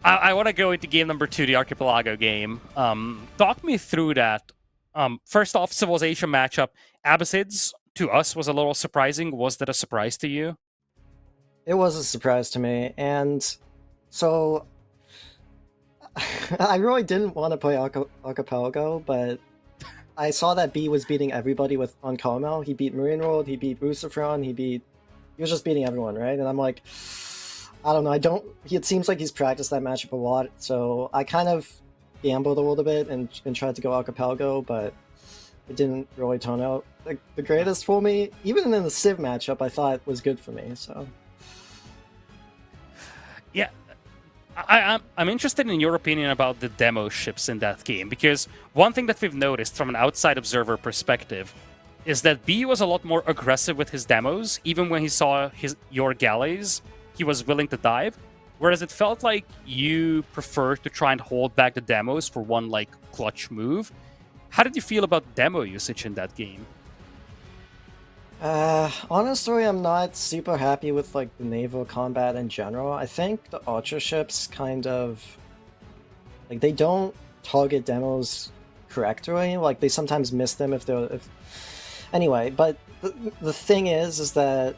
I want to go into game number 2, the Archipelago game. Talk me through that. First off, Civilization matchup. Abyssids, to us, was a little surprising. Was that a surprise to you? It was a surprise to me, and so I really didn't want to play Archipelago, but I saw that B was beating everybody on Carmel. He beat Marine World, he beat Lucifron, he was just beating everyone, right? And I'm like, I don't know, it seems like he's practiced that matchup a lot, so I kind of gambled a little bit and tried to go Archipelago, but it didn't really turn out the greatest for me. Even in the Civ matchup, I thought was good for me, so... Yeah, I'm interested in your opinion about the demo ships in that game, because one thing that we've noticed from an outside observer perspective is that B was a lot more aggressive with his demos. Even when he saw your galleys, he was willing to dive, whereas it felt like you preferred to try and hold back the demos for one, like, clutch move. How did you feel about demo usage in that game? Honestly, I'm not super happy with, like, the naval combat in general. I think the Archer ships kind of... like, they don't target demos correctly. Like, they sometimes miss them if they're... Anyway, but the thing is that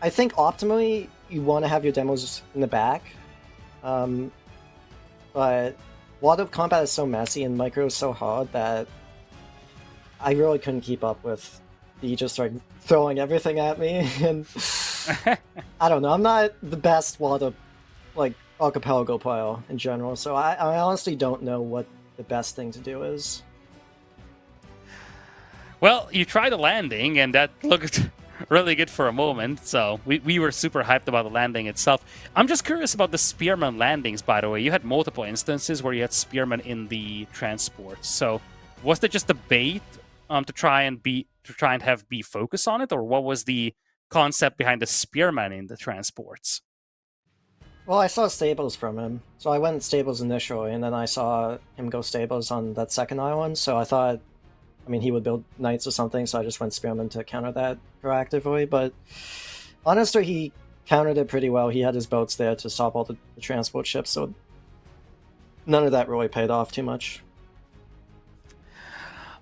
I think optimally you want to have your demos in the back. But water combat is so messy and micro is so hard that I really couldn't keep up with the just like throwing everything at me, and I don't know, I'm not the best water like Archipelago player in general, so I honestly don't know what the best thing to do is. Well, you tried a landing, and that looked really good for a moment, so we were super hyped about the landing itself. I'm just curious about the Spearman landings, by the way. You had multiple instances where you had Spearman in the transports, so was that just a bait to try and have B focus on it, or what was the concept behind the Spearman in the transports? Well, I saw stables from him, so I went stables initially, and then I saw him go stables on that second island. So I thought, I mean, he would build knights or something. So I just went spearmen to counter that proactively. But honestly, he countered it pretty well. He had his boats there to stop all the transport ships, so none of that really paid off too much.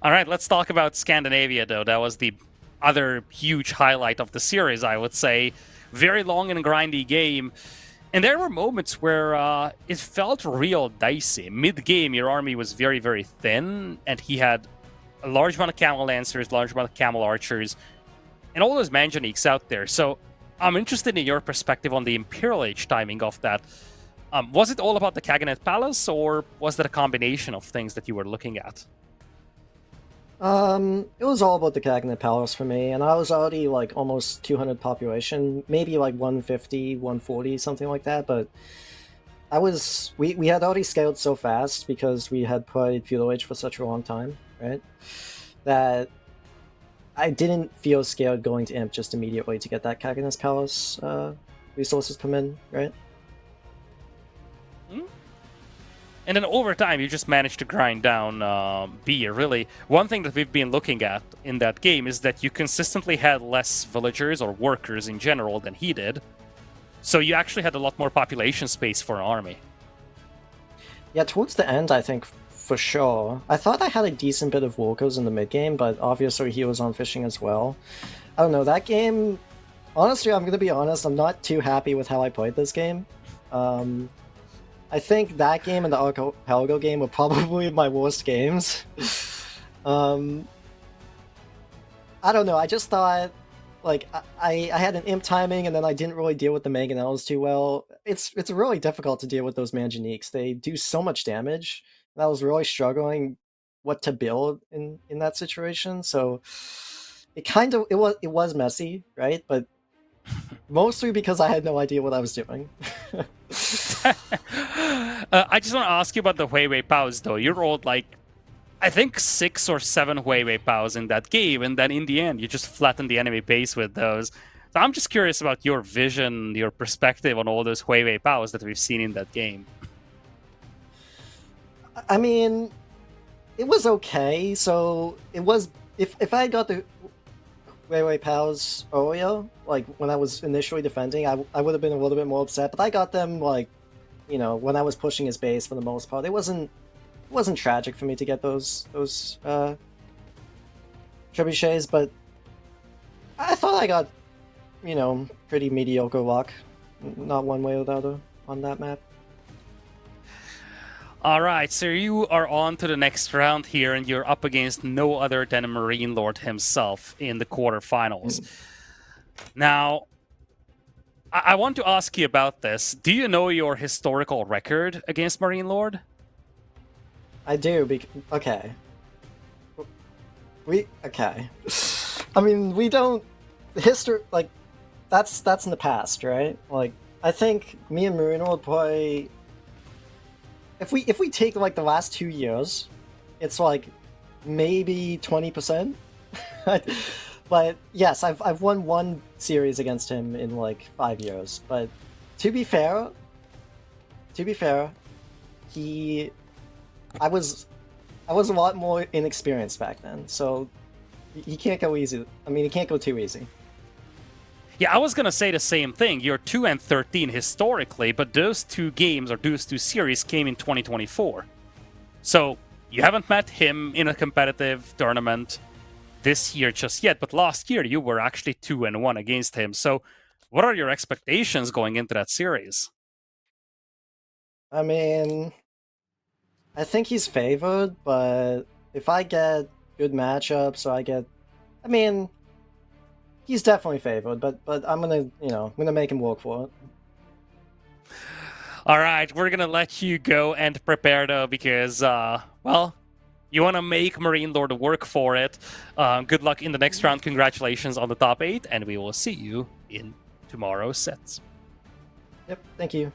All right, let's talk about Scandinavia, though. That was the other huge highlight of the series, I would say. Very long and grindy game. And there were moments where it felt real dicey. Mid-game, your army was very, very thin, and he had a large amount of camel lancers, large amount of camel archers, and all those manjaniques out there. So I'm interested in your perspective on the Imperial Age timing of that. Was it all about the Kaganet Palace, or was that a combination of things that you were looking at? It was all about the Kaganet Palace for me, and I was already like almost 200 population, maybe like 150, 140, something like that, but we had already scaled so fast because we had played Feudal Age for such a long time, right? That I didn't feel scared going to Imp just immediately to get that Kaganet Palace resources come in, right? And then over time, you just managed to grind down B, really. One thing that we've been looking at in that game is that you consistently had less villagers or workers in general than he did. So you actually had a lot more population space for an army. Yeah, towards the end, I think, for sure. I thought I had a decent bit of workers in the mid-game, but obviously he was on fishing as well. I don't know, that game... Honestly, I'm going to be honest, I'm not too happy with how I played this game. I think that game and the Archipelago game were probably my worst games. I don't know, I just thought, like, I had an imp timing and then I didn't really deal with the mangonels too well. It's really difficult to deal with those manjaniques. They do so much damage, and I was really struggling what to build in that situation, so it was messy, right? But mostly because I had no idea what I was doing. I just want to ask you about the Huawei Pows, though. You rolled, like, I think 6 or 7 Huawei Pows in that game, and then in the end, you just flattened the enemy base with those. So I'm just curious about your vision, your perspective on all those Huawei Pows that we've seen in that game. I mean, it was okay. So it was... If I got the Huawei Pows earlier, like when I was initially defending, I would have been a little bit more upset. But I got them, like, you know, when I was pushing his base for the most part. It wasn't tragic for me to get those trebuchets, but I thought I got, you know, pretty mediocre luck. Not one way or the other on that map. All right, so you are on to the next round here, and you're up against no other than a Marine Lord himself in the quarterfinals. Now, I want to ask you about this. Do you know your historical record against Marine Lord? I do. Okay. Okay. I mean, we don't history like that's in the past, right? Like, I think me and Marine Lord play. If we take like the last 2 years, it's like maybe 20%. But yes, I've won 1 series against him in like 5 years. But to be fair, I was a lot more inexperienced back then, so he can't go easy. I mean, he can't go too easy. Yeah, I was gonna say the same thing. You're 2-13 historically, but those 2 games or those 2 series came in 2024. So you haven't met him in a competitive tournament this year just yet, but last year you were actually 2-1 against him. So what are your expectations going into that series? I mean, I think he's favored, but if I get good matchups, I mean, he's definitely favored, but I'm gonna make him work for it. All right, we're gonna let you go and prepare though, because well, you want to make Marine Lord work for it. Good luck in the next round. Congratulations on the top 8, and we will see you in tomorrow's sets. Yep, thank you.